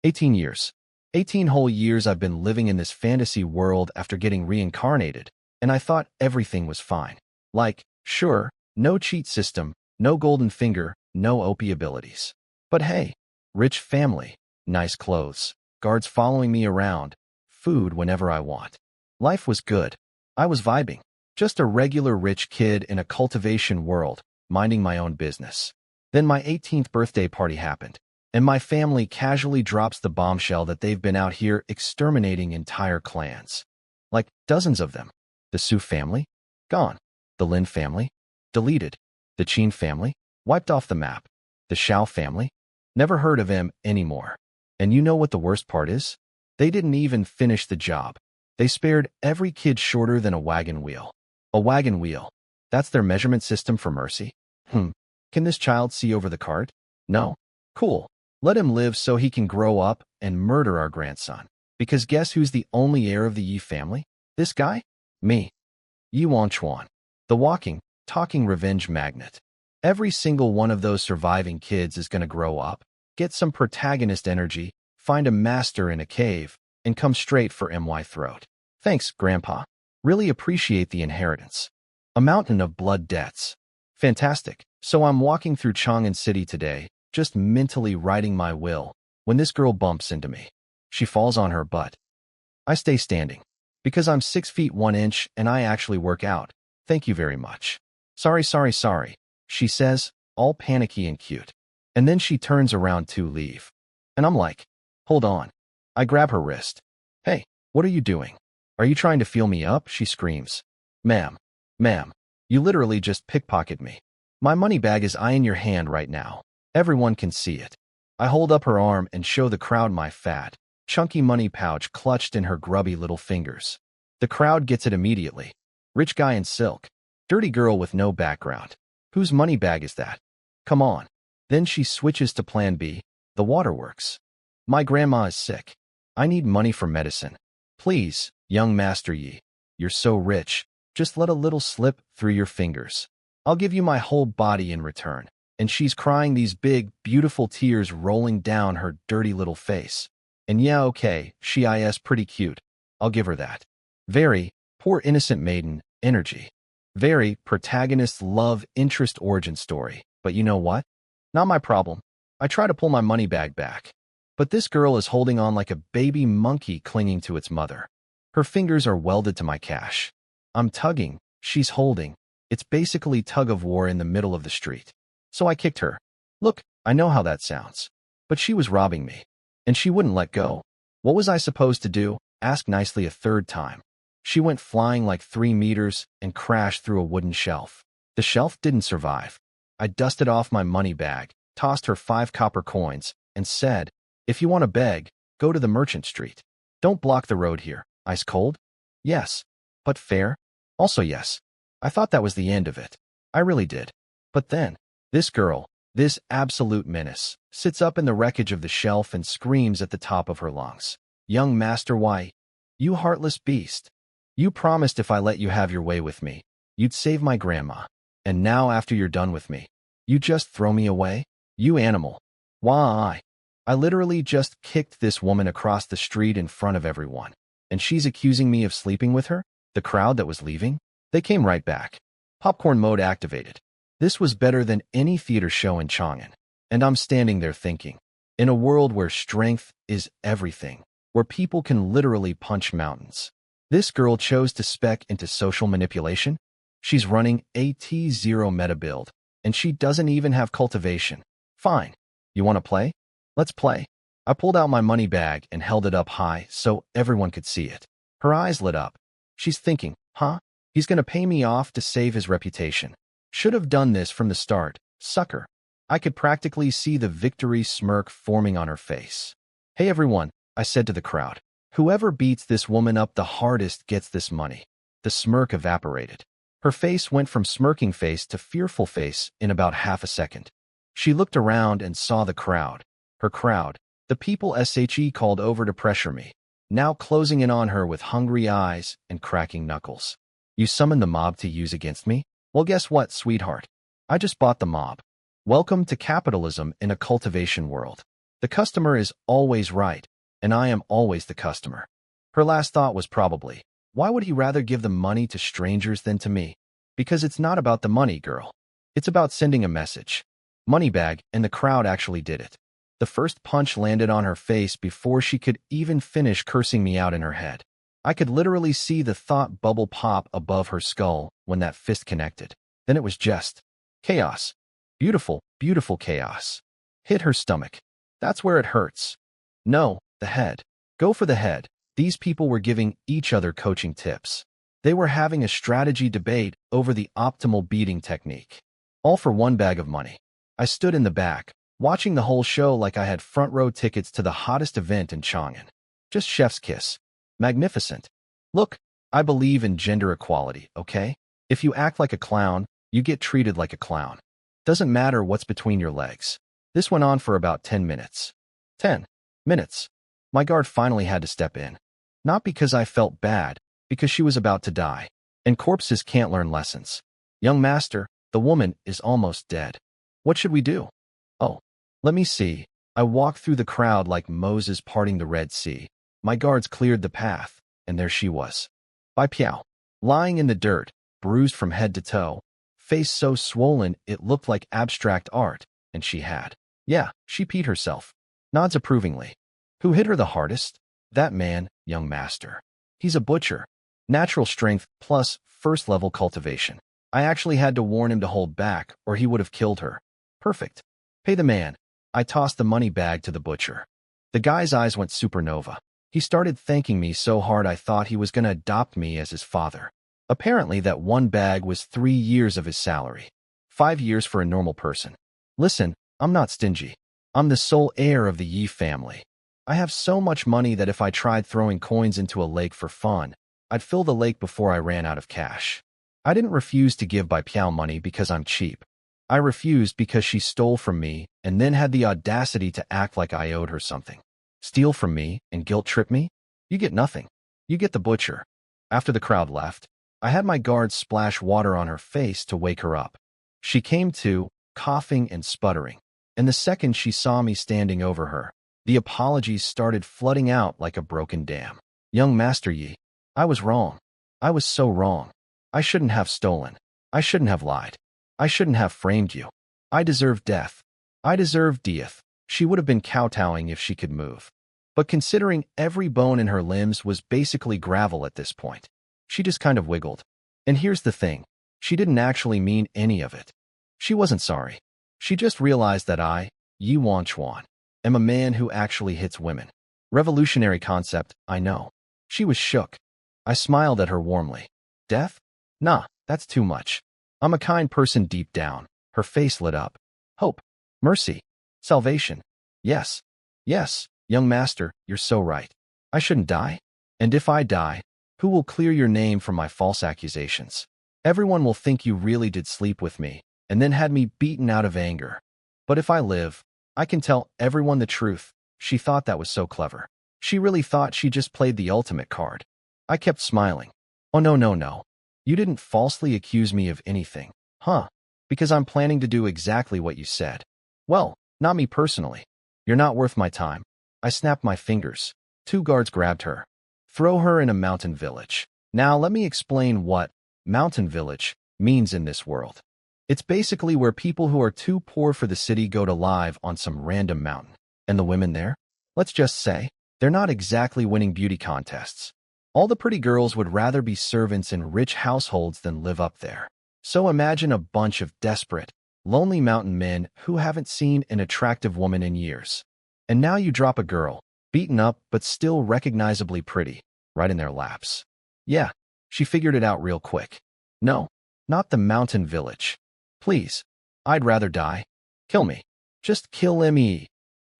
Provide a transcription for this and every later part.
18 years. 18 whole years I've been living in this fantasy world after getting reincarnated, and I thought everything was fine. Like, sure, no cheat system, no golden finger, no OP abilities. But hey, rich family, nice clothes, guards following me around, food whenever I want. Life was good. I was vibing. Just a regular rich kid in a cultivation world, minding my own business. Then my 18th birthday party happened, and my family casually drops the bombshell that they've been out here exterminating entire clans. Like dozens of them. The Su family? Gone. The Lin family? Deleted. The Qin family? Wiped off the map. The Xiao family? Never heard of them anymore. And you know what the worst part is? They didn't even finish the job. They spared every kid shorter than a wagon wheel. A wagon wheel. That's their measurement system for mercy? Can this child see over the cart? No. Cool. Let him live so he can grow up and murder our grandson. Because guess who's the only heir of the Yi family? This guy? Me. Yi Wanchuan. The walking, talking revenge magnet. Every single one of those surviving kids is going to grow up, get some protagonist energy, find a master in a cave, and come straight for my throat. Thanks, Grandpa. Really appreciate the inheritance. A mountain of blood debts. Fantastic. So I'm walking through Chang'an City today, just mentally writing my will, when this girl bumps into me. She falls on her butt. I stay standing. Because I'm 6 feet 1 inch and I actually work out. Thank you very much. Sorry, she says, all panicky and cute. And then she turns around to leave. And I'm like, hold on. I grab her wrist. Hey, what are you doing? Are you trying to feel me up? She screams. Ma'am, you literally just pickpocketed me. My money bag is in your hand right now. Everyone can see it. I hold up her arm and show the crowd my fat, chunky money pouch clutched in her grubby little fingers. The crowd gets it immediately. Rich guy in silk. Dirty girl with no background. Whose money bag is that? Come on. Then she switches to plan B, the waterworks. My grandma is sick. I need money for medicine. Please, young Master Yi. You're so rich. Just let a little slip through your fingers. I'll give you my whole body in return. And she's crying, these big, beautiful tears rolling down her dirty little face. And yeah, okay, she is pretty cute. I'll give her that. Very, poor innocent maiden, energy. Very, protagonist love interest origin story. But you know what? Not my problem. I try to pull my money bag back. But this girl is holding on like a baby monkey clinging to its mother. Her fingers are welded to my cash. I'm tugging, she's holding. It's basically tug of war in the middle of the street. So I kicked her. Look, I know how that sounds. But she was robbing me. And she wouldn't let go. What was I supposed to do? Ask nicely a third time. She went flying like 3 meters and crashed through a wooden shelf. The shelf didn't survive. I dusted off my money bag, tossed her 5 copper coins, and said, if you want to beg, go to the merchant street. Don't block the road here. Ice cold? Yes. But fair? Also yes. I thought that was the end of it. I really did. But then, this girl, this absolute menace, sits up in the wreckage of the shelf and screams at the top of her lungs. Young Master Yi, you heartless beast. You promised if I let you have your way with me, you'd save my grandma. And now after you're done with me, you just throw me away? You animal. Why? I literally just kicked this woman across the street in front of everyone. And she's accusing me of sleeping with her? The crowd that was leaving? They came right back. Popcorn mode activated. This was better than any theater show in Chang'an. And I'm standing there thinking, in a world where strength is everything, where people can literally punch mountains, this girl chose to spec into social manipulation? She's running a T0 meta build, and she doesn't even have cultivation. Fine. You want to play? Let's play. I pulled out my money bag and held it up high so everyone could see it. Her eyes lit up. She's thinking, huh? He's going to pay me off to save his reputation. Should have done this from the start, sucker. I could practically see the victory smirk forming on her face. Hey everyone, I said to the crowd. Whoever beats this woman up the hardest gets this money. The smirk evaporated. Her face went from smirking face to fearful face in about half a second. She looked around and saw the crowd. Her crowd, the people she called over to pressure me, now closing in on her with hungry eyes and cracking knuckles. You summoned the mob to use against me? Well, guess what, sweetheart? I just bought the mob. Welcome to capitalism in a cultivation world. The customer is always right, and I am always the customer. Her last thought was probably, why would he rather give the money to strangers than to me? Because it's not about the money, girl. It's about sending a message. Moneybag, and the crowd actually did it. The first punch landed on her face before she could even finish cursing me out in her head. I could literally see the thought bubble pop above her skull when that fist connected. Then it was just chaos. Beautiful, beautiful chaos. Hit her stomach. That's where it hurts. No, the head. Go for the head. These people were giving each other coaching tips. They were having a strategy debate over the optimal beating technique. All for one bag of money. I stood in the back, watching the whole show like I had front row tickets to the hottest event in Chang'an. Just chef's kiss. Magnificent. Look, I believe in gender equality, okay? If you act like a clown, you get treated like a clown. Doesn't matter what's between your legs. This went on for about 10 minutes. 10 minutes. My guard finally had to step in. Not because I felt bad, because she was about to die. And corpses can't learn lessons. Young master, the woman is almost dead. What should we do? Oh, let me see. I walked through the crowd like Moses parting the Red Sea. My guards cleared the path, and there she was. Bai Piao, lying in the dirt, bruised from head to toe, face so swollen it looked like abstract art, and she peed herself. Nods approvingly. Who hit her the hardest? That man, young master. He's a butcher. Natural strength plus first-level cultivation. I actually had to warn him to hold back, or he would have killed her. Perfect. Pay the man. I tossed the money bag to the butcher. The guy's eyes went supernova. He started thanking me so hard I thought he was going to adopt me as his father. Apparently that one bag was 3 years of his salary. 5 years for a normal person. Listen, I'm not stingy. I'm the sole heir of the Yi family. I have so much money that if I tried throwing coins into a lake for fun, I'd fill the lake before I ran out of cash. I didn't refuse to give Bai Piao money because I'm cheap. I refused because she stole from me and then had the audacity to act like I owed her something. Steal from me and guilt-trip me? You get nothing. You get the butcher. After the crowd left, I had my guards splash water on her face to wake her up. She came to, coughing and sputtering. And the second she saw me standing over her, the apologies started flooding out like a broken dam. Young Master Yi, I was wrong. I was so wrong. I shouldn't have stolen. I shouldn't have lied. I shouldn't have framed you. I deserve death. I deserve death. She would have been kowtowing if she could move. But considering every bone in her limbs was basically gravel at this point, she just kind of wiggled. And here's the thing. She didn't actually mean any of it. She wasn't sorry. She just realized that I, Yi Wanchuan, am a man who actually hits women. Revolutionary concept, I know. She was shook. I smiled at her warmly. Death? Nah, that's too much. I'm a kind person deep down. Her face lit up. Hope. Mercy. Salvation. Yes. Yes, young master, you're so right. I shouldn't die. And if I die, who will clear your name from my false accusations? Everyone will think you really did sleep with me, and then had me beaten out of anger. But if I live, I can tell everyone the truth. She thought that was so clever. She really thought she just played the ultimate card. I kept smiling. Oh no, no, no. You didn't falsely accuse me of anything, huh? Because I'm planning to do exactly what you said. Well, not me personally. You're not worth my time. I snapped my fingers. 2 guards grabbed her. Throw her in a mountain village. Now let me explain what mountain village means in this world. It's basically where people who are too poor for the city go to live on some random mountain. And the women there? Let's just say, they're not exactly winning beauty contests. All the pretty girls would rather be servants in rich households than live up there. So imagine a bunch of desperate, lonely mountain men who haven't seen an attractive woman in years. And now you drop a girl, beaten up but still recognizably pretty, right in their laps. Yeah, she figured it out real quick. No, not the mountain village. Please, I'd rather die. Kill me. Just kill me.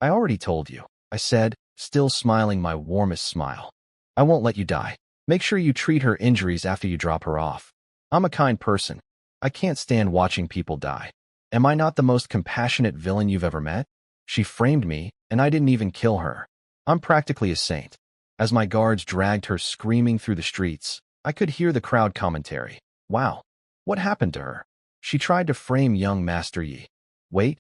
I already told you, I said, still smiling my warmest smile. I won't let you die. Make sure you treat her injuries after you drop her off. I'm a kind person. I can't stand watching people die. Am I not the most compassionate villain you've ever met? She framed me, and I didn't even kill her. I'm practically a saint. As my guards dragged her screaming through the streets, I could hear the crowd commentary. Wow, what happened to her? She tried to frame young Master Yi. Wait,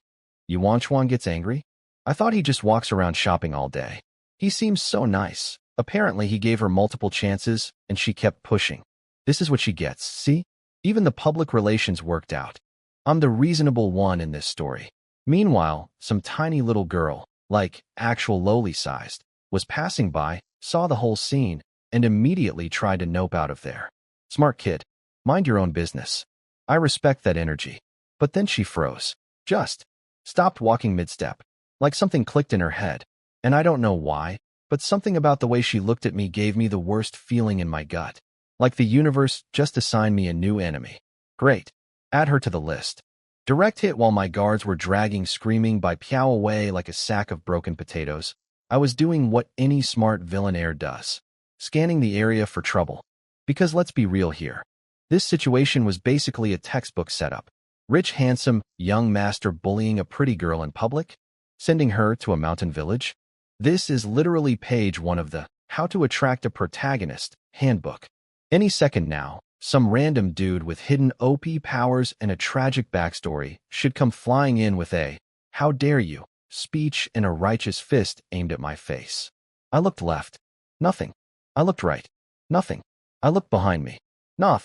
Yuan Chuan gets angry? I thought he just walks around shopping all day. He seems so nice. Apparently, he gave her multiple chances, and she kept pushing. This is what she gets, see? Even the public relations worked out. I'm the reasonable one in this story. Meanwhile, some tiny little girl, like actual lowly-sized, was passing by, saw the whole scene, and immediately tried to nope out of there. Smart kid. Mind your own business. I respect that energy. But then she froze. Just stopped walking mid-step. Like something clicked in her head. And I don't know why, but something about the way she looked at me gave me the worst feeling in my gut. Like the universe just assigned me a new enemy. Great. Add her to the list. Direct hit while my guards were dragging screaming by Piao away like a sack of broken potatoes. I was doing what any smart villainaire does. Scanning the area for trouble. Because let's be real here. This situation was basically a textbook setup. Rich, handsome, young master bullying a pretty girl in public, sending her to a mountain village. This is literally page 1 of the How to Attract a Protagonist handbook. Any second now, some random dude with hidden OP powers and a tragic backstory should come flying in with a "How dare you" speech and a righteous fist aimed at my face. I looked left. Nothing. I looked right. Nothing. I looked behind me.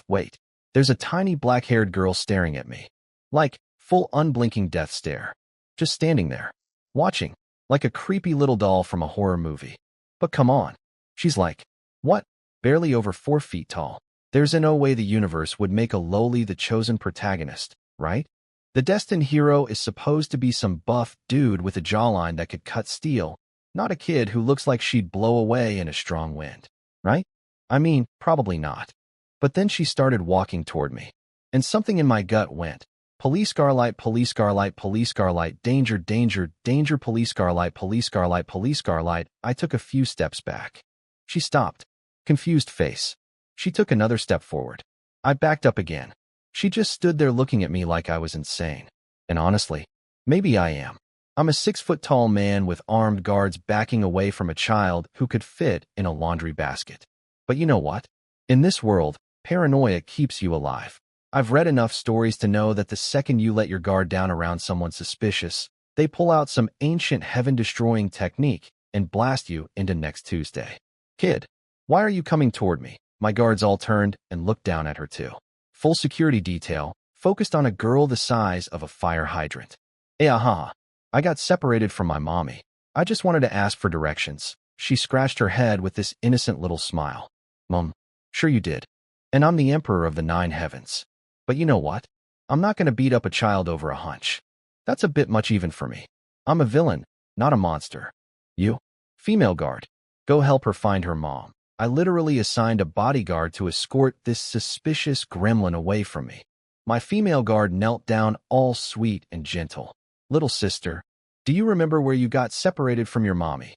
Wait. There's a tiny black-haired girl staring at me. Like, full unblinking death stare. Just standing there. Watching. Like a creepy little doll from a horror movie. But come on. She's like, what? Barely over 4 feet tall. There's no way the universe would make a lowly the chosen protagonist, right? The destined hero is supposed to be some buff dude with a jawline that could cut steel, not a kid who looks like she'd blow away in a strong wind, right? I mean, probably not. But then she started walking toward me, and something in my gut went, police car light, police car light, police car light, danger, danger, danger, police car light, police car light, police car light. I took a few steps back. She stopped. Confused face. She took another step forward. I backed up again. She just stood there looking at me like I was insane. And honestly, maybe I am. I'm a 6-foot-tall man with armed guards backing away from a child who could fit in a laundry basket. But you know what? In this world, paranoia keeps you alive. I've read enough stories to know that the second you let your guard down around someone suspicious, they pull out some ancient heaven-destroying technique and blast you into next Tuesday. Kid, why are you coming toward me? My guards all turned and looked down at her too. Full security detail, focused on a girl the size of a fire hydrant. I got separated from my mommy. I just wanted to ask for directions. She scratched her head with this innocent little smile. Mom, sure you did. And I'm the emperor of the 9 heavens. But you know what? I'm not going to beat up a child over a hunch. That's a bit much even for me. I'm a villain, not a monster. You? Female guard. Go help her find her mom. I literally assigned a bodyguard to escort this suspicious gremlin away from me. My female guard knelt down all sweet and gentle. Little sister, do you remember where you got separated from your mommy?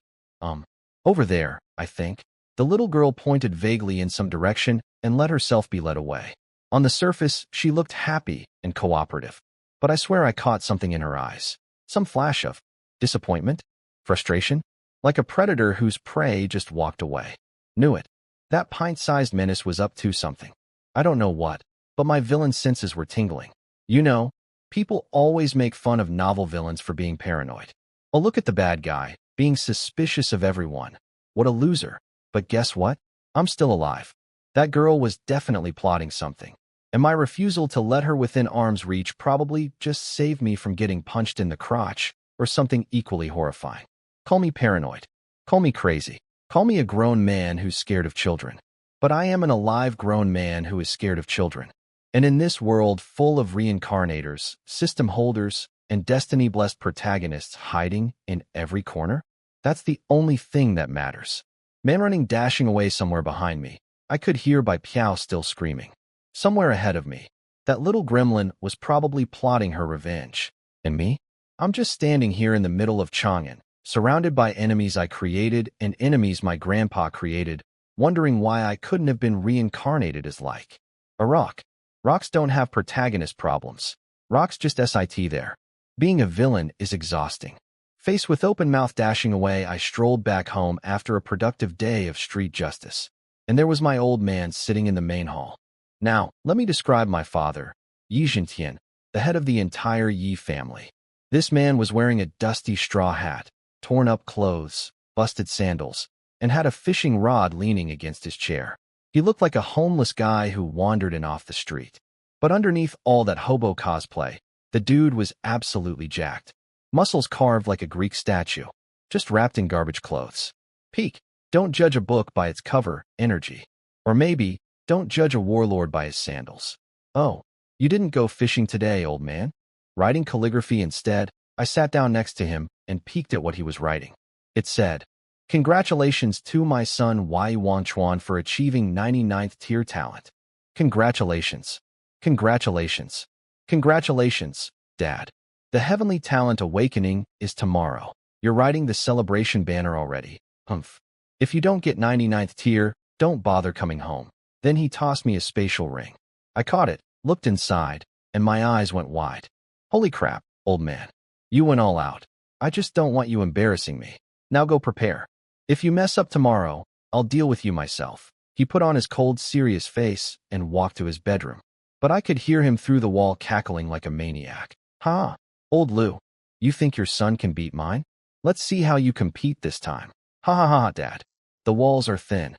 Over there, I think. The little girl pointed vaguely in some direction and let herself be led away. On the surface, she looked happy and cooperative. But I swear I caught something in her eyes. Some flash of disappointment? Frustration? Like a predator whose prey just walked away. Knew it. That pint-sized menace was up to something. I don't know what, but my villain senses were tingling. You know, people always make fun of novel villains for being paranoid. Oh, look at the bad guy, being suspicious of everyone. What a loser. But guess what? I'm still alive. That girl was definitely plotting something. And my refusal to let her within arm's reach probably just saved me from getting punched in the crotch or something equally horrifying. Call me paranoid. Call me crazy. Call me a grown man who's scared of children. But I am an alive grown man who is scared of children. And in this world full of reincarnators, system holders, and destiny-blessed protagonists hiding in every corner, that's the only thing that matters. Man running dashing away somewhere behind me. I could hear by Piao still screaming. Somewhere ahead of me, that little gremlin was probably plotting her revenge. And me? I'm just standing here in the middle of Chang'an, surrounded by enemies I created and enemies my grandpa created, wondering why I couldn't have been reincarnated as like a rock. Rocks don't have protagonist problems. Rocks just sit there. Being a villain is exhausting. Faced with open mouth dashing away, I strolled back home after a productive day of street justice. And there was my old man sitting in the main hall. Now, let me describe my father, Yi Zhentian, the head of the entire Yi family. This man was wearing a dusty straw hat, torn up clothes, busted sandals, and had a fishing rod leaning against his chair. He looked like a homeless guy who wandered in off the street. But underneath all that hobo cosplay, the dude was absolutely jacked. Muscles carved like a Greek statue, just wrapped in garbage clothes. Peak. Don't judge a book by its cover, energy. Or maybe, don't judge a warlord by his sandals. Oh, you didn't go fishing today, old man? Writing calligraphy instead? I sat down next to him and peeked at what he was writing. It said, "Congratulations to my son Wai Wanchuan for achieving 99th tier talent. Congratulations. Congratulations. Congratulations, Dad. The Heavenly Talent Awakening is tomorrow. You're writing the celebration banner already. Humph. If you don't get 99th tier, don't bother coming home." Then he tossed me a spatial ring. I caught it, looked inside, and my eyes went wide. Holy crap, old man. You went all out. I just don't want you embarrassing me. Now go prepare. If you mess up tomorrow, I'll deal with you myself. He put on his cold, serious face and walked to his bedroom. But I could hear him through the wall cackling like a maniac. "Ha! Old Lou, you think your son can beat mine? Let's see how you compete this time. Ha ha ha, Dad. The walls are thin."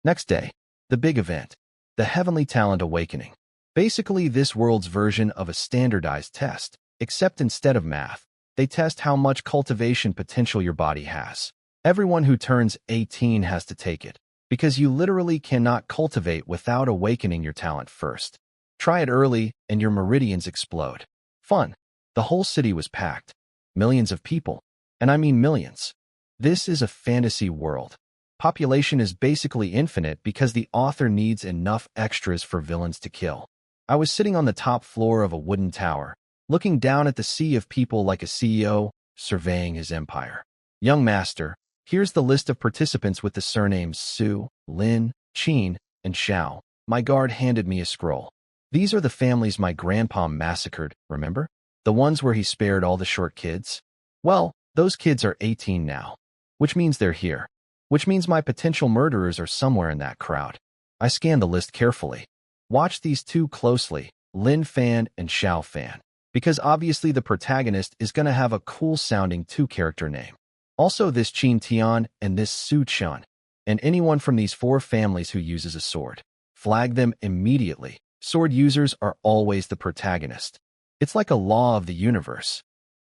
Next day, the big event. The Heavenly Talent Awakening. Basically this world's version of a standardized test, except instead of math, they test how much cultivation potential your body has. Everyone who turns 18 has to take it, because you literally cannot cultivate without awakening your talent first. Try it early and your meridians explode. Fun. The whole city was packed. Millions of people. And I mean millions. This is a fantasy world. Population is basically infinite because the author needs enough extras for villains to kill. I was sitting on the top floor of a wooden tower, looking down at the sea of people like a CEO, surveying his empire. "Young master, here's the list of participants with the surnames Su, Lin, Qin, and Xiao." My guard handed me a scroll. "These are the families my grandpa massacred, remember? The ones where he spared all the short kids? Well, those kids are 18 now, which means they're here. Which means my potential murderers are somewhere in that crowd." I scanned the list carefully. Watch these two closely, Lin Fan and Xiao Fan, because obviously the protagonist is going to have a cool-sounding two-character name. Also this Qin Tian and this Su Chun, and anyone from these four families who uses a sword. Flag them immediately. Sword users are always the protagonist. It's like a law of the universe.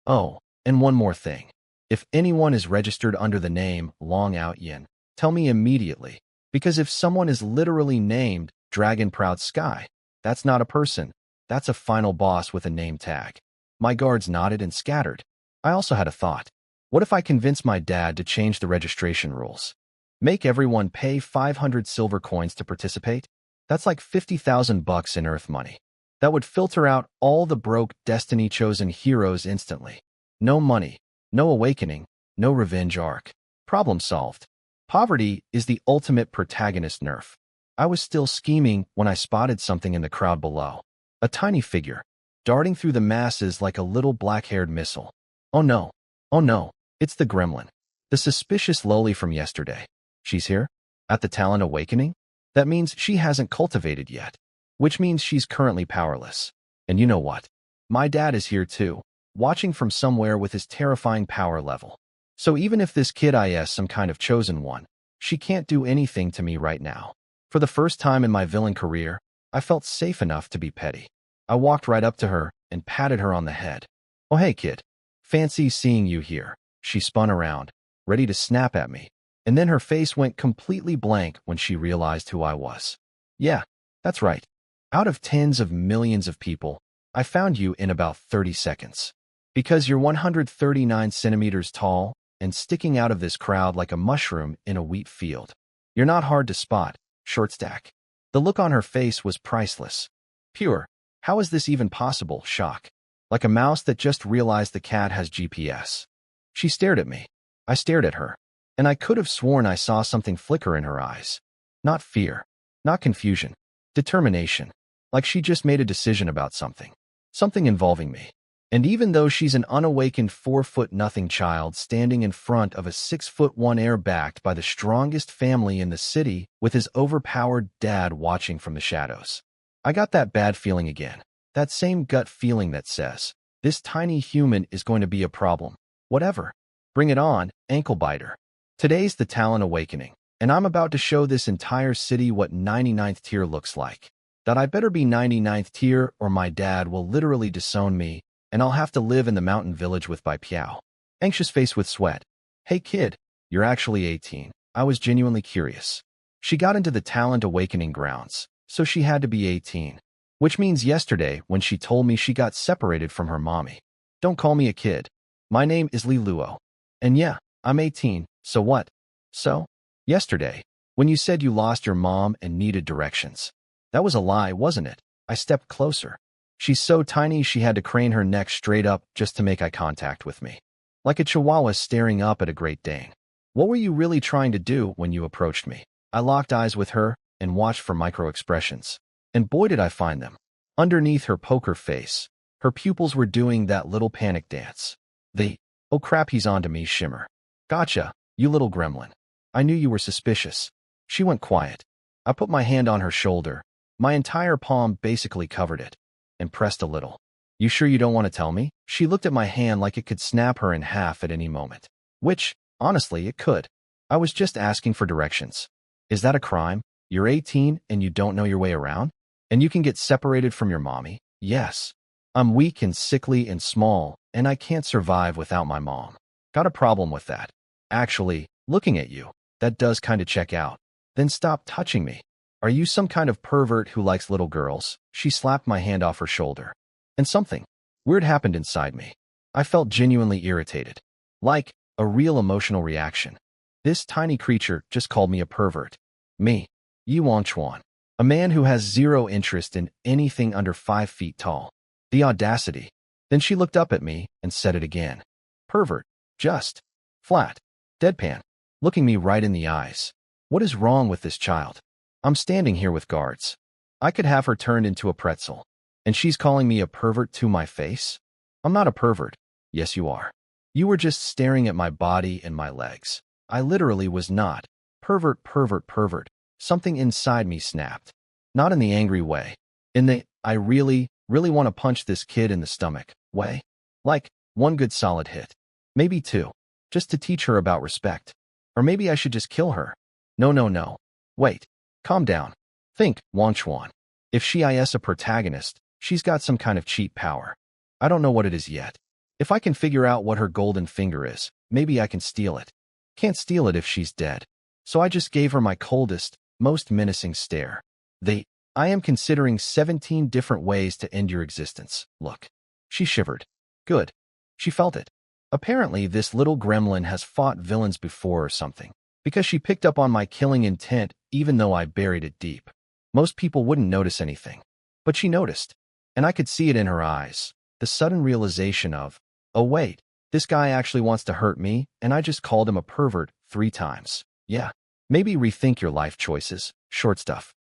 Oh, and one more thing. If anyone is registered under the name Long Out Yin, tell me immediately, because if someone is literally named Dragon Proud Sky, that's not a person, that's a final boss with a name tag. My guards nodded and scattered. I also had a thought. What if I convince my dad to change the registration rules? Make everyone pay 500 silver coins to participate? That's like 50,000 bucks in Earth money. That would filter out all the broke Destiny-chosen heroes instantly. No money. No awakening, no revenge arc. Problem solved. Poverty is the ultimate protagonist nerf. I was still scheming when I spotted something in the crowd below. A tiny figure, darting through the masses like a little black-haired missile. Oh no, it's the gremlin. The suspicious loli from yesterday. She's here? At the Talent Awakening? That means she hasn't cultivated yet. Which means she's currently powerless. And you know what? My dad is here too, watching from somewhere with his terrifying power level. So even if this kid is some kind of chosen one, she can't do anything to me right now. For the first time in my villain career, I felt safe enough to be petty. I walked right up to her and patted her on the head. "Oh hey kid, fancy seeing you here." She spun around, ready to snap at me, and then her face went completely blank when she realized who I was. "Yeah, that's right. Out of tens of millions of people, I found you in about 30 seconds. Because you're 139 centimeters tall and sticking out of this crowd like a mushroom in a wheat field. You're not hard to spot, short stack." The look on her face was priceless. Pure. How is this even possible? Shock. Like a mouse that just realized the cat has GPS. She stared at me. I stared at her. And I could have sworn I saw something flicker in her eyes. Not fear. Not confusion. Determination. Like she just made a decision about something. Something involving me. And even though she's an unawakened 4-foot-nothing child standing in front of a 6-foot-1 heir backed by the strongest family in the city with his overpowered dad watching from the shadows, I got that bad feeling again. That same gut feeling that says, this tiny human is going to be a problem. Whatever. Bring it on, ankle biter. Today's the talent awakening, and I'm about to show this entire city what 99th tier looks like. That I better be 99th tier or my dad will literally disown me, and I'll have to live in the mountain village with Bai Piao. Anxious face with sweat. Hey kid, you're actually 18. I was genuinely curious. She got into the talent awakening grounds, so she had to be 18. Which means yesterday when she told me she got separated from her mommy. Don't call me a kid. My name is Li Luo. And yeah, I'm 18, so what? So? Yesterday, when you said you lost your mom and needed directions. That was a lie, wasn't it? I stepped closer. She's so tiny she had to crane her neck straight up just to make eye contact with me. Like a chihuahua staring up at a Great Dane. What were you really trying to do when you approached me? I locked eyes with her and watched for micro-expressions. And boy did I find them. Underneath her poker face, her pupils were doing that little panic dance. The, oh crap he's onto me shimmer. Gotcha, you little gremlin. I knew you were suspicious. She went quiet. I put my hand on her shoulder. My entire palm basically covered it. And pressed a little. You sure you don't want to tell me? She looked at my hand like it could snap her in half at any moment. Which, honestly, it could. I was just asking for directions. Is that a crime? You're 18 and you don't know your way around? And you can get separated from your mommy? Yes. I'm weak and sickly and small, and I can't survive without my mom. Got a problem with that. Actually, looking at you, that does kinda check out. Then stop touching me. Are you some kind of pervert who likes little girls? She slapped my hand off her shoulder. And something weird happened inside me. I felt genuinely irritated. Like a real emotional reaction. This tiny creature just called me a pervert. Me, Yuan Chuan. A man who has zero interest in anything under 5 feet tall. The audacity. Then she looked up at me and said it again. Pervert. Just. Flat. Deadpan. Looking me right in the eyes. What is wrong with this child? I'm standing here with guards. I could have her turned into a pretzel. And she's calling me a pervert to my face? I'm not a pervert. Yes, you are. You were just staring at my body and my legs. I literally was not. Pervert, pervert, pervert. Something inside me snapped. Not in the angry way. In the, I really want to punch this kid in the stomach way. Like, one good solid hit. Maybe two. Just to teach her about respect. Or maybe I should just kill her. No. Wait. Calm down. Think, Wan Chuan. If she is a protagonist, she's got some kind of cheat power. I don't know what it is yet. If I can figure out what her golden finger is, maybe I can steal it. Can't steal it if she's dead. So I just gave her my coldest, most menacing stare. I am considering 17 different ways to end your existence. Look. She shivered. Good. She felt it. Apparently, this little gremlin has fought villains before or something. Because she picked up on my killing intent even though I buried it deep. Most people wouldn't notice anything. But she noticed. And I could see it in her eyes. The sudden realization of, oh wait, this guy actually wants to hurt me, and I just called him a pervert 3 times. Yeah. Maybe rethink your life choices. Short stuff.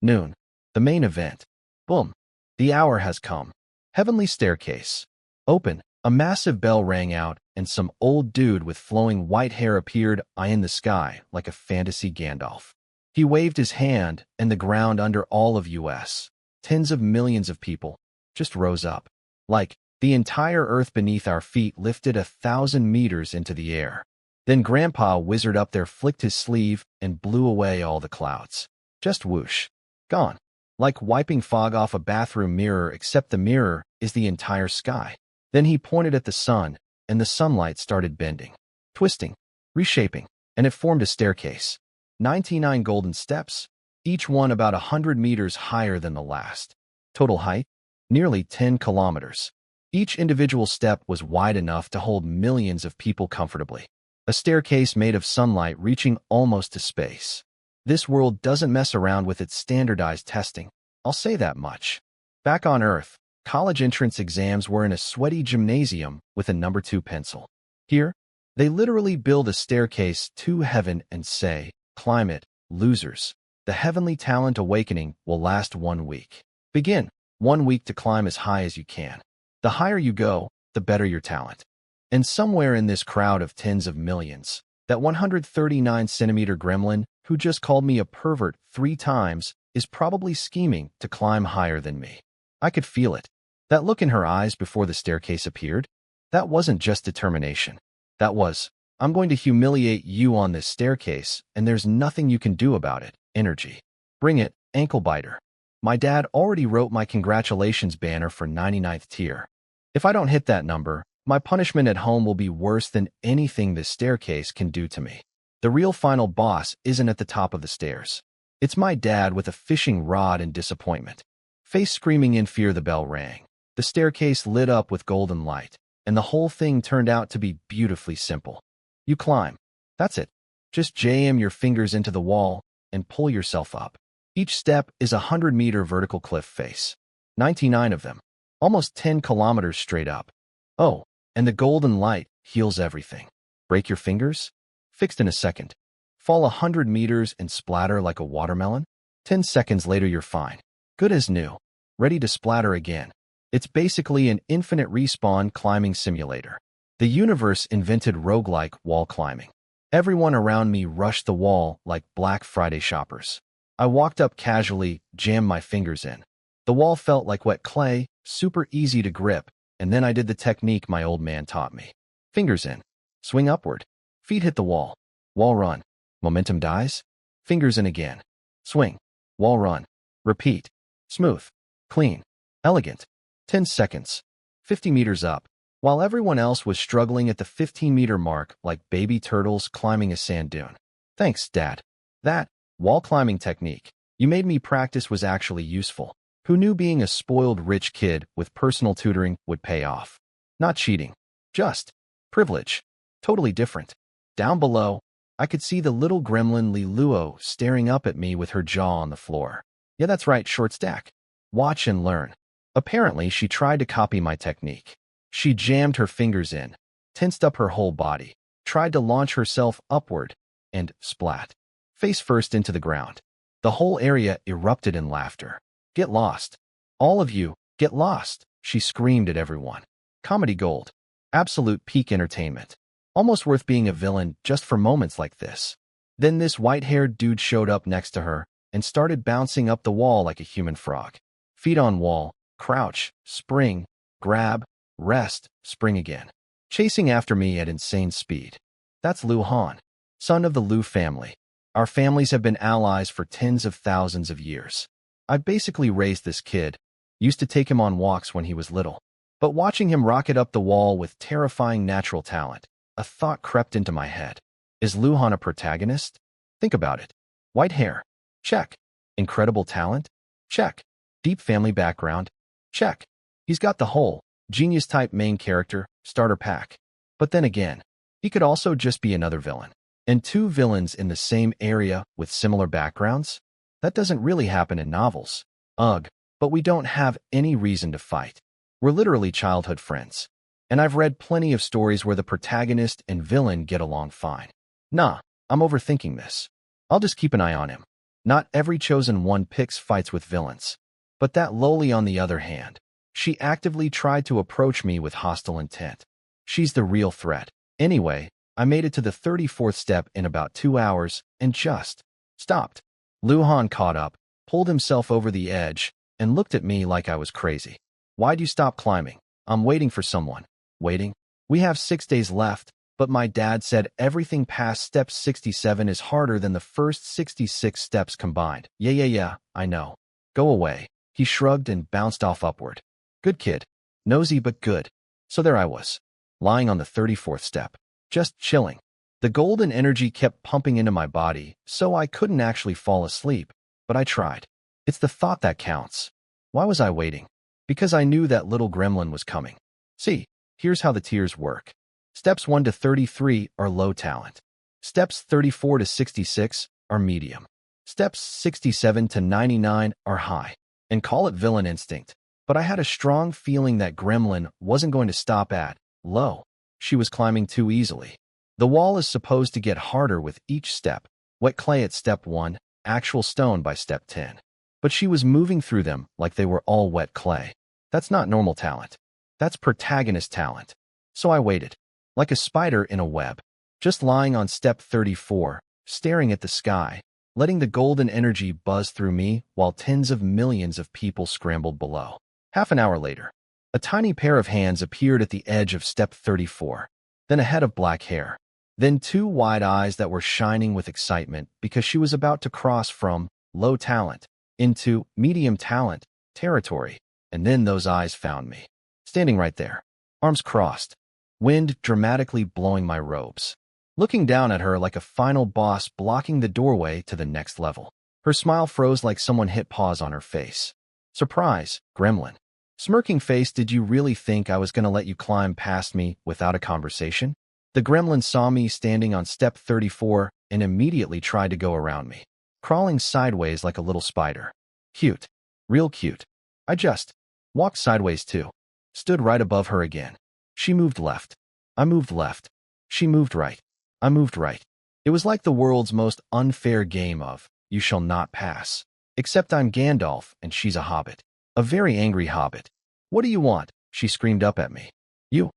Noon. The main event. Boom. The hour has come. Heavenly staircase. Open. A massive bell rang out, and some old dude with flowing white hair appeared eye in the sky like a fantasy Gandalf. He waved his hand, and the ground under all of US, tens of millions of people, just rose up. Like, the entire earth beneath our feet lifted 1,000 meters into the air. Then Grandpa whizzed up there, flicked his sleeve, and blew away all the clouds. Just whoosh. Gone. Like wiping fog off a bathroom mirror, except the mirror is the entire sky. Then he pointed at the sun, and the sunlight started bending, twisting, reshaping, and it formed a staircase. 99 golden steps, each one about 100 meters higher than the last. Total height? Nearly 10 kilometers. Each individual step was wide enough to hold millions of people comfortably. A staircase made of sunlight reaching almost to space. This world doesn't mess around with its standardized testing. I'll say that much. Back on Earth, college entrance exams were in a sweaty gymnasium with a number 2 pencil. Here, they literally build a staircase to heaven and say, climb it, losers. The heavenly talent awakening will last 1 week. Begin. 1 week to climb as high as you can. The higher you go, the better your talent. And somewhere in this crowd of tens of millions, that 139-centimeter gremlin who just called me a pervert 3 times is probably scheming to climb higher than me. I could feel it. That look in her eyes before the staircase appeared, that wasn't just determination. That was I'm going to humiliate you on this staircase, and there's nothing you can do about it. Energy. Bring it, ankle biter. My dad already wrote my congratulations banner for 99th tier. If I don't hit that number, my punishment at home will be worse than anything this staircase can do to me. The real final boss isn't at the top of the stairs. It's my dad with a fishing rod and disappointment. Face screaming in fear, the bell rang. The staircase lit up with golden light, and the whole thing turned out to be beautifully simple. You climb. That's it. Just jam your fingers into the wall and pull yourself up. Each step is a 100-meter vertical cliff face. 99 of them. Almost 10 kilometers straight up. Oh, and the golden light heals everything. Break your fingers? Fixed in a second. Fall 100 meters and splatter like a watermelon? 10 seconds later you're fine. Good as new. Ready to splatter again. It's basically an infinite respawn climbing simulator. The universe invented roguelike wall climbing. Everyone around me rushed the wall like Black Friday shoppers. I walked up casually, jammed my fingers in. The wall felt like wet clay, super easy to grip, and then I did the technique my old man taught me. Fingers in. Swing upward. Feet hit the wall. Wall run. Momentum dies. Fingers in again. Swing. Wall run. Repeat. Smooth. Clean. Elegant. 10 seconds. 50 meters up. While everyone else was struggling at the 15-meter mark like baby turtles climbing a sand dune. Thanks, Dad. That wall climbing technique you made me practice was actually useful. Who knew being a spoiled rich kid with personal tutoring would pay off? Not cheating. Just privilege. Totally different. Down below, I could see the little gremlin Liluo staring up at me with her jaw on the floor. Yeah, that's right, short stack. Watch and learn. Apparently, she tried to copy my technique. She jammed her fingers in, tensed up her whole body, tried to launch herself upward, and splat. Face first into the ground. The whole area erupted in laughter. Get lost. All of you, get lost, she screamed at everyone. Comedy gold. Absolute peak entertainment. Almost worth being a villain just for moments like this. Then this white-haired dude showed up next to her and started bouncing up the wall like a human frog. Feet on wall, crouch, spring, grab, rest, spring again. Chasing after me at insane speed. That's Lu Han, son of the Lu family. Our families have been allies for tens of thousands of years. I basically raised this kid, used to take him on walks when he was little. But watching him rocket up the wall with terrifying natural talent, a thought crept into my head. Is Lu Han a protagonist? Think about it. White hair? Check. Incredible talent? Check. Deep family background? Check. He's got the whole genius-type main character, starter pack. But then again, he could also just be another villain. And two villains in the same area with similar backgrounds? That doesn't really happen in novels. Ugh, but we don't have any reason to fight. We're literally childhood friends. And I've read plenty of stories where the protagonist and villain get along fine. Nah, I'm overthinking this. I'll just keep an eye on him. Not every chosen one picks fights with villains. But that lowly on the other hand, she actively tried to approach me with hostile intent. She's the real threat. Anyway, I made it to the 34th step in about 2 hours and just stopped. Lu Han caught up, pulled himself over the edge, and looked at me like I was crazy. Why'd you stop climbing? I'm waiting for someone. Waiting? We have 6 days left, but my dad said everything past step 67 is harder than the first 66 steps combined. Yeah, I know. Go away. He shrugged and bounced off upward. Good kid. Nosy but good. So there I was, lying on the 34th step, just chilling. The golden energy kept pumping into my body, so I couldn't actually fall asleep, but I tried. It's the thought that counts. Why was I waiting? Because I knew that little gremlin was coming. See, here's how the tiers work. Steps 1 to 33 are low talent. Steps 34 to 66 are medium. Steps 67 to 99 are high. And call it villain instinct. But I had a strong feeling that gremlin wasn't going to stop at low. She was climbing too easily. The wall is supposed to get harder with each step. Wet clay at step 1, actual stone by step 10. But she was moving through them like they were all wet clay. That's not normal talent. That's protagonist talent. So I waited, like a spider in a web, just lying on step 34, staring at the sky, letting the golden energy buzz through me while tens of millions of people scrambled below. Half an hour later, a tiny pair of hands appeared at the edge of step 34, then a head of black hair. then two wide eyes that were shining with excitement because she was about to cross from low talent into medium talent territory. And then those eyes found me, standing right there, arms crossed, wind dramatically blowing my robes, looking down at her like a final boss blocking the doorway to the next level. Her smile froze like someone hit pause on her face. Surprise, gremlin. Smirking face, did you really think I was going to let you climb past me without a conversation? The gremlin saw me standing on step 34 and immediately tried to go around me, crawling sideways like a little spider. Cute. Real cute. I just walked sideways too. Stood right above her again. She moved left. I moved left. She moved right. I moved right. It was like the world's most unfair game of you shall not pass. Except I'm Gandalf and she's a hobbit. A very angry hobbit. What do you want? She screamed up at me. You.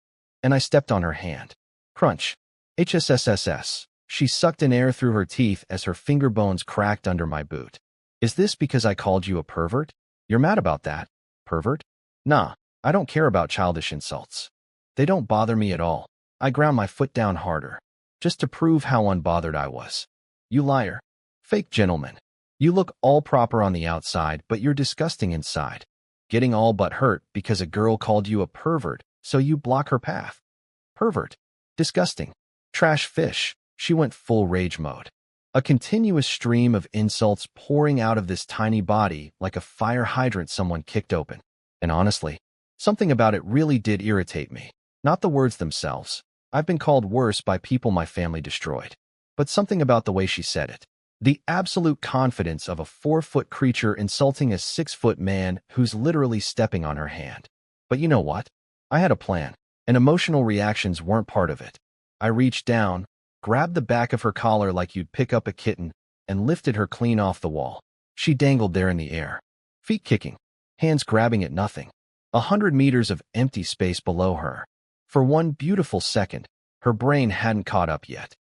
And I stepped on her hand. Crunch. HSSSS. She sucked in air through her teeth as her finger bones cracked under my boot. Is this because I called you a pervert? You're mad about that, pervert? Nah, I don't care about childish insults. They don't bother me at all. I ground my foot down harder, just to prove how unbothered I was. You liar. Fake gentleman. You look all proper on the outside, but you're disgusting inside. Getting all but hurt because a girl called you a pervert, so you block her path. Pervert. Disgusting. Trash fish. She went full rage mode. A continuous stream of insults pouring out of this tiny body like a fire hydrant someone kicked open. And honestly, something about it really did irritate me. Not the words themselves. I've been called worse by people my family destroyed. But something about the way she said it. The absolute confidence of a 4-foot creature insulting a 6-foot man who's literally stepping on her hand. But you know what? I had a plan, and emotional reactions weren't part of it. I reached down, grabbed the back of her collar like you'd pick up a kitten, and lifted her clean off the wall. She dangled there in the air, feet kicking, hands grabbing at nothing. 100 meters of empty space below her. For one beautiful second, her brain hadn't caught up yet.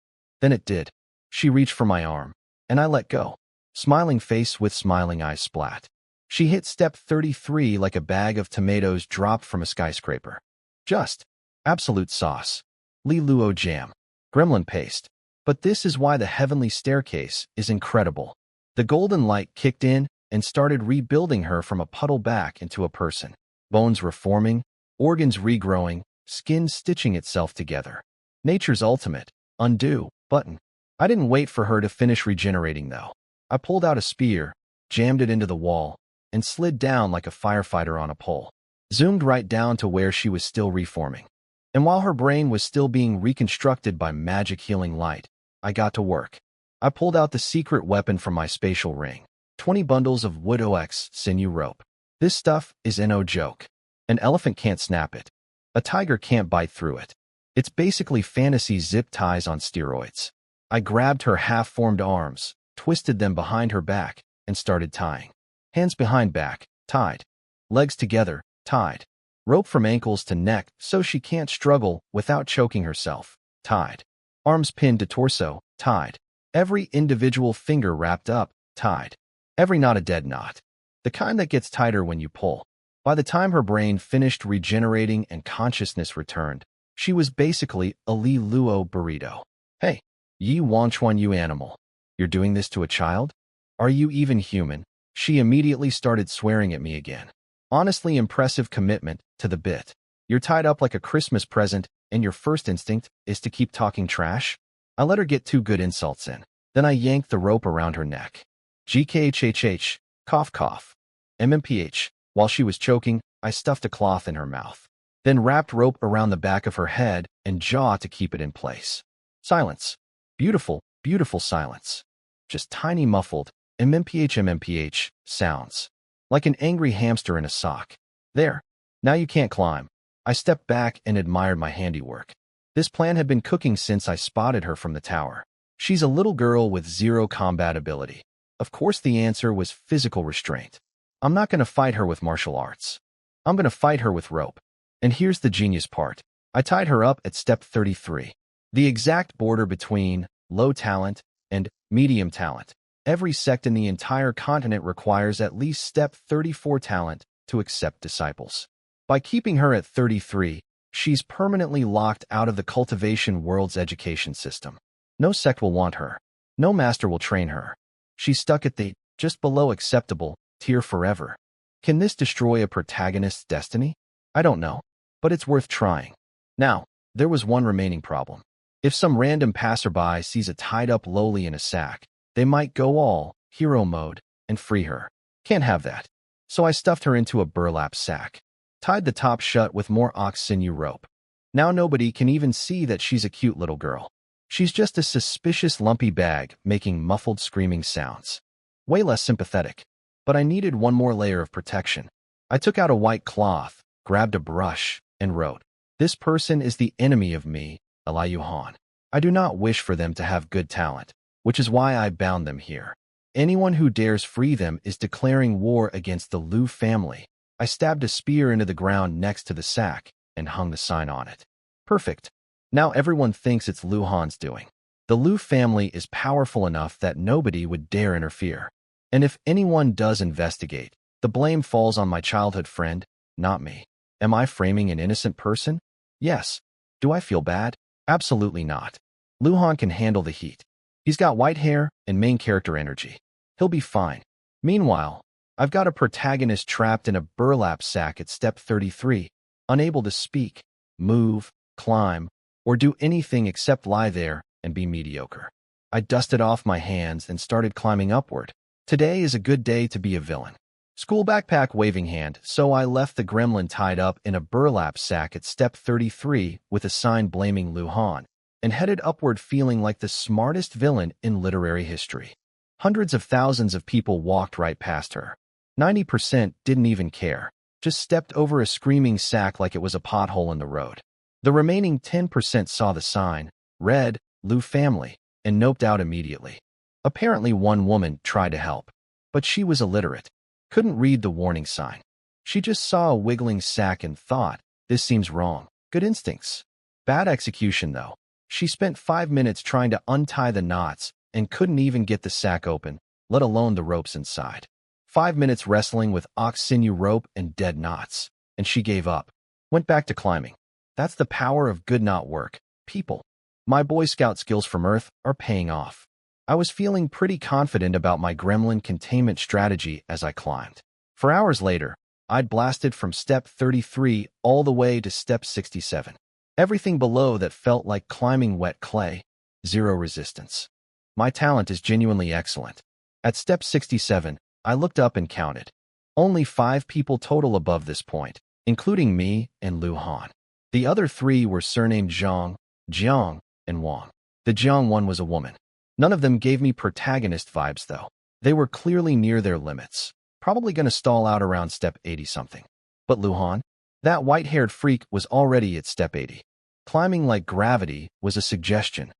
Then it did. She reached for my arm, and I let go. Smiling face with smiling eyes splat. She hit step 33 like a bag of tomatoes dropped from a skyscraper. Just absolute sauce. Li Luo jam. Gremlin paste. But this is why the heavenly staircase is incredible. The golden light kicked in and started rebuilding her from a puddle back into a person. Bones reforming, organs regrowing, skin stitching itself together. Nature's ultimate undo button. I didn't wait for her to finish regenerating, though. I pulled out a spear, jammed it into the wall, and slid down like a firefighter on a pole. Zoomed right down to where she was still reforming. And while her brain was still being reconstructed by magic healing light, I got to work. I pulled out the secret weapon from my spatial ring. 20 bundles of wood OX sinew rope. This stuff is no joke. An elephant can't snap it. A tiger can't bite through it. It's basically fantasy zip ties on steroids. I grabbed her half-formed arms, twisted them behind her back, and started tying. Hands behind back, tied. Legs together, tied. Rope from ankles to neck so she can't struggle without choking herself, tied. Arms pinned to torso, tied. Every individual finger wrapped up, tied. Every knot a dead knot. The kind that gets tighter when you pull. By the time her brain finished regenerating and consciousness returned, she was basically a Li Luo burrito. Hey, Yi Wanchuan, you animal. You're doing this to a child? Are you even human? She immediately started swearing at me again. Honestly impressive commitment to the bit. You're tied up like a Christmas present, and your first instinct is to keep talking trash? I let her get 2 good insults in. Then I yanked the rope around her neck. GKHHH, cough cough. MMPH. While she was choking, I stuffed a cloth in her mouth. Then wrapped rope around the back of her head and jaw to keep it in place. Silence. Beautiful, beautiful silence. Just tiny muffled, MMPH sounds. Like an angry hamster in a sock. There. Now you can't climb. I stepped back and admired my handiwork. This plan had been cooking since I spotted her from the tower. She's a little girl with 0 combat ability. Of course the answer was physical restraint. I'm not going to fight her with martial arts. I'm going to fight her with rope. And here's the genius part. I tied her up at step 33. The exact border between low talent and medium talent. Every sect in the entire continent requires at least step 34 talent to accept disciples. By keeping her at 33, She's permanently locked out of the cultivation world's education system. No sect will want her. No master will train her. She's stuck at the just below acceptable tier forever. Can this destroy a protagonist's destiny? I don't know, but it's worth trying. Now, there was one remaining problem. If some random passerby sees a tied-up lowly in a sack, they might go all hero mode and free her. Can't have that. So I stuffed her into a burlap sack, tied the top shut with more ox sinew rope. Now nobody can even see that she's a cute little girl. She's just a suspicious lumpy bag making muffled screaming sounds. Way less sympathetic. But I needed one more layer of protection. I took out a white cloth, grabbed a brush, and wrote, "This person is the enemy of me, Elayuhan. I do not wish for them to have good talent, which is why I bound them here. Anyone who dares free them is declaring war against the Lu family." I stabbed a spear into the ground next to the sack and hung the sign on it. Perfect. Now everyone thinks it's Luhan's doing. The Lu family is powerful enough that nobody would dare interfere. And if anyone does investigate, the blame falls on my childhood friend, not me. Am I framing an innocent person? Yes. Do I feel bad? Absolutely not. Luhan can handle the heat. He's got white hair and main character energy. He'll be fine. Meanwhile, I've got a protagonist trapped in a burlap sack at step 33, unable to speak, move, climb, or do anything except lie there and be mediocre. I dusted off my hands and started climbing upward. Today is a good day to be a villain. School backpack waving hand, so I left the gremlin tied up in a burlap sack at step 33 with a sign blaming Luhan, and headed upward feeling like the smartest villain in literary history. Hundreds of thousands of people walked right past her. 90% didn't even care, just stepped over a screaming sack like it was a pothole in the road. The remaining 10% saw the sign, read, Lu family, and noped out immediately. Apparently one woman tried to help, but she was illiterate, couldn't read the warning sign. She just saw a wiggling sack and thought, this seems wrong. Good instincts. Bad execution, though. She spent 5 minutes trying to untie the knots and couldn't even get the sack open, let alone the ropes inside. 5 minutes wrestling with ox sinew rope and dead knots, and she gave up. Went back to climbing. That's the power of good knot work, people. My Boy Scout skills from Earth are paying off. I was feeling pretty confident about my gremlin containment strategy as I climbed. For hours later, I'd blasted from step 33 all the way to step 67. Everything below that felt like climbing wet clay. Zero resistance. My talent is genuinely excellent. At step 67, I looked up and counted. Only 5 people total above this point, including me and Luhan. The other 3 were surnamed Zhang, Jiang, and Wang. The Jiang one was a woman. None of them gave me protagonist vibes, though. They were clearly near their limits, probably going to stall out around step 80-something. But Luhan? That white-haired freak was already at step 80. Climbing like gravity was a suggestion.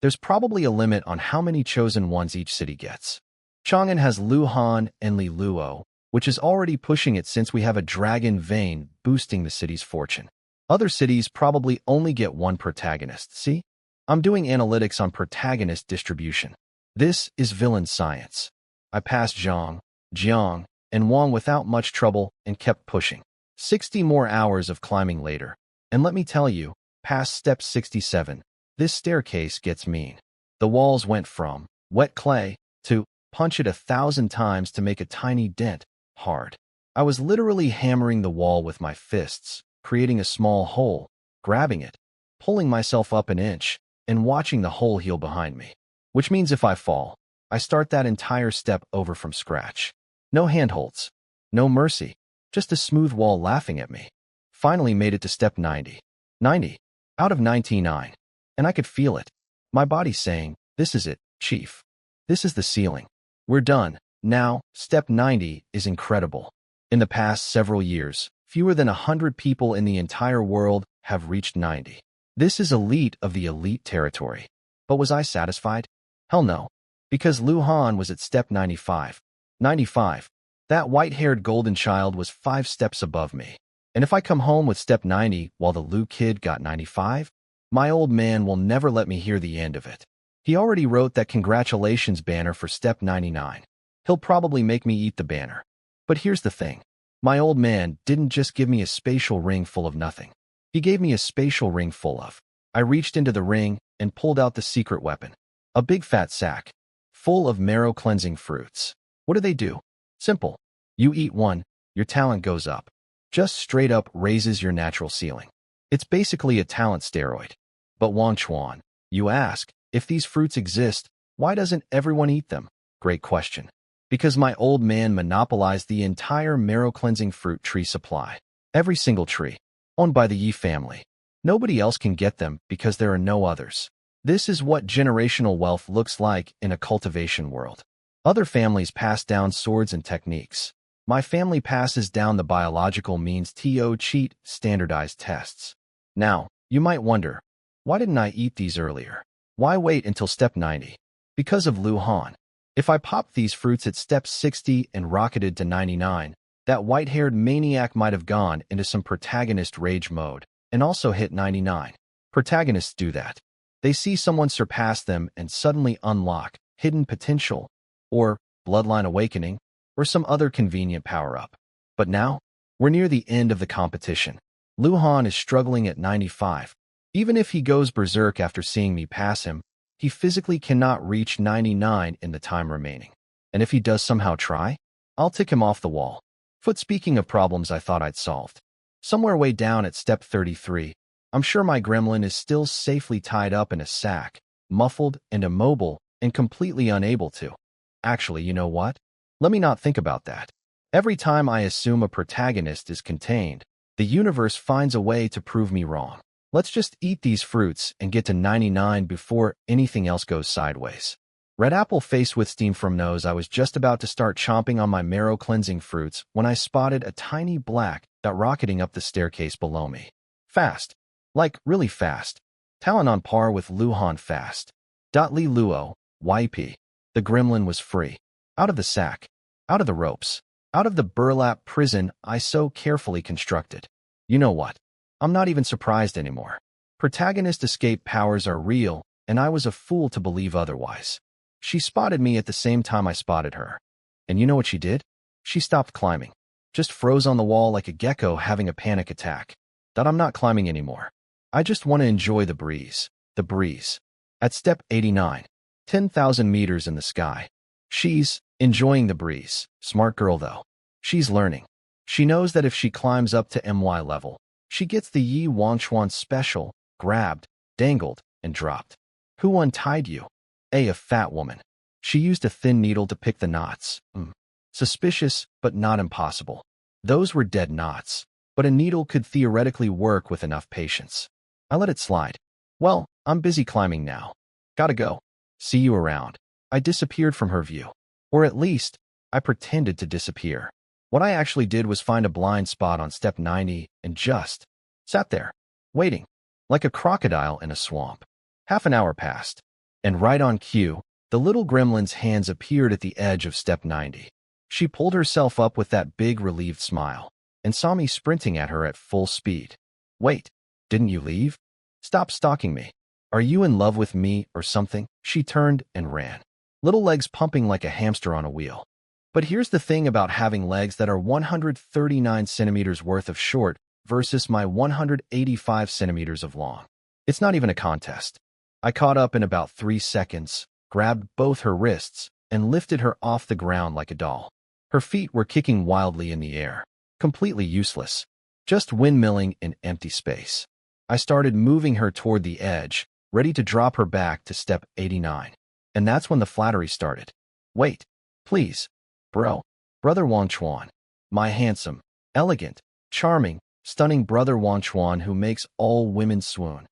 There's probably a limit on how many chosen ones each city gets. Chang'an has Luhan and Li Luo, which is already pushing it since we have a dragon vein boosting the city's fortune. Other cities probably only get 1 protagonist, see? I'm doing analytics on protagonist distribution. This is villain science. I passed Zhang, Jiang, and Wang without much trouble and kept pushing. 60 more hours of climbing later. And let me tell you, past step 67, this staircase gets mean. The walls went from wet clay to punch it 1,000 times to make a tiny dent hard. I was literally hammering the wall with my fists, creating a small hole, grabbing it, pulling myself up an inch, and watching the hole heal behind me. Which means if I fall, I start that entire step over from scratch. No handholds, no mercy, just a smooth wall laughing at me. Finally made it to step 90. 90 out of 99. And I could feel it. My body saying, this is it, Chief. This is the ceiling. We're done. Now, step 90 is incredible. In the past several years, fewer than 100 people in the entire world have reached 90. This is elite of the elite territory. But was I satisfied? Hell no. Because Luhan was at step 95. 95. That white-haired golden child was 5 steps above me. And if I come home with step 90 while the Lu kid got 95, my old man will never let me hear the end of it. He already wrote that congratulations banner for step 99. He'll probably make me eat the banner. But here's the thing. My old man didn't just give me a spatial ring full of nothing. He gave me a spatial ring full of. I reached into the ring and pulled out the secret weapon. A big fat sack, full of marrow-cleansing fruits. What do they do? Simple. You eat one, your talent goes up. Just straight up raises your natural ceiling. It's basically a talent steroid. But Wang Chuan, you ask, if these fruits exist, why doesn't everyone eat them? Great question. Because my old man monopolized the entire marrow-cleansing fruit tree supply. Every single tree, owned by the Yi family. Nobody else can get them because there are no others. This is what generational wealth looks like in a cultivation world. Other families pass down swords and techniques. My family passes down the biological means to cheat standardized tests. Now, you might wonder, why didn't I eat these earlier? Why wait until step 90? Because of Lu Han. If I popped these fruits at step 60 and rocketed to 99, that white-haired maniac might have gone into some protagonist rage mode and also hit 99. Protagonists do that. They see someone surpass them and suddenly unlock hidden potential, or bloodline awakening, or some other convenient power-up. But now, we're near the end of the competition. Lu Han is struggling at 95. Even if he goes berserk after seeing me pass him, he physically cannot reach 99 in the time remaining. And if he does somehow try, I'll tick him off the wall. Speaking of problems I thought I'd solved. Somewhere way down at step 33, I'm sure my gremlin is still safely tied up in a sack, muffled and immobile, and completely unable to. Actually, you know what? Let me not think about that. Every time I assume a protagonist is contained, the universe finds a way to prove me wrong. Let's just eat these fruits and get to 99 before anything else goes sideways. Red apple face with steam from nose. I was just about to start chomping on my marrow-cleansing fruits when I spotted a tiny black dot rocketing up the staircase below me. Fast. Like, really fast. Talent on par with Lu Han fast. Li Luo, YP. The gremlin was free. Out of the sack. Out of the ropes. Out of the burlap prison I so carefully constructed. You know what? I'm not even surprised anymore. Protagonist escape powers are real, and I was a fool to believe otherwise. She spotted me at the same time I spotted her. And you know what she did? She stopped climbing. Just froze on the wall like a gecko having a panic attack. That I'm not climbing anymore. I just want to enjoy the breeze. The breeze. At step 89, 10,000 meters in the sky. She's enjoying the breeze. Smart girl though. She's learning. She knows that if she climbs up to MY level, she gets the Yi Wanchuan special, grabbed, dangled, and dropped. Who untied you? A fat woman. She used a thin needle to pick the knots. Suspicious, but not impossible. Those were dead knots, but a needle could theoretically work with enough patience. I let it slide. Well, I'm busy climbing now. Gotta go. See you around. I disappeared from her view. Or at least, I pretended to disappear. What I actually did was find a blind spot on step 90 and just sat there, waiting, like a crocodile in a swamp. Half an hour passed, and right on cue, the little gremlin's hands appeared at the edge of step 90. She pulled herself up with that big relieved smile and saw me sprinting at her at full speed. Wait, didn't you leave? Stop stalking me. Are you in love with me or something? She turned and ran, little legs pumping like a hamster on a wheel. But here's the thing about having legs that are 139 centimeters worth of short versus my 185 centimeters of long. It's not even a contest. I caught up in about 3 seconds, grabbed both her wrists, and lifted her off the ground like a doll. Her feet were kicking wildly in the air, completely useless, just windmilling in empty space. I started moving her toward the edge, ready to drop her back to step 89. And that's when the flattery started. Wait, please. Bro, brother Wang Chuan, my handsome, elegant, charming, stunning brother Wang Chuan who makes all women swoon.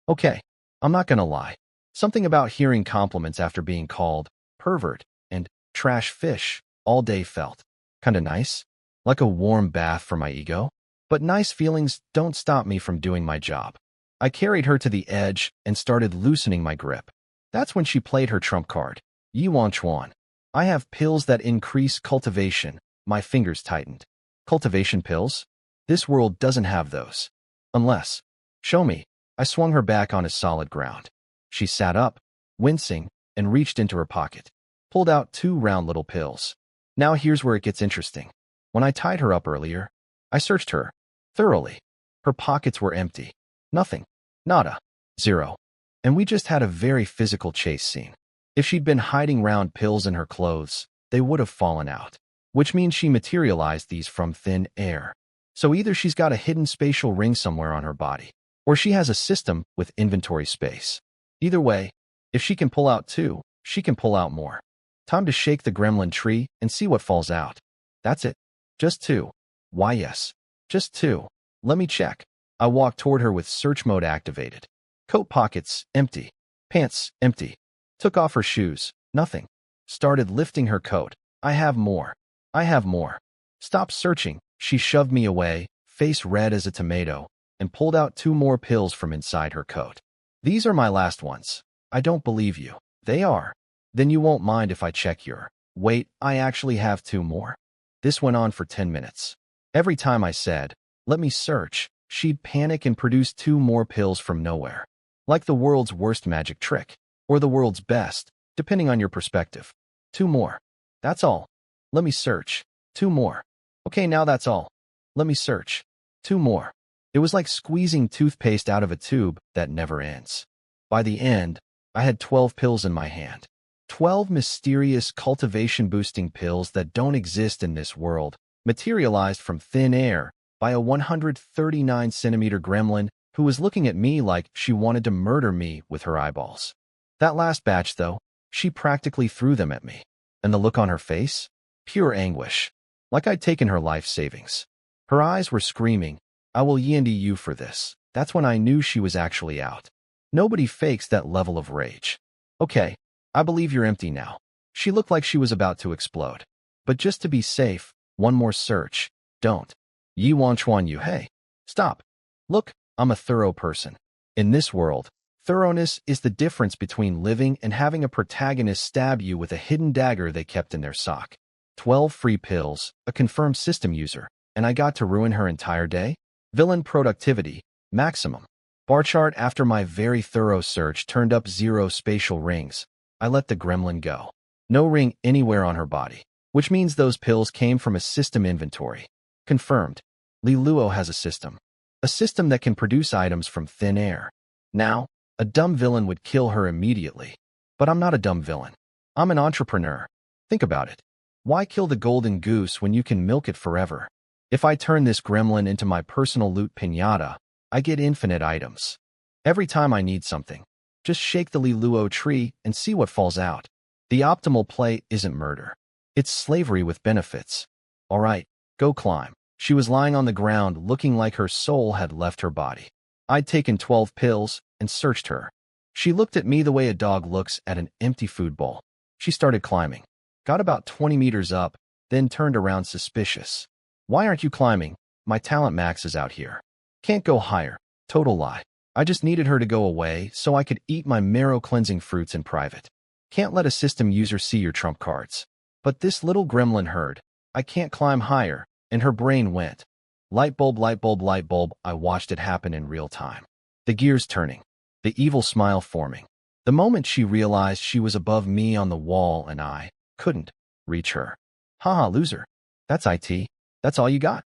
Okay, I'm not gonna lie. Something about hearing compliments after being called pervert and trash fish all day felt kinda nice, like a warm bath for my ego. But nice feelings don't stop me from doing my job. I carried her to the edge and started loosening my grip. That's when she played her trump card. Yi Wanchuan. I have pills that increase cultivation. My fingers tightened. Cultivation pills? This world doesn't have those. Unless. Show me. I swung her back onto solid ground. She sat up, wincing, and reached into her pocket. Pulled out 2 round little pills. Now here's where it gets interesting. When I tied her up earlier, I searched her. Thoroughly. Her pockets were empty. Nothing. Nada. Zero. And we just had a very physical chase scene. If she'd been hiding round pills in her clothes, they would have fallen out. Which means she materialized these from thin air. So either she's got a hidden spatial ring somewhere on her body, or she has a system with inventory space. Either way, if she can pull out two, she can pull out more. Time to shake the gremlin tree and see what falls out. That's it. Just two. Why yes. Just two. Let me check. I walked toward her with search mode activated. Coat pockets, empty. Pants, empty. Took off her shoes, nothing. Started lifting her coat. I have more. I have more. Stop searching. She shoved me away, face red as a tomato, and pulled out two more pills from inside her coat. These are my last ones. I don't believe you. They are. Then you won't mind if I check your... Wait, I actually have two more. This went on for 10 minutes. Every time I said, let me search, she'd panic and produce two more pills from nowhere. Like the world's worst magic trick. Or the world's best, depending on your perspective. Two more. That's all. Let me search. Two more. Okay, now that's all. Let me search. Two more. It was like squeezing toothpaste out of a tube that never ends. By the end, I had 12 pills in my hand. 12 mysterious cultivation-boosting pills that don't exist in this world, materialized from thin air by a 139-centimeter gremlin who was looking at me like she wanted to murder me with her eyeballs. That last batch, though, she practically threw them at me. And the look on her face? Pure anguish. Like I'd taken her life savings. Her eyes were screaming, I will yield you for this. That's when I knew she was actually out. Nobody fakes that level of rage. Okay, I believe you're empty now. She looked like she was about to explode. But just to be safe, one more search. Don't. Yi wan chuan you. Hey. Stop. Look, I'm a thorough person. In this world, thoroughness is the difference between living and having a protagonist stab you with a hidden dagger they kept in their sock. 12 free pills, a confirmed system user, and I got to ruin her entire day? Villain productivity, maximum. Bar chart after my very thorough search turned up 0 spatial rings. I let the gremlin go. No ring anywhere on her body, which means those pills came from a system inventory. Confirmed. Li Luo has a system. A system that can produce items from thin air. Now, a dumb villain would kill her immediately. But I'm not a dumb villain. I'm an entrepreneur. Think about it. Why kill the golden goose when you can milk it forever? If I turn this gremlin into my personal loot piñata, I get infinite items. Every time I need something, just shake the Li Luo tree and see what falls out. The optimal play isn't murder. It's slavery with benefits. All right, go climb. She was lying on the ground looking like her soul had left her body. I'd taken 12 pills and searched her. She looked at me the way a dog looks at an empty food bowl. She started climbing. Got about 20 meters up, then turned around suspicious. Why aren't you climbing? My talent max is out here. Can't go higher. Total lie. I just needed her to go away so I could eat my marrow-cleansing fruits in private. Can't let a system user see your trump cards. But this little gremlin heard, I can't climb higher, and her brain went. Light bulb, light bulb, light bulb. I watched it happen in real time. The gears turning. The evil smile forming. The moment she realized she was above me on the wall and I couldn't reach her. Haha, loser. That's IT. That's all you got.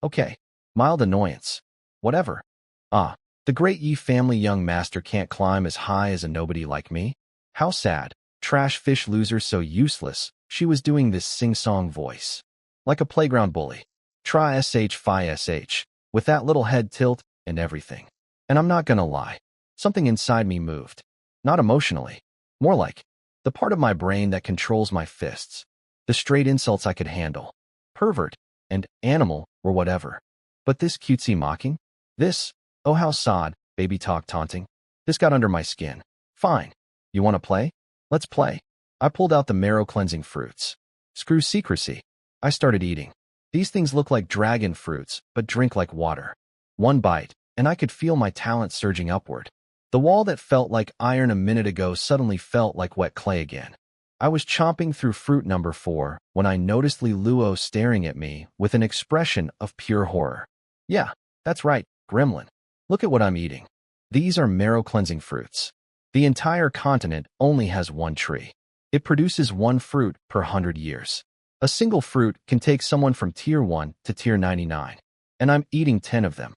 Okay. Mild annoyance. Whatever. Ah, the great Yi family young master can't climb as high as a nobody like me. How sad. Trash fish loser so useless. She was doing this sing-song voice. Like a playground bully. Try sh with that little head tilt and everything. And I'm not gonna lie. Something inside me moved. Not emotionally. More like the part of my brain that controls my fists. The straight insults I could handle. Pervert and animal or whatever. But this cutesy mocking? This, oh how sod, baby talk taunting. This got under my skin. Fine. You want to play? Let's play. I pulled out the marrow-cleansing fruits. Screw secrecy. I started eating. These things look like dragon fruits, but drink like water. One bite, and I could feel my talent surging upward. The wall that felt like iron a minute ago suddenly felt like wet clay again. I was chomping through fruit number 4 when I noticed Li Luo staring at me with an expression of pure horror. Yeah, that's right, gremlin. Look at what I'm eating. These are marrow-cleansing fruits. The entire continent only has one tree. It produces one fruit per 100 years. A single fruit can take someone from tier 1 to tier 99. And I'm eating 10 of them.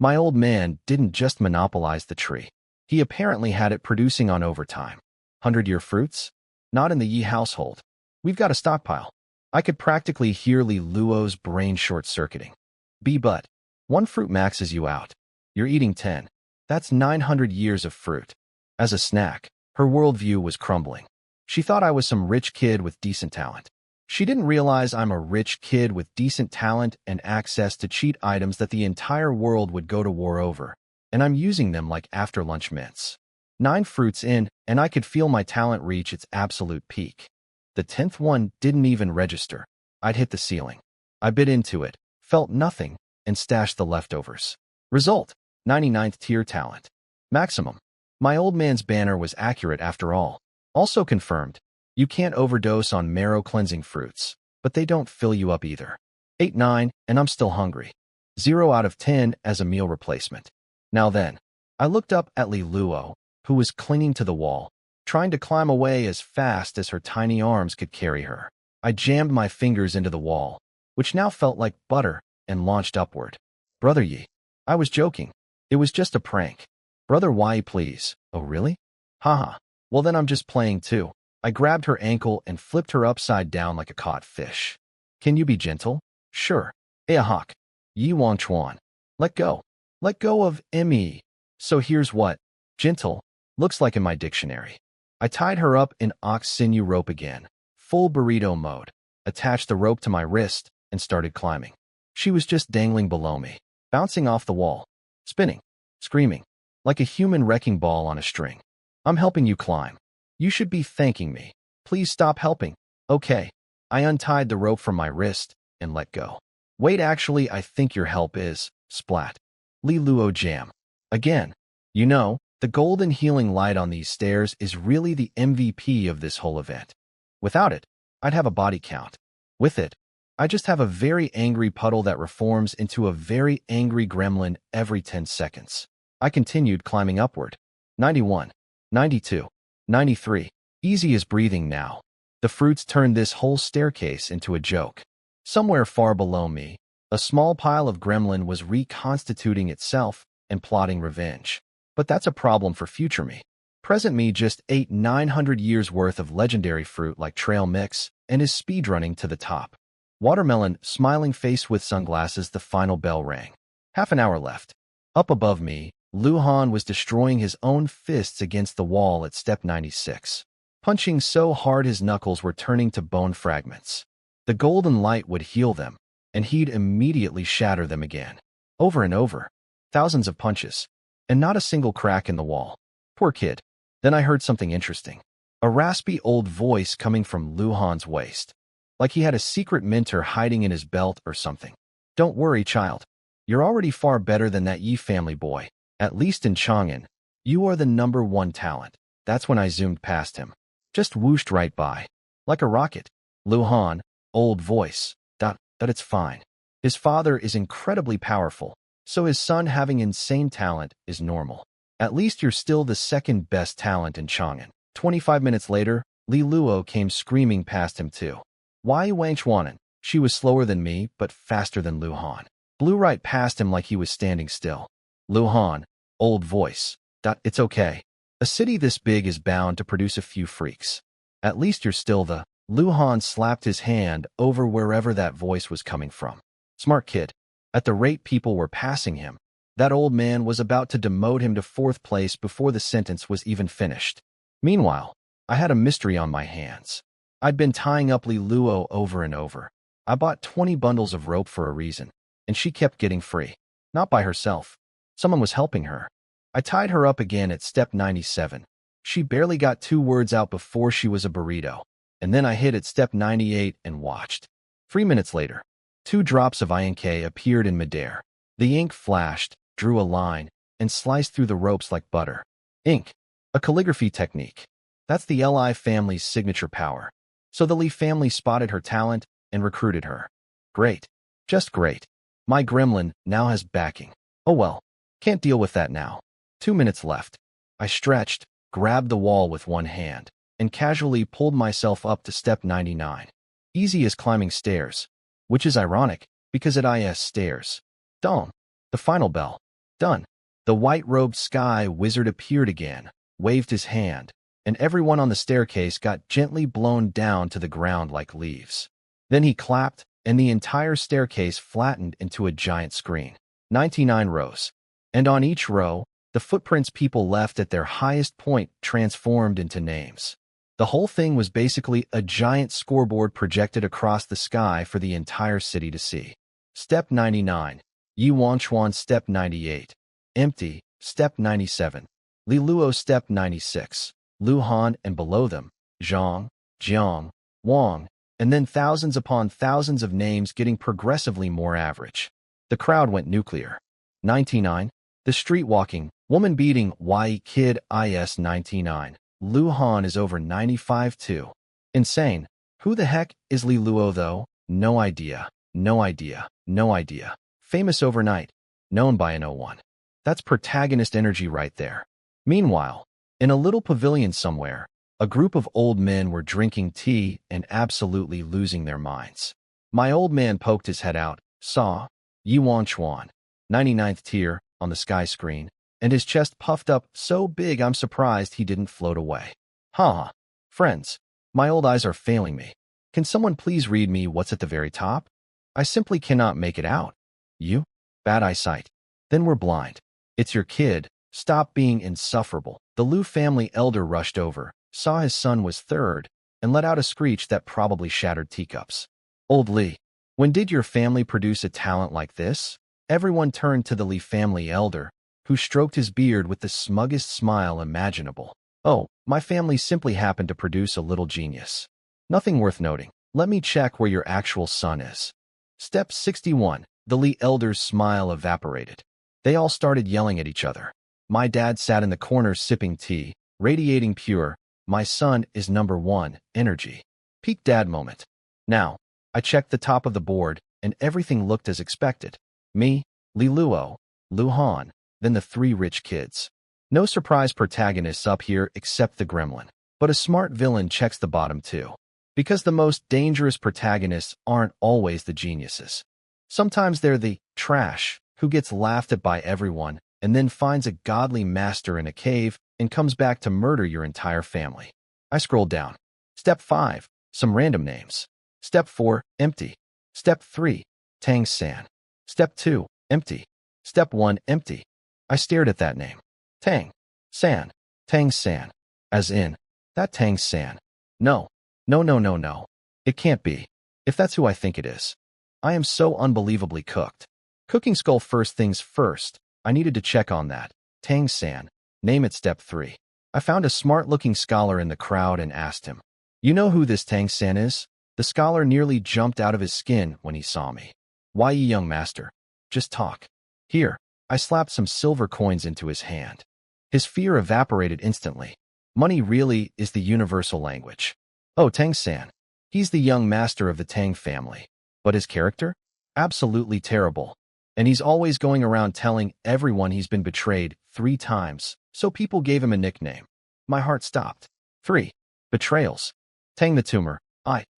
My old man didn't just monopolize the tree. He apparently had it producing on overtime. 100-year fruits? Not in the Yi household. We've got a stockpile. I could practically hear Li Luo's brain short-circuiting. But one fruit maxes you out. You're eating 10. That's 900 years of fruit. As a snack, her worldview was crumbling. She thought I was some rich kid with decent talent. She didn't realize I'm a rich kid with decent talent and access to cheat items that the entire world would go to war over, and I'm using them like after-lunch mints. 9 fruits in, and I could feel my talent reach its absolute peak. The 10th one didn't even register. I'd hit the ceiling. I bit into it, felt nothing, and stashed the leftovers. Result: 99th tier talent. Maximum. My old man's banner was accurate after all. Also confirmed, you can't overdose on marrow-cleansing fruits, but they don't fill you up either. 8, 9, and I'm still hungry. 0 out of 10 as a meal replacement. Now then, I looked up at Li Luo, who was clinging to the wall, trying to climb away as fast as her tiny arms could carry her. I jammed my fingers into the wall, which now felt like butter, and launched upward. Brother Yi. I was joking. It was just a prank. Brother Yi, please. Oh, really? Haha. Well, then I'm just playing too. I grabbed her ankle and flipped her upside down like a caught fish. Can you be gentle? Sure. Hawk. Yi Wang Chuan. Let go. Let go of me. So here's what gentle looks like in my dictionary. I tied her up in ox sinew rope again, full burrito mode, attached the rope to my wrist, and started climbing. She was just dangling below me, bouncing off the wall, spinning, screaming, like a human wrecking ball on a string. I'm helping you climb. You should be thanking me. Please stop helping. Okay. I untied the rope from my wrist and let go. Wait, actually, I think your help is, splat. Li Luo jam. Again. You know, the golden healing light on these stairs is really the MVP of this whole event. Without it, I'd have a body count. With it, I just have a very angry puddle that reforms into a very angry gremlin every 10 seconds. I continued climbing upward. 91, 92, 93. Easy as breathing now. The fruits turned this whole staircase into a joke. Somewhere far below me, a small pile of gremlin was reconstituting itself and plotting revenge. But that's a problem for future me. Present me just ate 900 years worth of legendary fruit like trail mix and is speedrunning to the top. Watermelon, smiling face with sunglasses. The final bell rang. Half an hour left. Up above me, Lu Han was destroying his own fists against the wall at step 96, punching so hard his knuckles were turning to bone fragments. The golden light would heal them, and he'd immediately shatter them again. Over and over. Thousands of punches. And not a single crack in the wall. Poor kid. Then I heard something interesting. A raspy old voice coming from Lu Han's waist. Like he had a secret mentor hiding in his belt or something. Don't worry, child. You're already far better than that Yi family boy. At least in Chang'an. You are the #1 talent. That's when I zoomed past him. Just whooshed right by. Like a rocket. Lu Han, old voice. That it's fine. His father is incredibly powerful. So his son having insane talent is normal. At least you're still the second best talent in Chang'an. 25 minutes later, Li Luo came screaming past him too. Why Wang Chuanan? She was slower than me, but faster than Lu Han. Blew right past him like he was standing still. Lu Han, old voice. It's okay. A city this big is bound to produce a few freaks. At least you're still the... Lu Han slapped his hand over wherever that voice was coming from. Smart kid. At the rate people were passing him, that old man was about to demote him to 4th place before the sentence was even finished. Meanwhile, I had a mystery on my hands. I'd been tying up Li Luo over and over. I bought 20 bundles of rope for a reason, and she kept getting free. Not by herself. Someone was helping her. I tied her up again at step 97. She barely got 2 words out before she was a burrito, and then I hit at step 98 and watched. 3 minutes later, 2 drops of ink appeared in midair. The ink flashed, drew a line, and sliced through the ropes like butter. Ink. A calligraphy technique. That's the Li family's signature power. So the Li family spotted her talent and recruited her. Great. Just great. My gremlin now has backing. Oh well. Can't deal with that now. 2 minutes left. I stretched, grabbed the wall with one hand, and casually pulled myself up to step 99. Easy as climbing stairs. Which is ironic, because it is stairs. Dong. The final bell. Done. The white-robed sky wizard appeared again, waved his hand, and everyone on the staircase got gently blown down to the ground like leaves. Then he clapped, and the entire staircase flattened into a giant screen. 99 rows. And on each row, the footprints people left at their highest point transformed into names. The whole thing was basically a giant scoreboard projected across the sky for the entire city to see. Step 99. Yi Wanchuan. Step 98. Empty. Step 97. Li Luo. Step 96. Lu Han, and below them, Zhang, Jiang, Wang, and then thousands upon thousands of names getting progressively more average. The crowd went nuclear. 99. The street-walking, woman-beating Y kid is 99. Lu Han is over 95 too. Insane. Who the heck is Li Luo though? No idea. No idea. No idea. Famous overnight. Known by an 01. That's protagonist energy right there. Meanwhile, in a little pavilion somewhere, a group of old men were drinking tea and absolutely losing their minds. My old man poked his head out, saw Yi Wanchuan, 99th tier, on the sky screen, and his chest puffed up so big I'm surprised he didn't float away. Ha! Friends, my old eyes are failing me. Can someone please read me what's at the very top? I simply cannot make it out. You? Bad eyesight. Then we're blind. It's your kid. Stop being insufferable. The Liu family elder rushed over, saw his son was third, and let out a screech that probably shattered teacups. Old Li, when did your family produce a talent like this? Everyone turned to the Li family elder, who stroked his beard with the smuggest smile imaginable. Oh, my family simply happened to produce a little genius. Nothing worth noting. Let me check where your actual son is. Step 61. The Li elder's smile evaporated. They all started yelling at each other. My dad sat in the corner sipping tea, radiating pure, my son is number one, energy. Peak dad moment. Now, I checked the top of the board, and everything looked as expected. Me, Li Luo, Lu Han, then the three rich kids. No surprise protagonists up here except the gremlin. But a smart villain checks the bottom too. Because the most dangerous protagonists aren't always the geniuses. Sometimes they're the trash who gets laughed at by everyone and then finds a godly master in a cave and comes back to murder your entire family. I scrolled down. Step 5. Some random names. Step 4. Empty. Step 3. Tang San. Step 2. Empty. Step 1. Empty. I stared at that name. Tang San. Tang San. As in, that Tang San. No. No, no, no, no. It can't be. If that's who I think it is. I am so unbelievably cooked. Cooking skull first things first. I needed to check on that. Tang San. Name it. Step 3. I found a smart-looking scholar in the crowd and asked him, "You know who this Tang San is?" The scholar nearly jumped out of his skin when he saw me. "Why, young master? Just talk." Here, I slapped some silver coins into his hand. His fear evaporated instantly. Money really is the universal language. Oh, Tang San. He's the young master of the Tang family. But his character? Absolutely terrible. And he's always going around telling everyone he's been betrayed 3 times, so people gave him a nickname. My heart stopped. 3. Betrayals. Tang the tumor.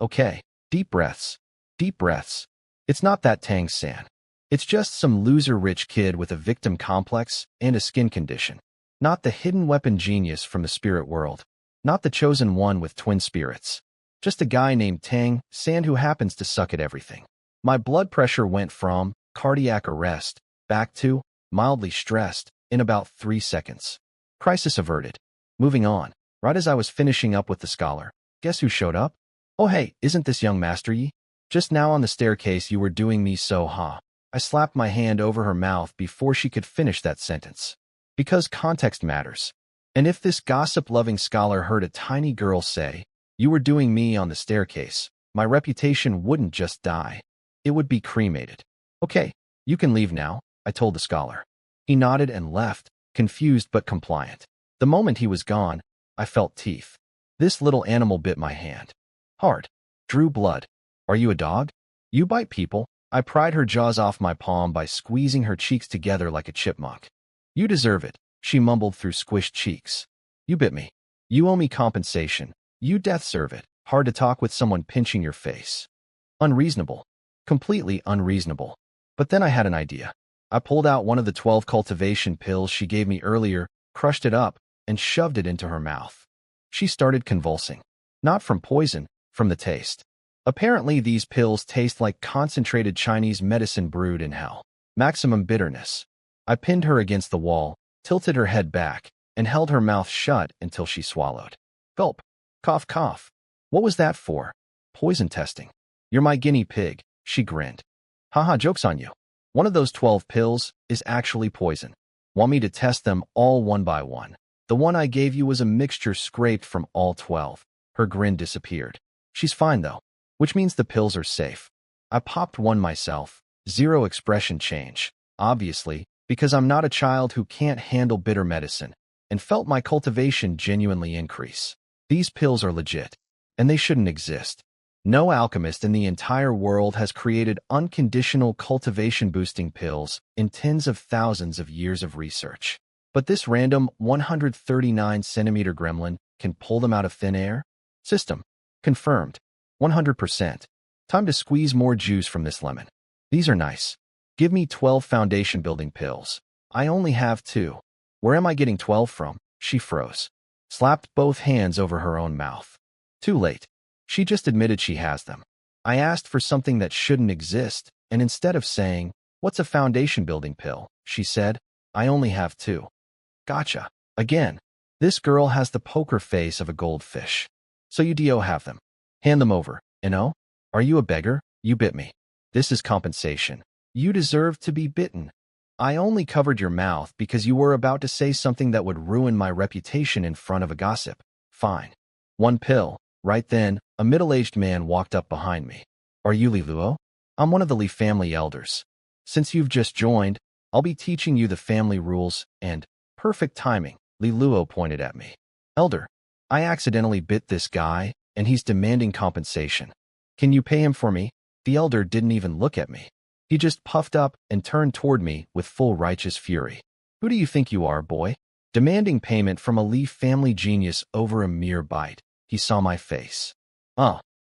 Okay. Deep breaths. Deep breaths. It's not that Tang San. It's just some loser rich kid with a victim complex and a skin condition. Not the hidden weapon genius from the spirit world. Not the chosen one with twin spirits. Just a guy named Tang San who happens to suck at everything. My blood pressure went from cardiac arrest back to mildly stressed in about 3 seconds. Crisis averted. Moving on. Right as I was finishing up with the scholar, guess who showed up? Oh hey, isn't this young Master Yi? Just now on the staircase you were doing me so I slapped my hand over her mouth before she could finish that sentence. Because context matters. And if this gossip-loving scholar heard a tiny girl say, "You were doing me on the staircase," my reputation wouldn't just die. It would be cremated. Okay, you can leave now, I told the scholar. He nodded and left, confused but compliant. The moment he was gone, I felt teeth. This little animal bit my hand. Hard. Drew blood. Are you a dog? You bite people? I pried her jaws off my palm by squeezing her cheeks together like a chipmunk. You deserve it, she mumbled through squished cheeks. You bit me. You owe me compensation. You deserve it. Hard to talk with someone pinching your face. Unreasonable. Completely unreasonable. But then I had an idea. I pulled out one of the 12 cultivation pills she gave me earlier, crushed it up, and shoved it into her mouth. She started convulsing. Not from poison, from the taste. Apparently, these pills taste like concentrated Chinese medicine brewed in hell. Maximum bitterness. I pinned her against the wall, tilted her head back, and held her mouth shut until she swallowed. Gulp. Cough, cough. What was that for? Poison testing. You're my guinea pig, she grinned. Haha, joke's on you. One of those 12 pills is actually poison. Want me to test them all one by one? The one I gave you was a mixture scraped from all 12. Her grin disappeared. She's fine though, which means the pills are safe. I popped one myself. Zero expression change. Obviously, because I'm not a child who can't handle bitter medicine, and felt my cultivation genuinely increase. These pills are legit, and they shouldn't exist. No alchemist in the entire world has created unconditional cultivation-boosting pills in tens of thousands of years of research. But this random 139-centimeter gremlin can pull them out of thin air? System. Confirmed. 100%. Time to squeeze more juice from this lemon. These are nice. Give me 12 foundation-building pills. I only have 2. Where am I getting 12 from? She froze. Slapped both hands over her own mouth. Too late. She just admitted she has them. I asked for something that shouldn't exist, and instead of saying, "What's a foundation-building pill?" she said, "I only have 2. Gotcha. Again. This girl has the poker face of a goldfish. So you do have them. Hand them over. No? Are you a beggar? You bit me. This is compensation. You deserve to be bitten. I only covered your mouth because you were about to say something that would ruin my reputation in front of a gossip. Fine. 1 pill. Right then, a middle-aged man walked up behind me. Are you Li Luo? I'm one of the Li family elders. Since you've just joined, I'll be teaching you the family rules and perfect timing. Li Luo pointed at me. Elder, I accidentally bit this guy, and he's demanding compensation. Can you pay him for me? The elder didn't even look at me. He just puffed up and turned toward me with full righteous fury. Who do you think you are, boy? Demanding payment from a Li family genius over a mere bite. He saw my face.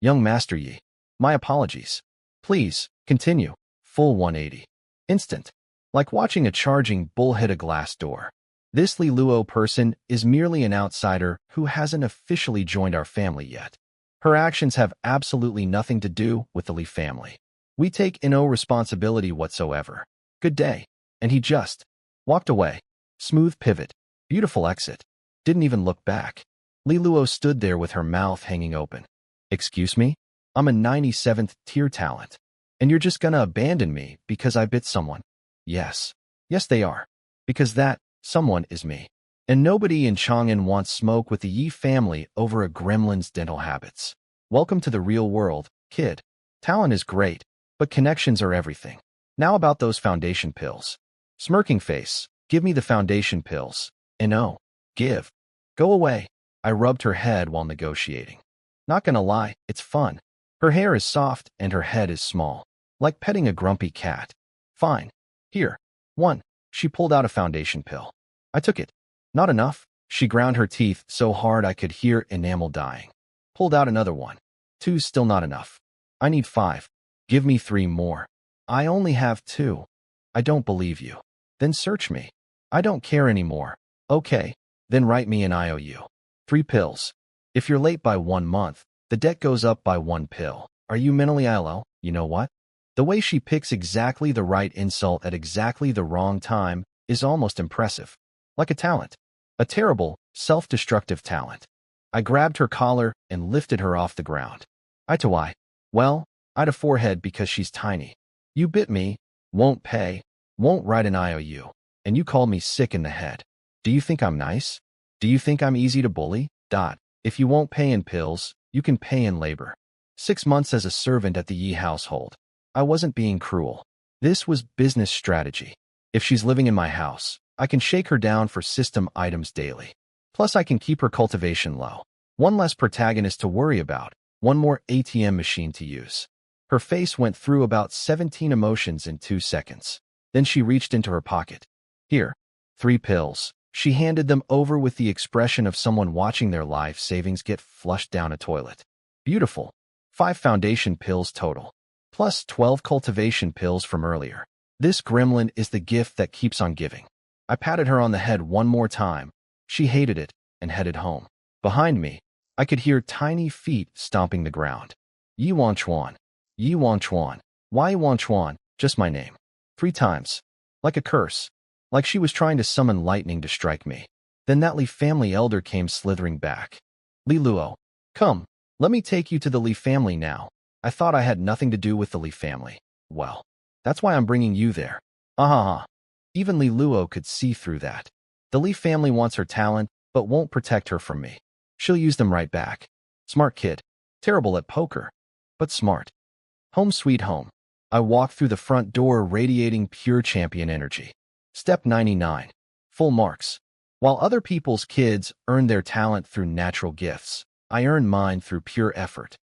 Young Master Yi. My apologies. Please, continue. Full 180. Instant. Like watching a charging bull hit a glass door. This Li Luo person is merely an outsider who hasn't officially joined our family yet. Her actions have absolutely nothing to do with the Li family. We take no responsibility whatsoever. Good day. And he just walked away. Smooth pivot. Beautiful exit. Didn't even look back. Li Luo stood there with her mouth hanging open. Excuse me? I'm a 97th tier talent. And you're just gonna abandon me because I bit someone? Yes. Yes, they are. Because that someone is me. And nobody in Chang'an wants smoke with the Yi family over a gremlin's dental habits. Welcome to the real world, kid. Talent is great, but connections are everything. Now about those foundation pills. Smirking face, give me the foundation pills. No. Give. Go away. I rubbed her head while negotiating. Not gonna lie, it's fun. Her hair is soft and her head is small. Like petting a grumpy cat. Fine. Here. 1. She pulled out a foundation pill. I took it. Not enough. She ground her teeth so hard I could hear enamel dying. Pulled out another 1. 2's still not enough. I need 5. Give me 3 more. I only have 2. I don't believe you. Then search me. I don't care anymore. Okay. Then write me an IOU. 3 pills. If you're late by 1 month, the debt goes up by 1 pill. Are you mentally ill? You know what? The way she picks exactly the right insult at exactly the wrong time is almost impressive. Like a talent. A terrible, self-destructive talent. I grabbed her collar and lifted her off the ground. Eye to eye. Well, eye to forehead because she's tiny. You bit me, won't pay, won't write an IOU, and you call me sick in the head. Do you think I'm nice? Do you think I'm easy to bully? If you won't pay in pills, you can pay in labor. 6 months as a servant at the Yi household. I wasn't being cruel. This was business strategy. If she's living in my house, I can shake her down for system items daily. Plus I can keep her cultivation low. 1 less protagonist to worry about. 1 more ATM machine to use. Her face went through about 17 emotions in 2 seconds. Then she reached into her pocket. Here. 3 pills. She handed them over with the expression of someone watching their life savings get flushed down a toilet. Beautiful. 5 foundation pills total. Plus 12 cultivation pills from earlier. This gremlin is the gift that keeps on giving. I patted her on the head one more time. She hated it and headed home. Behind me, I could hear tiny feet stomping the ground. Yi Wan Chuan. Yi Wan Chuan. Why Wan Chuan? Just my name. 3 times. Like a curse. Like she was trying to summon lightning to strike me. Then that Li family elder came slithering back. Li Luo. Come, let me take you to the Li family now. I thought I had nothing to do with the Li family. Well, that's why I'm bringing you there. Ah. Even Li Luo could see through that. The Li family wants her talent, but won't protect her from me. She'll use them right back. Smart kid. Terrible at poker, but smart. Home sweet home. I walked through the front door radiating pure champion energy. Step 99. Full marks. While other people's kids earn their talent through natural gifts, I earn mine through pure effort.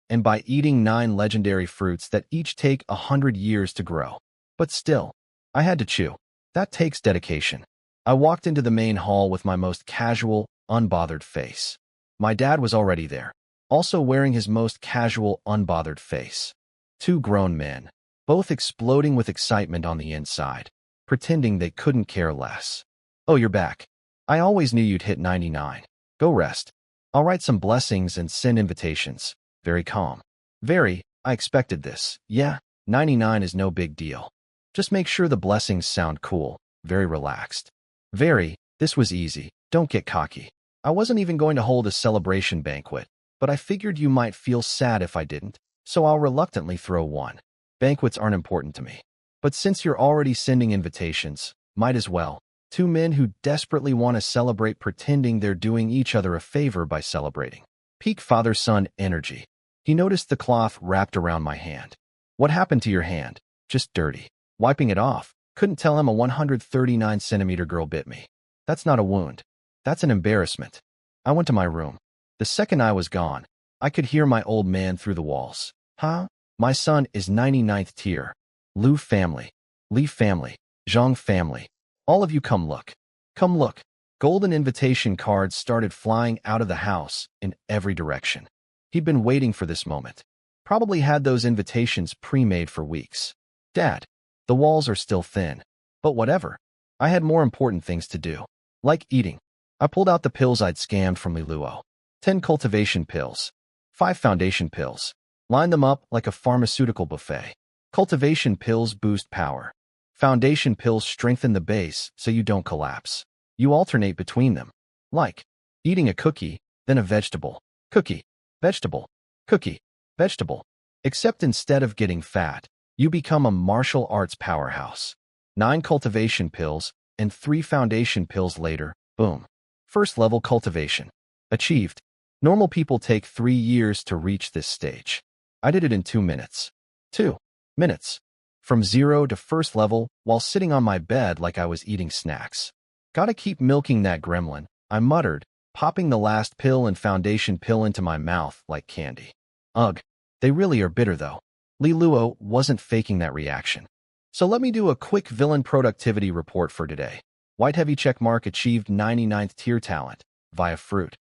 And by eating 9 legendary fruits that each take 100 years to grow. But still, I had to chew. That takes dedication. I walked into the main hall with my most casual, unbothered face. My dad was already there, also wearing his most casual, unbothered face. 2 grown men, both exploding with excitement on the inside, pretending they couldn't care less. Oh, you're back. I always knew you'd hit 99. Go rest. I'll write some blessings and send invitations. Very calm. Very, I expected this. Yeah, 99 is no big deal. Just make sure the blessings sound cool. Very relaxed. Very, this was easy. Don't get cocky. I wasn't even going to hold a celebration banquet, but I figured you might feel sad if I didn't, so I'll reluctantly throw one. Banquets aren't important to me. But since you're already sending invitations, might as well. 2 men who desperately want to celebrate pretending they're doing each other a favor by celebrating. Peak father-son energy. He noticed the cloth wrapped around my hand. What happened to your hand? Just dirty. Wiping it off. Couldn't tell him a 139-centimeter girl bit me. That's not a wound. That's an embarrassment. I went to my room. The second I was gone, I could hear my old man through the walls. Huh? My son is 99th tier. Lu family. Li family. Zhang family. All of you come look. Come look. Golden invitation cards started flying out of the house in every direction. He'd been waiting for this moment. Probably had those invitations pre-made for weeks. Dad, the walls are still thin. But whatever. I had more important things to do. Like eating. I pulled out the pills I'd scammed from Li Luo. 10 cultivation pills. 5 foundation pills. Line them up like a pharmaceutical buffet. Cultivation pills boost power. Foundation pills strengthen the base so you don't collapse. You alternate between them. Like eating a cookie, then a vegetable. Cookie. Vegetable. Cookie. Vegetable. Except instead of getting fat, you become a martial arts powerhouse. 9 cultivation pills and 3 foundation pills later, boom. First level cultivation. Achieved. Normal people take 3 years to reach this stage. I did it in 2 minutes. 2 minutes. From 0 to first level while sitting on my bed like I was eating snacks. Gotta keep milking that gremlin, I muttered, popping the last pill and foundation pill into my mouth like candy. Ugh, they really are bitter though. Li Luo wasn't faking that reaction. So let me do a quick villain productivity report for today. White heavy checkmark achieved 99th tier talent via fruit.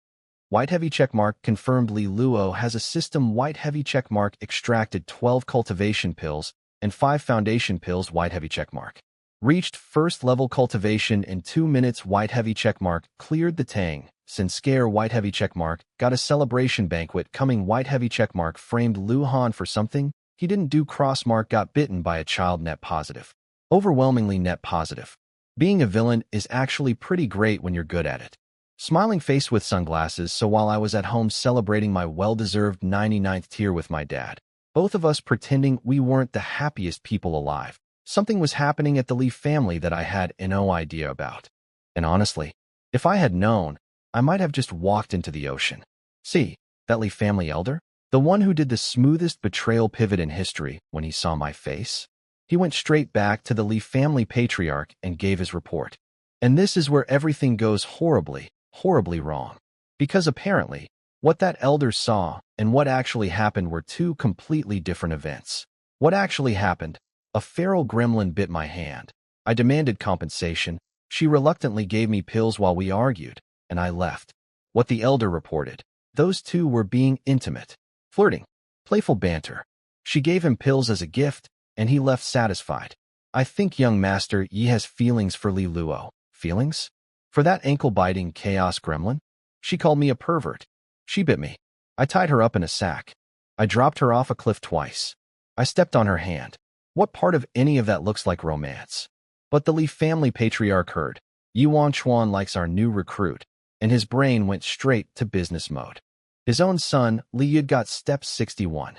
White heavy checkmark confirmed Li Luo has a system. White heavy checkmark extracted 12 cultivation pills and 5 foundation pills. White heavy checkmark reached first level cultivation in 2 minutes. White heavy checkmark cleared the Tang Sin scare. White heavy checkmark got a celebration banquet coming. White heavy checkmark framed Lu Han for something he didn't do. Crossmark got bitten by a child. Net positive. Overwhelmingly net positive. Being a villain is actually pretty great when you're good at it. Smiling face with sunglasses. So while I was at home celebrating my well-deserved 99th tier with my dad, both of us pretending we weren't the happiest people alive, something was happening at the Li family that I had no idea about. And honestly, if I had known, I might have just walked into the ocean. See, that Li family elder? The one who did the smoothest betrayal pivot in history when he saw my face? He went straight back to the Li family patriarch and gave his report. And this is where everything goes horribly, horribly wrong. Because apparently, what that elder saw and what actually happened were 2 completely different events. What actually happened? A feral gremlin bit my hand. I demanded compensation. She reluctantly gave me pills while we argued, and I left. What the elder reported. Those 2 were being intimate, flirting, playful banter. She gave him pills as a gift, and he left satisfied. I think young master Yi has feelings for Li Luo. Feelings? For that ankle-biting chaos gremlin? She called me a pervert. She bit me. I tied her up in a sack. I dropped her off a cliff twice. I stepped on her hand. What part of any of that looks like romance? But the Li family patriarch heard. Yuan Chuan likes our new recruit, and his brain went straight to business mode. His own son, Li Yud, got step 61.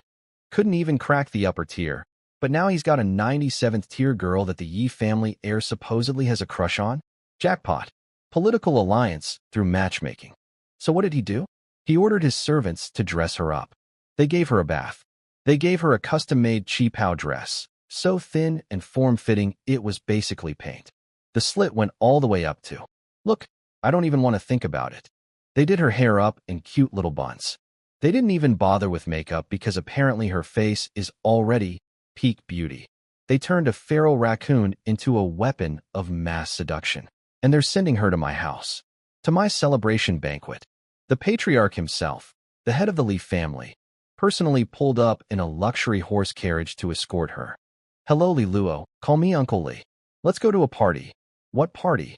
Couldn't even crack the upper tier, but now he's got a 97th tier girl that the Yi family heir supposedly has a crush on? Jackpot. Political alliance through matchmaking. So what did he do? He ordered his servants to dress her up. They gave her a bath. They gave her a custom-made cheapao dress, so thin and form-fitting it was basically paint. The slit went all the way up to. Look, I don't even want to think about it. They did her hair up in cute little buns. They didn't even bother with makeup because apparently her face is already peak beauty. They turned a feral raccoon into a weapon of mass seduction. And they're sending her to my house. To my celebration banquet. The patriarch himself, the head of the Li family, personally pulled up in a luxury horse carriage to escort her. Hello, Li Luo. Call me Uncle Li. Let's go to a party. What party?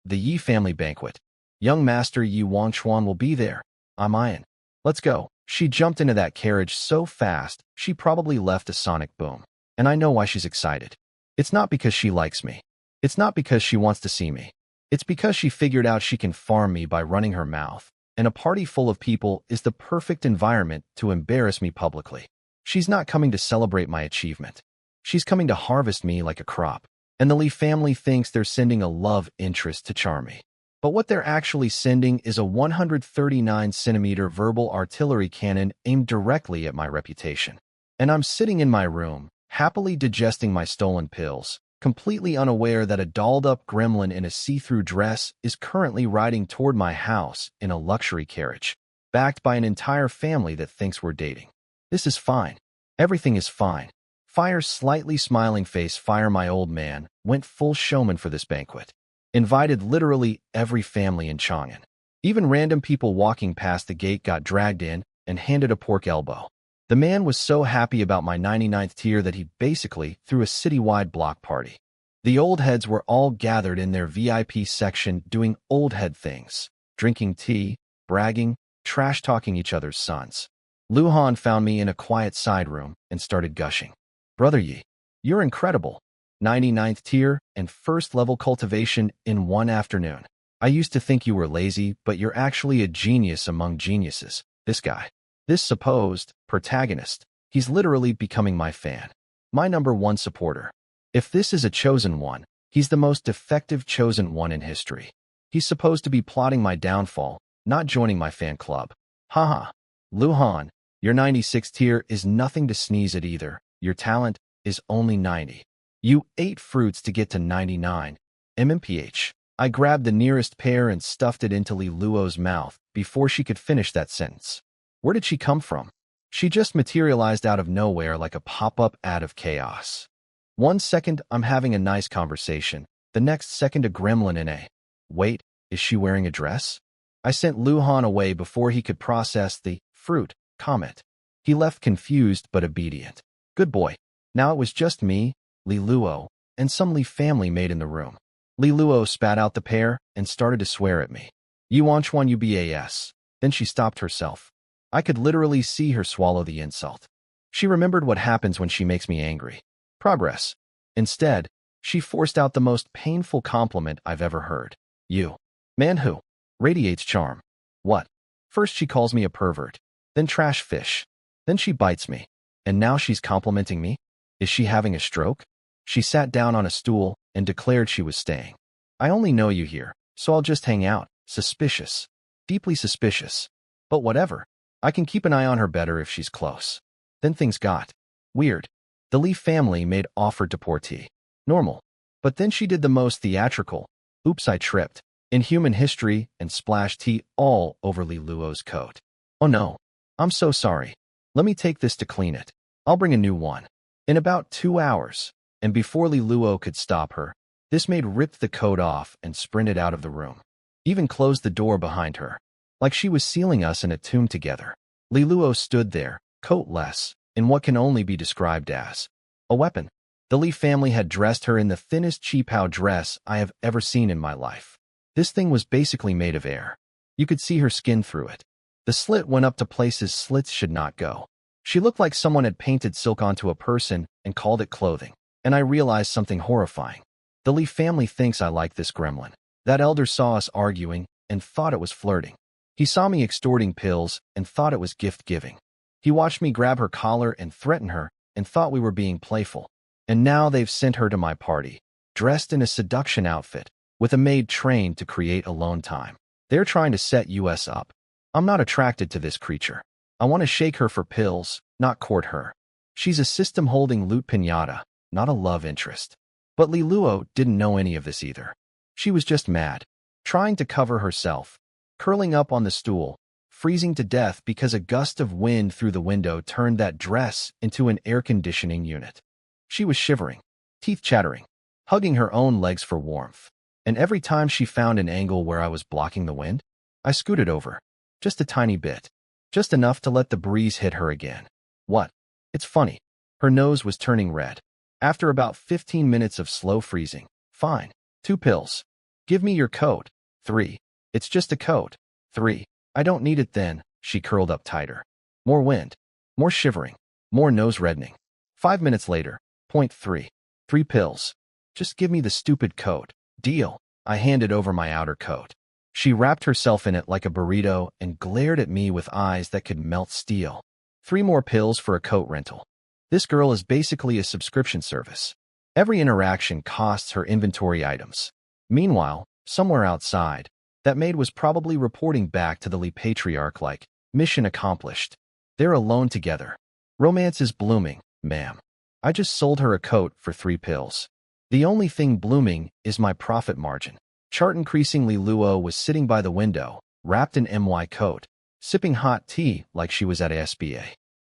The Yi family banquet. Young Master Yi Wanchuan will be there. I'm Ian. Let's go. She jumped into that carriage so fast, she probably left a sonic boom. And I know why she's excited. It's not because she likes me. It's not because she wants to see me. It's because she figured out she can farm me by running her mouth, and a party full of people is the perfect environment to embarrass me publicly. She's not coming to celebrate my achievement. She's coming to harvest me like a crop, and the Li family thinks they're sending a love interest to charm me. But what they're actually sending is a 139-centimeter verbal artillery cannon aimed directly at my reputation. And I'm sitting in my room, happily digesting my stolen pills, completely unaware that a dolled-up gremlin in a see-through dress is currently riding toward my house in a luxury carriage, backed by an entire family that thinks we're dating. This is fine. Everything is fine. Fire's slightly smiling face, Fire, my old man, went full showman for this banquet. Invited literally every family in Chang'an. Even random people walking past the gate got dragged in and handed a pork elbow. The man was so happy about my 99th tier that he basically threw a citywide block party. The old heads were all gathered in their VIP section doing old head things, drinking tea, bragging, trash-talking each other's sons. Luhan found me in a quiet side room and started gushing. Brother Yi, you're incredible. 99th tier and first-level cultivation in one afternoon. I used to think you were lazy, but you're actually a genius among geniuses. This guy. This supposed protagonist, he's literally becoming my fan. My #1 supporter. If this is a chosen one, he's the most effective chosen one in history. He's supposed to be plotting my downfall, not joining my fan club. Haha. Luhan, your 96 tier is nothing to sneeze at either. Your talent is only 90. You ate fruits to get to 99. MMPH. I grabbed the nearest pear and stuffed it into Li Luo's mouth before she could finish that sentence. Where did she come from? She just materialized out of nowhere like a pop-up ad of chaos. 1 second, I'm having a nice conversation. The next second, a gremlin in a... Wait, is she wearing a dress? I sent Luhan away before he could process the fruit comment. He left confused but obedient. Good boy. Now it was just me, Li Luo, and some Li family made in the room. Li Luo spat out the pear and started to swear at me. Yuanchuan ubas. Then she stopped herself. I could literally see her swallow the insult. She remembered what happens when she makes me angry. Progress. Instead, she forced out the most painful compliment I've ever heard. You. Man who radiates charm. What? First she calls me a pervert, then trash fish. Then she bites me. And now she's complimenting me? Is she having a stroke? She sat down on a stool and declared she was staying. I only know you here, so I'll just hang out. Suspicious. Deeply suspicious. But whatever. I can keep an eye on her better if she's close. Then things got weird. The Li family made offer to pour tea. Normal. But then she did the most theatrical. Oops, I tripped. In human history and splashed tea all over Li Luo's coat. Oh no. I'm so sorry. Let me take this to clean it. I'll bring a new one. In about 2 hours. And before Li Luo could stop her, this maid ripped the coat off and sprinted out of the room. Even closed the door behind her. Like she was sealing us in a tomb together. Li Luo stood there, coatless, in what can only be described as a weapon. The Li family had dressed her in the thinnest qipao dress I have ever seen in my life. This thing was basically made of air. You could see her skin through it. The slit went up to places slits should not go. She looked like someone had painted silk onto a person and called it clothing. And I realized something horrifying. The Li family thinks I like this gremlin. That elder saw us arguing and thought it was flirting. He saw me extorting pills and thought it was gift-giving. He watched me grab her collar and threaten her and thought we were being playful. And now they've sent her to my party, dressed in a seduction outfit, with a maid trained to create alone time. They're trying to set us up. I'm not attracted to this creature. I want to shake her for pills, not court her. She's a system-holding loot piñata, not a love interest. But Li Luo didn't know any of this either. She was just mad, trying to cover herself, curling up on the stool, freezing to death because a gust of wind through the window turned that dress into an air conditioning unit. She was shivering, teeth chattering, hugging her own legs for warmth. And every time she found an angle where I was blocking the wind, I scooted over, just a tiny bit, just enough to let the breeze hit her again. What? It's funny. Her nose was turning red. After about 15 minutes of slow freezing. Fine. 2 pills. Give me your coat. 3. It's just a coat. 3. I don't need it then. She curled up tighter. More wind. More shivering. More nose reddening. 5 minutes later. Point 3. 3 pills. Just give me the stupid coat. Deal. I handed over my outer coat. She wrapped herself in it like a burrito and glared at me with eyes that could melt steel. 3 more pills for a coat rental. This girl is basically a subscription service. Every interaction costs her inventory items. Meanwhile, somewhere outside, that maid was probably reporting back to the Li patriarch like, mission accomplished. They're alone together. Romance is blooming, ma'am. I just sold her a coat for 3 pills. The only thing blooming is my profit margin. Chart increasing. Li Luo was sitting by the window, wrapped in my coat, sipping hot tea like she was at SBA.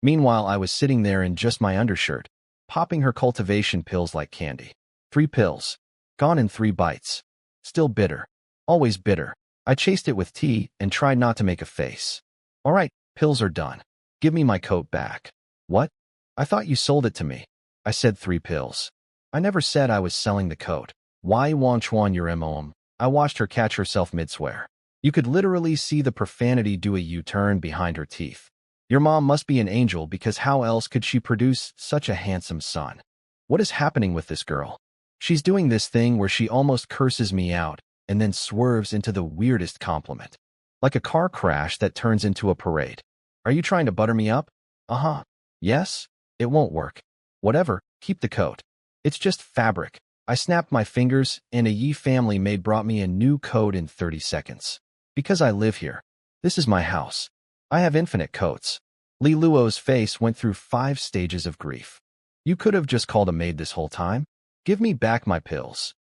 Meanwhile, I was sitting there in just my undershirt, popping her cultivation pills like candy. 3 pills. Gone in 3 bites. Still bitter. Always bitter. I chased it with tea and tried not to make a face. All right, pills are done. Give me my coat back. What? I thought you sold it to me. I said 3 pills. I never said I was selling the coat. Why Chuan your MOM? I watched her catch herself mid-swear. You could literally see the profanity do a U-turn behind her teeth. Your mom must be an angel because how else could she produce such a handsome son? What is happening with this girl? She's doing this thing where she almost curses me out and then swerves into the weirdest compliment. Like a car crash that turns into a parade. Are you trying to butter me up? Uh-huh. Yes? It won't work. Whatever, keep the coat. It's just fabric. I snapped my fingers and a Yi family maid brought me a new coat in 30 seconds. Because I live here. This is my house. I have infinite coats. Li Luo's face went through 5 stages of grief. You could have just called a maid this whole time. Give me back my pills.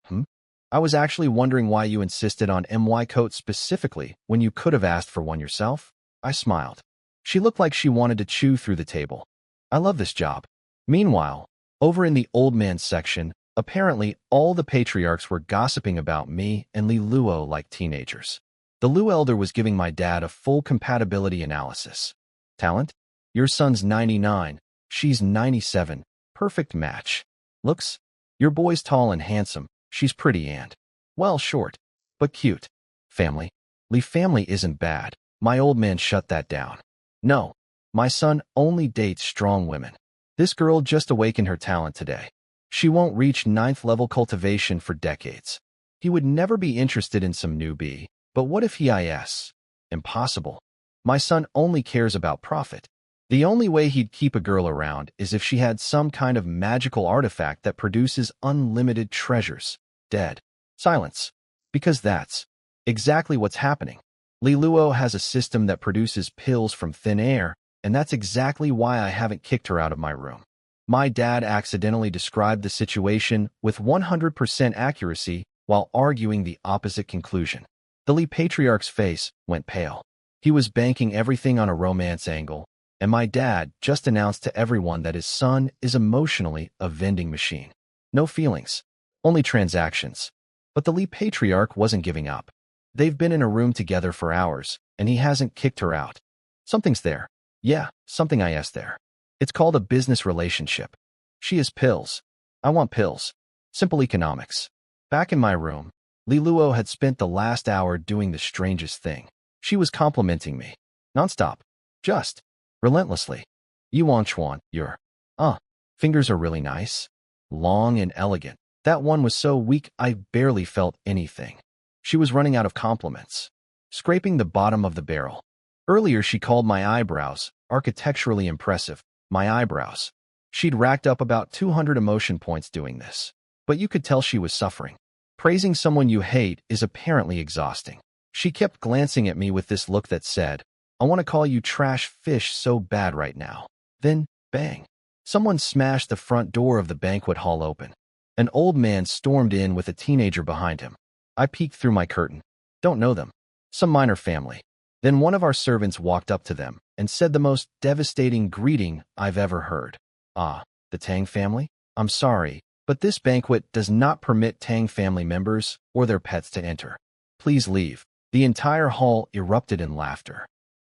I was actually wondering why you insisted on my coat specifically when you could have asked for one yourself. I smiled. She looked like she wanted to chew through the table. I love this job. Meanwhile, over in the old man section, apparently all the patriarchs were gossiping about me and Li Luo like teenagers. The Lu elder was giving my dad a full compatibility analysis. Talent? Your son's 99, she's 97, perfect match. Looks? Your boy's tall and handsome, she's pretty and, well, short, but cute. Family? Li family isn't bad. My old man shut that down. No, my son only dates strong women. This girl just awakened her talent today. She won't reach 9th level cultivation for decades. He would never be interested in some newbie, but what if he is? Impossible. My son only cares about profit. The only way he'd keep a girl around is if she had some kind of magical artifact that produces unlimited treasures. Dead. Silence. Because that's exactly what's happening. Li Luo has a system that produces pills from thin air, and that's exactly why I haven't kicked her out of my room. My dad accidentally described the situation with 100% accuracy while arguing the opposite conclusion. The Li patriarch's face went pale. He was banking everything on a romance angle, and my dad just announced to everyone that his son is emotionally a vending machine. No feelings, only transactions. But the Li patriarch wasn't giving up. They've been in a room together for hours, and he hasn't kicked her out. Something's there. Yeah, something is there. It's called a business relationship. She is pills. I want pills. Simple economics. Back in my room, Li Luo had spent the last hour doing the strangest thing. She was complimenting me. Nonstop. Just. Relentlessly. Yuan Chuan, your. Fingers are really nice. Long and elegant. That one was so weak I barely felt anything. She was running out of compliments. Scraping the bottom of the barrel. Earlier she called my eyebrows architecturally impressive. My eyebrows. She'd racked up about 200 emotion points doing this. But you could tell she was suffering. Praising someone you hate is apparently exhausting. She kept glancing at me with this look that said, I want to call you trash fish so bad right now. Then, bang. Someone smashed the front door of the banquet hall open. An old man stormed in with a teenager behind him. I peeked through my curtain. Don't know them. Some minor family. Then one of our servants walked up to them and said the most devastating greeting I've ever heard. The Tang family? I'm sorry, but this banquet does not permit Tang family members or their pets to enter. Please leave. The entire hall erupted in laughter.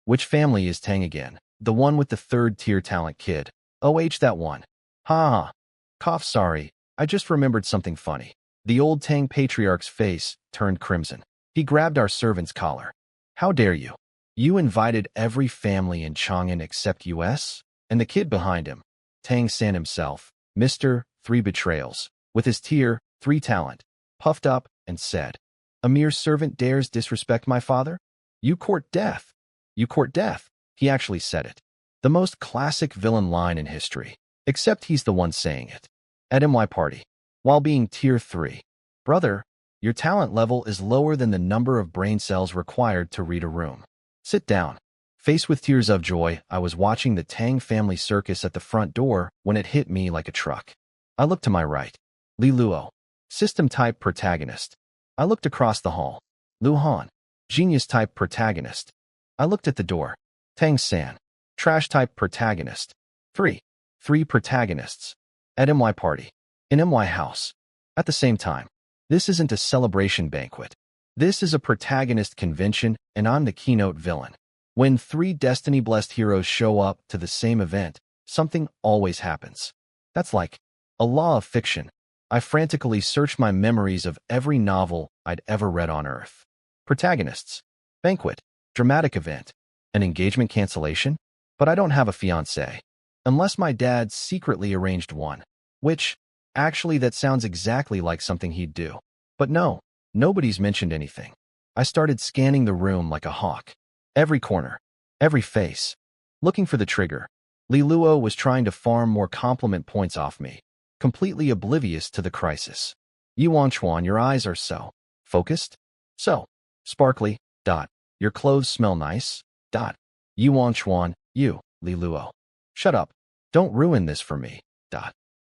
Which family is Tang again? The one with the third-tier talent kid. That one. Ha. Cough, sorry. I just remembered something funny. The old Tang patriarch's face turned crimson. He grabbed our servant's collar. How dare you? You invited every family in Chang'an except us? And the kid behind him, Tang San himself, Mr. 3 Betrayals, with his tier 3 talent, puffed up and said, A mere servant dares disrespect my father? You court death. You court death. He actually said it. The most classic villain line in history. Except he's the one saying it. At my party. While being tier 3. Brother, your talent level is lower than the number of brain cells required to read a room. Sit down. Faced with tears of joy, I was watching the Tang family circus at the front door when it hit me like a truck. I looked to my right. Li Luo. System-type protagonist. I looked across the hall. Lu Han. Genius-type protagonist. I looked at the door. Tang San. Trash-type protagonist. 3 protagonists. At my party. In my house. At the same time. This isn't a celebration banquet. This is a protagonist convention, and I'm the keynote villain. When 3 destiny-blessed heroes show up to the same event, something always happens. That's like a law of fiction. I frantically searched my memories of every novel I'd ever read on Earth. Protagonists. Banquet. Dramatic event. An engagement cancellation? But I don't have a fiancé. Unless my dad secretly arranged one. Which, actually that sounds exactly like something he'd do. But no, nobody's mentioned anything. I started scanning the room like a hawk. Every corner. Every face. Looking for the trigger. Li Luo was trying to farm more compliment points off me. Completely oblivious to the crisis. Yuan Chuan, your eyes are so focused? So sparkly. Your clothes smell nice. Yuan Chuan, you, Li Luo. Shut up. Don't ruin this for me.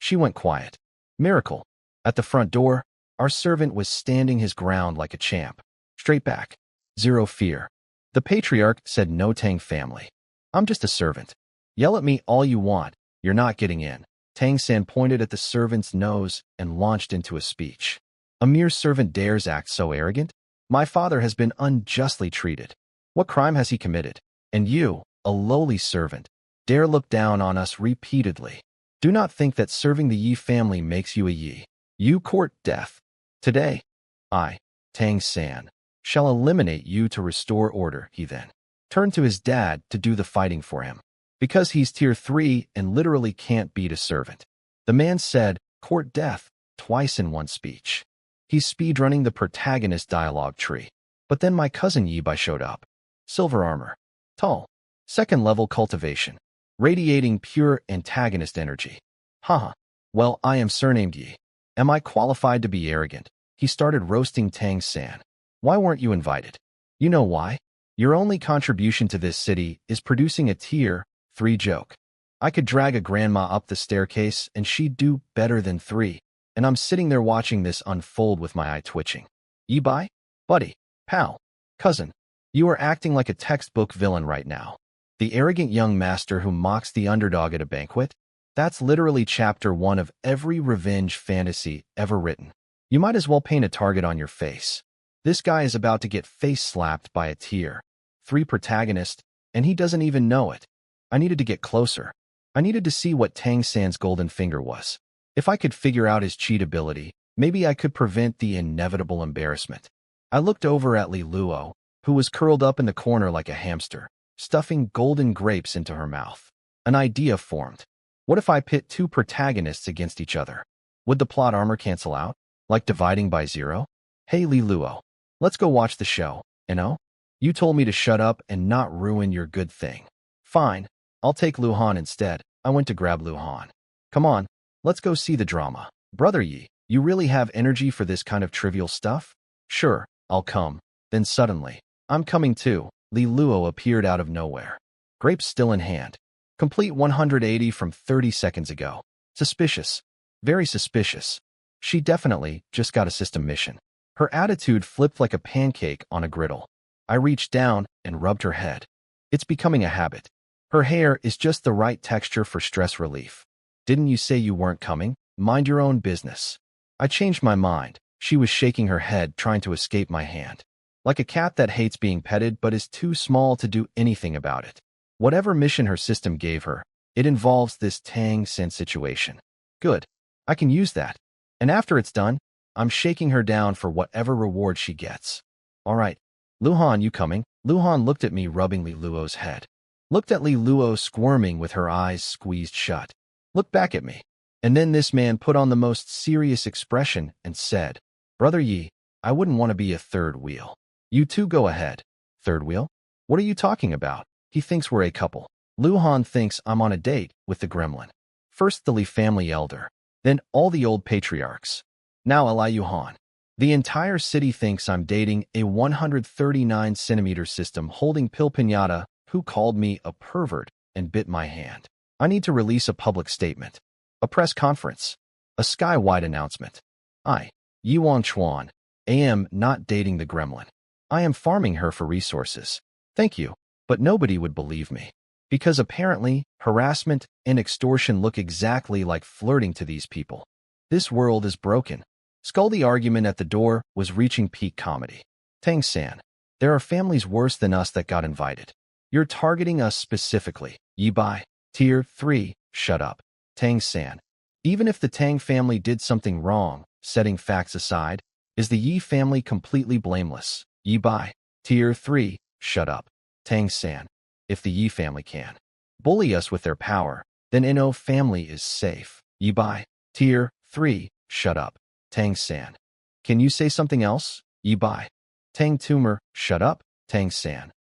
She went quiet. Miracle. At the front door, our servant was standing his ground like a champ. Straight back. Zero fear. The patriarch said no Tang family. I'm just a servant. Yell at me all you want. You're not getting in. Tang San pointed at the servant's nose and launched into a speech. A mere servant dares act so arrogant? My father has been unjustly treated. What crime has he committed? And you, a lowly servant, dare look down on us repeatedly. Do not think that serving the Yi family makes you a Yi. You court death. Today, I, Tang San, shall eliminate you to restore order, he then turned to his dad to do the fighting for him. Because he's tier 3 and literally can't beat a servant. The man said, court death, twice in one speech. He's speedrunning the protagonist dialogue tree. But then my cousin Yi Bai showed up. Silver armor. Tall. 2nd level cultivation. Radiating pure antagonist energy. Haha. Well, I am surnamed Yi. Am I qualified to be arrogant? He started roasting Tang San. Why weren't you invited? You know why? Your only contribution to this city is producing a tier 3 joke. I could drag a grandma up the staircase and she'd do better than 3. And I'm sitting there watching this unfold with my eye twitching. Yi Bai? Buddy. Pal. Cousin. You are acting like a textbook villain right now. The arrogant young master who mocks the underdog at a banquet? That's literally chapter 1 of every revenge fantasy ever written. You might as well paint a target on your face. This guy is about to get face slapped by a tier 3 protagonist, and he doesn't even know it. I needed to get closer. I needed to see what Tang San's golden finger was. If I could figure out his cheat ability, maybe I could prevent the inevitable embarrassment. I looked over at Li Luo, who was curled up in the corner like a hamster, stuffing golden grapes into her mouth. An idea formed. What if I pit two protagonists against each other? Would the plot armor cancel out? Like dividing by zero? Hey Li Luo, let's go watch the show, you know? You told me to shut up and not ruin your good thing. Fine, I'll take Luhan instead. I went to grab Luhan. Come on, let's go see the drama. Brother Yi, you really have energy for this kind of trivial stuff? Sure, I'll come. Then suddenly, I'm coming too. Li Luo appeared out of nowhere. Grapes still in hand. Complete 180 from 30 seconds ago. Suspicious. Very suspicious. She definitely just got a system mission. Her attitude flipped like a pancake on a griddle. I reached down and rubbed her head. It's becoming a habit. Her hair is just the right texture for stress relief. Didn't you say you weren't coming? Mind your own business. I changed my mind. She was shaking her head, trying to escape my hand. Like a cat that hates being petted but is too small to do anything about it. Whatever mission her system gave her, it involves this Tang Sen situation. Good. I can use that. And after it's done, I'm shaking her down for whatever reward she gets. All right. Luhan, you coming? Luhan looked at me, rubbing Li Luo's head. Looked at Li Luo squirming with her eyes squeezed shut. Looked back at me. And then this man put on the most serious expression and said, Brother Yi, I wouldn't want to be a third wheel. You two go ahead. Third wheel? What are you talking about? He thinks we're a couple. Luhan thinks I'm on a date with the gremlin. First the Li family elder, then all the old patriarchs. Now Eli Yuhan. The entire city thinks I'm dating a 139-centimeter system holding Pil Pinata who called me a pervert and bit my hand. I need to release a public statement. A press conference. A sky-wide announcement. I, Yuan Chuan, am not dating the gremlin. I am farming her for resources. Thank you. But nobody would believe me. Because apparently, harassment and extortion look exactly like flirting to these people. This world is broken. Scully argument at the door was reaching peak comedy. Tang San, there are families worse than us that got invited. You're targeting us specifically. Yi Bai, Tier 3, shut up. Tang San, even if the Tang family did something wrong, setting facts aside, is the Yi family completely blameless? Yi Bai, Tier 3, shut up. Tang San, if the Yi family can bully us with their power, then Ino family is safe. Yi Bai, Tier 3, shut up. Tang San, can you say something else? Yi Bai, Tang Tumor, shut up. Tang San.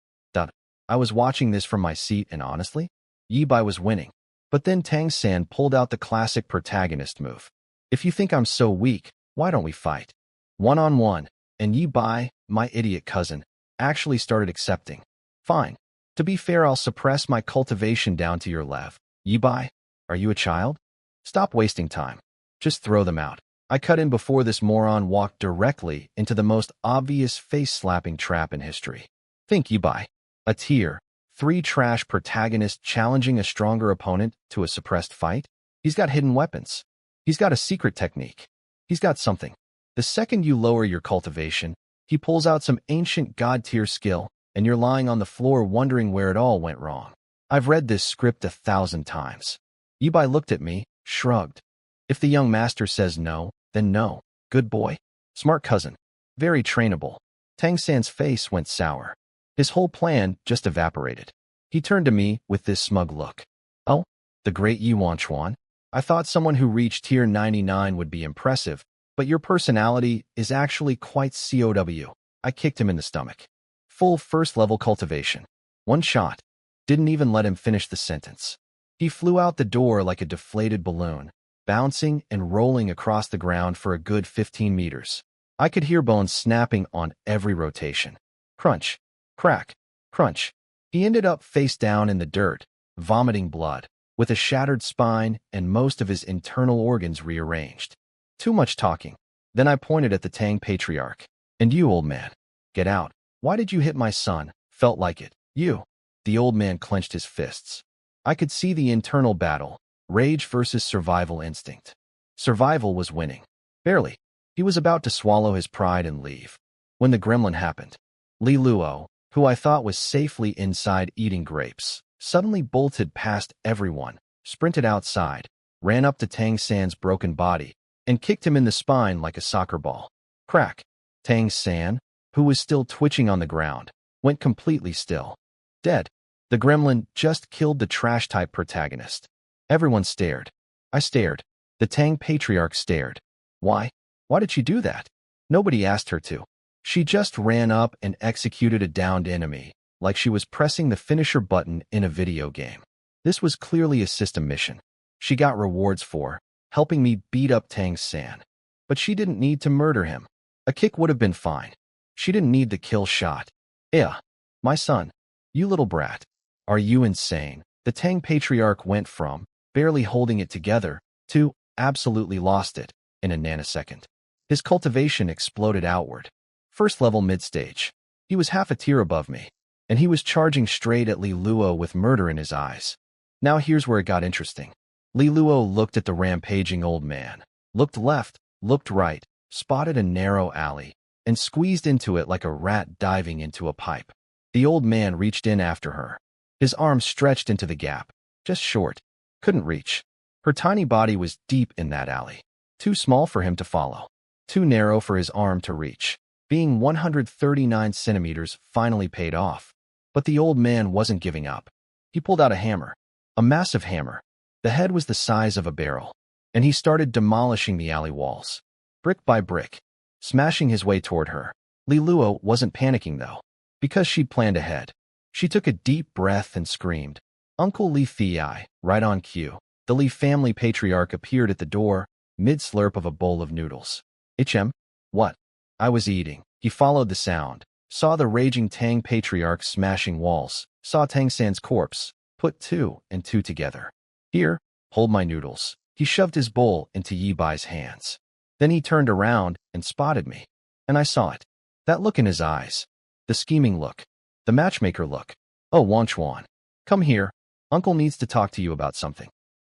I was watching this from my seat and honestly, Yi Bai was winning. But then Tang San pulled out the classic protagonist move. If you think I'm so weak, why don't we fight? One-on-one, and Yi Bai, my idiot cousin, actually started accepting. Fine. To be fair, I'll suppress my cultivation down to your level. Yi Bai, are you a child? Stop wasting time. Just throw them out. I cut in before this moron walked directly into the most obvious face-slapping trap in history. Think Yi Bai, a Tier 3 trash protagonist challenging a stronger opponent to a suppressed fight? He's got hidden weapons. He's got a secret technique. He's got something. The second you lower your cultivation, he pulls out some ancient god-tier skill, and you're lying on the floor wondering where it all went wrong. I've read this script 1,000 times. Yi Bai looked at me, shrugged. If the young master says no, then no. Good boy. Smart cousin. Very trainable. Tang San's face went sour. His whole plan just evaporated. He turned to me with this smug look. Oh, the great Yuan Chuan? I thought someone who reached Tier 99 would be impressive, but your personality is actually quite COW. I kicked him in the stomach. Full first-level cultivation. One shot. Didn't even let him finish the sentence. He flew out the door like a deflated balloon, bouncing and rolling across the ground for a good 15 meters. I could hear bones snapping on every rotation. Crunch. Crack. Crunch. He ended up face down in the dirt, vomiting blood, with a shattered spine and most of his internal organs rearranged. Too much talking. Then I pointed at the Tang patriarch. And you, old man. Get out. Why did you hit my son? Felt like it. You. The old man clenched his fists. I could see the internal battle. Rage versus survival instinct. Survival was winning. Barely. He was about to swallow his pride and leave. When the gremlin happened, Li Luo, who I thought was safely inside eating grapes, suddenly bolted past everyone, sprinted outside, ran up to Tang San's broken body, and kicked him in the spine like a soccer ball. Crack! Tang San, who was still twitching on the ground, went completely still. Dead. The gremlin just killed the trash-type protagonist. Everyone stared. I stared. The Tang patriarch stared. Why? Why did she do that? Nobody asked her to. She just ran up and executed a downed enemy, like she was pressing the finisher button in a video game. This was clearly a system mission. She got rewards for helping me beat up Tang San. But she didn't need to murder him. A kick would have been fine. She didn't need the kill shot. Yeah, my son. You little brat. Are you insane? The Tang patriarch went from barely holding it together to absolutely lost it in a nanosecond. His cultivation exploded outward. First level mid-stage. He was half a tier above me, and he was charging straight at Li Luo with murder in his eyes. Now here's where it got interesting. Li Luo looked at the rampaging old man, looked left, looked right, spotted a narrow alley, and squeezed into it like a rat diving into a pipe. The old man reached in after her. His arms stretched into the gap, just short, couldn't reach. Her tiny body was deep in that alley, too small for him to follow, too narrow for his arm to reach. Being 139 centimeters finally paid off. But the old man wasn't giving up. He pulled out a hammer, a massive hammer. The head was the size of a barrel, and he started demolishing the alley walls, brick by brick, smashing his way toward her. Li Luo wasn't panicking, though, because she'd planned ahead. She took a deep breath and screamed, "Uncle Li Fei!" Right on cue. The Li family patriarch appeared at the door, mid-slurp of a bowl of noodles. "HM? What?" I was eating. He followed the sound, saw the raging Tang patriarch smashing walls, saw Tang San's corpse, put two and two together. "Here, hold my noodles." He shoved his bowl into Yi Bai's hands. Then he turned around and spotted me. And I saw it. That look in his eyes. The scheming look. The matchmaker look. "Oh, Wanchuan. Come here. Uncle needs to talk to you about something."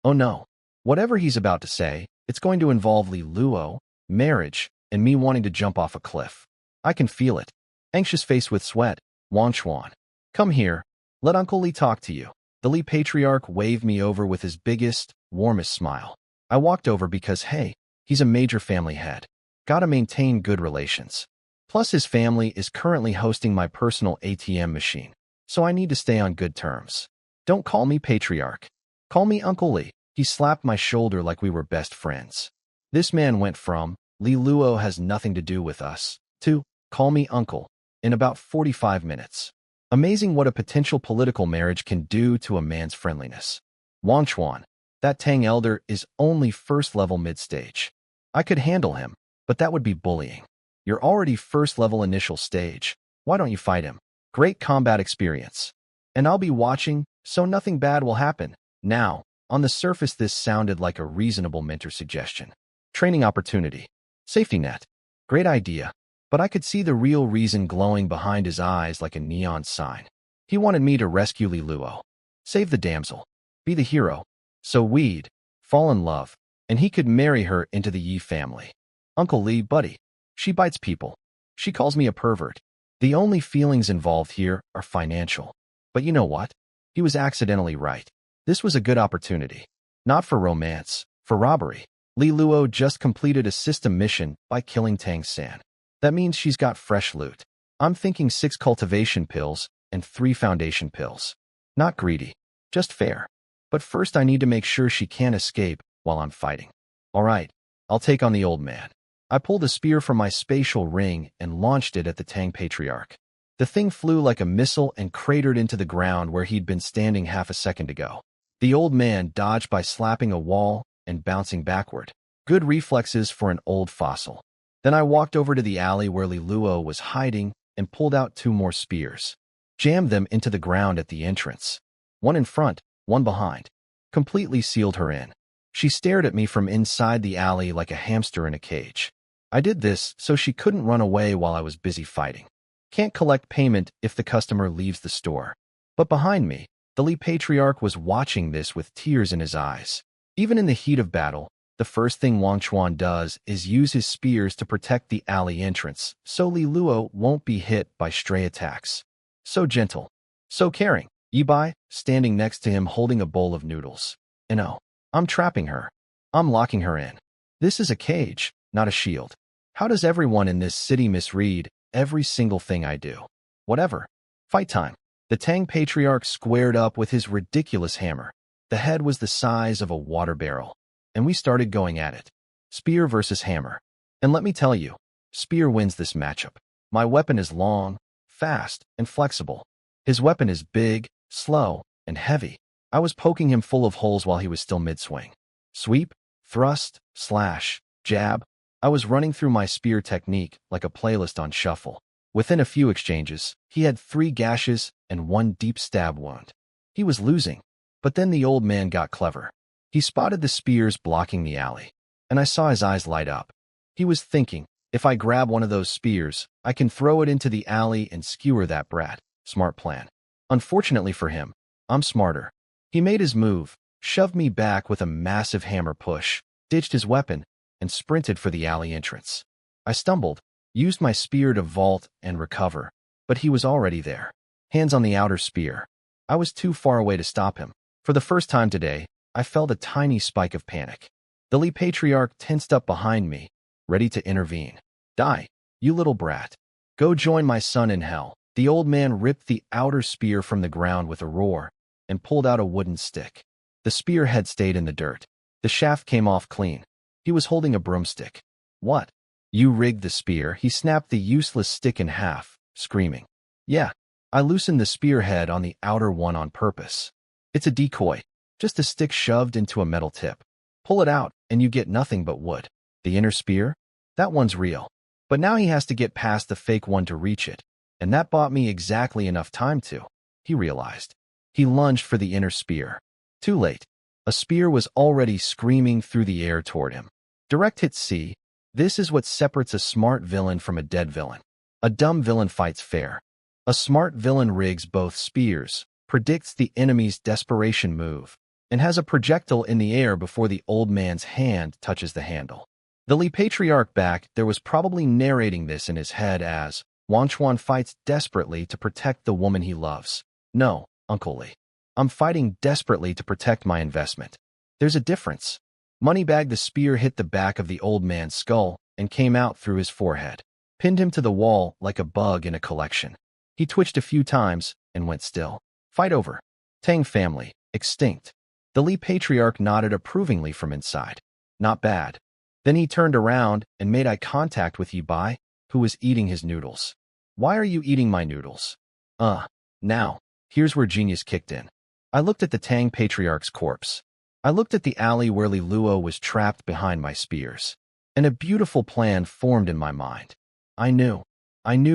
Oh no. Whatever he's about to say, it's going to involve Li Luo, marriage, and me wanting to jump off a cliff. I can feel it. Anxious face with sweat. "Wanchuan. Come here. Let Uncle Li talk to you." The Li patriarch waved me over with his biggest, warmest smile. I walked over because, hey, he's a major family head. Gotta maintain good relations. Plus his family is currently hosting my personal ATM machine, so I need to stay on good terms. "Don't call me patriarch. Call me Uncle Li." He slapped my shoulder like we were best friends. This man went from, "Li Luo has nothing to do with us," to, "Call me uncle," in about 45 minutes. Amazing what a potential political marriage can do to a man's friendliness. Wanchuan, that Tang elder is only first-level mid-stage. I could handle him, but that would be bullying. You're already first-level initial stage. Why don't you fight him? Great combat experience. And I'll be watching, so nothing bad will happen. Now, on the surface this sounded like a reasonable mentor suggestion. Training opportunity. Safety net. Great idea. But I could see the real reason glowing behind his eyes like a neon sign. He wanted me to rescue Li Luo. Save the damsel. Be the hero. So we'd fall in love, and he could marry her into the Yi family. Uncle Li, buddy. She bites people. She calls me a pervert. The only feelings involved here are financial. But you know what? He was accidentally right. This was a good opportunity. Not for romance, for robbery. Li Luo just completed a system mission by killing Tang San. That means she's got fresh loot. I'm thinking 6 cultivation pills and 3 foundation pills. Not greedy, just fair. But first I need to make sure she can't escape while I'm fighting. All right, I'll take on the old man. I pulled a spear from my spatial ring and launched it at the Tang patriarch. The thing flew like a missile and cratered into the ground where he'd been standing half a second ago. The old man dodged by slapping a wall and bouncing backward. Good reflexes for an old fossil. Then I walked over to the alley where Li Luo was hiding and pulled out 2 more spears. Jammed them into the ground at the entrance. One in front, one behind. Completely sealed her in. She stared at me from inside the alley like a hamster in a cage. I did this so she couldn't run away while I was busy fighting. Can't collect payment if the customer leaves the store. But behind me, the Li patriarch was watching this with tears in his eyes. Even in the heat of battle, the first thing Wanchuan does is use his spears to protect the alley entrance, so Li Luo won't be hit by stray attacks. So gentle. So caring. Yi Bai, standing next to him holding a bowl of noodles. And oh, I'm trapping her. I'm locking her in. This is a cage, not a shield. How does everyone in this city misread every single thing I do? Whatever. Fight time. The Tang patriarch squared up with his ridiculous hammer. The head was the size of a water barrel, and we started going at it. Spear versus hammer. And let me tell you, spear wins this matchup. My weapon is long, fast, and flexible. His weapon is big, slow, and heavy. I was poking him full of holes while he was still mid-swing. Sweep, thrust, slash, jab. I was running through my spear technique like a playlist on shuffle. Within a few exchanges, he had 3 gashes and 1 deep stab wound. He was losing, but then the old man got clever. He spotted the spears blocking the alley, and I saw his eyes light up. He was thinking, if I grab one of those spears, I can throw it into the alley and skewer that brat. Smart plan. Unfortunately for him, I'm smarter. He made his move, shoved me back with a massive hammer push, ditched his weapon, and sprinted for the alley entrance. I stumbled, used my spear to vault and recover, but he was already there. Hands on the outer spear. I was too far away to stop him. For the first time today, I felt a tiny spike of panic. The Li Patriarch tensed up behind me, ready to intervene. Die, you little brat. Go join my son in hell. The old man ripped the outer spear from the ground with a roar and pulled out a wooden stick. The spear had stayed in the dirt. The shaft came off clean. He was holding a broomstick. What? You rigged the spear. He snapped the useless stick in half, screaming. Yeah, I loosened the spearhead on the outer one on purpose. It's a decoy, just a stick shoved into a metal tip. Pull it out, and you get nothing but wood. The inner spear? That one's real. But now he has to get past the fake one to reach it, and that bought me exactly enough time to. He realized. He lunged for the inner spear. Too late. A spear was already screaming through the air toward him. Direct hit C. This is what separates a smart villain from a dead villain. A dumb villain fights fair. A smart villain rigs both spears, predicts the enemy's desperation move, and has a projectile in the air before the old man's hand touches the handle. The Li Patriarch back there was probably narrating this in his head as Wanchuan fights desperately to protect the woman he loves. No, Uncle Li. I'm fighting desperately to protect my investment. There's a difference. Moneybag the spear hit the back of the old man's skull and came out through his forehead, pinned him to the wall like a bug in a collection. He twitched a few times and went still. Fight over. Tang family, extinct. The Li Patriarch nodded approvingly from inside. Not bad. Then he turned around and made eye contact with Yi Bai, who was eating his noodles. Why are you eating my noodles? Now, here's where genius kicked in. I looked at the Tang Patriarch's corpse. I looked at the alley where Li Luo was trapped behind my spears. And a beautiful plan formed in my mind. I knew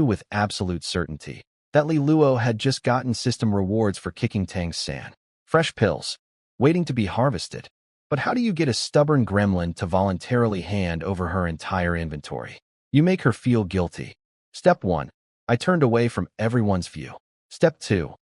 with absolute certainty, that Li Luo had just gotten system rewards for kicking Tang's San. Fresh pills, waiting to be harvested. But how do you get a stubborn gremlin to voluntarily hand over her entire inventory? You make her feel guilty. Step 1. I turned away from everyone's view. Step 2.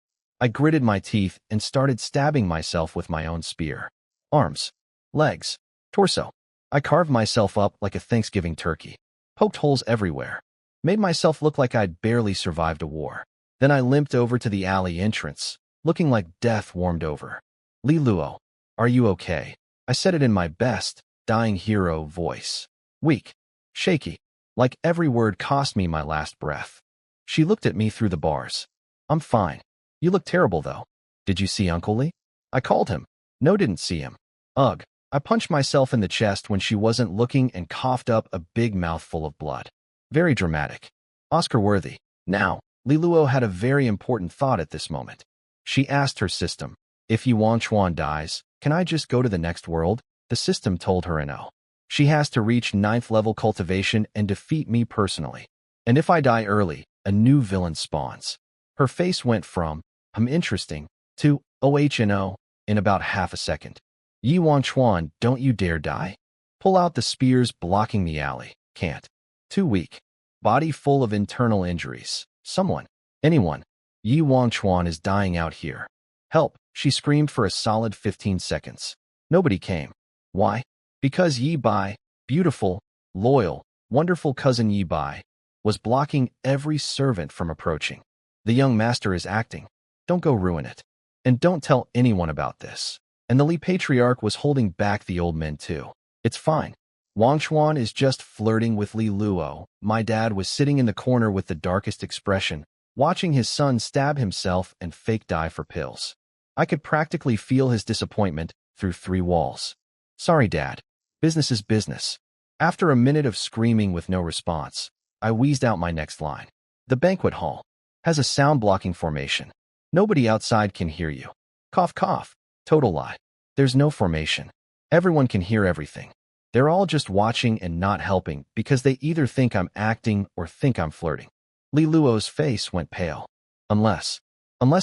I gritted my teeth and started stabbing myself with my own spear. Arms, legs, torso. I carved myself up like a Thanksgiving turkey. Poked holes everywhere. Made myself look like I'd barely survived a war. Then I limped over to the alley entrance, looking like death warmed over. Li Luo, are you okay? I said it in my best, dying hero voice. Weak, shaky, like every word cost me my last breath. She looked at me through the bars. I'm fine. You look terrible, though. Did you see Uncle Li? I called him. No, didn't see him. Ugh. I punched myself in the chest when she wasn't looking and coughed up a big mouthful of blood. Very dramatic. Oscar-worthy. Now, Li Luo had a very important thought at this moment. She asked her system, if Yi Wanchuan dies, can I just go to the next world? The system told her no. She has to reach 9th level cultivation and defeat me personally. And if I die early, a new villain spawns. Her face went from, interesting, to, oh in about half a second. Yi Wanchuan, don't you dare die. Pull out the spears blocking the alley. Can't. Too weak. Body full of internal injuries. Someone. Anyone. Yi Wanchuan is dying out here. Help, she screamed for a solid 15 seconds. Nobody came. Why? Because Yi Bai, beautiful, loyal, wonderful cousin Yi Bai, was blocking every servant from approaching. The young master is acting. Don't go ruin it. And don't tell anyone about this. And the Li patriarch was holding back the old men too. It's fine. Wang Chuan is just flirting with Li Luo. My dad was sitting in the corner with the darkest expression, watching his son stab himself and fake die for pills. I could practically feel his disappointment through 3 walls. Sorry, Dad. Business is business. After a minute of screaming with no response, I wheezed out my next line. The banquet hall has a sound-blocking formation. Nobody outside can hear you. Cough, cough. Total lie. There's no formation. Everyone can hear everything. They're all just watching and not helping because they either think I'm acting or think I'm flirting. Li Luo's face went pale. Unless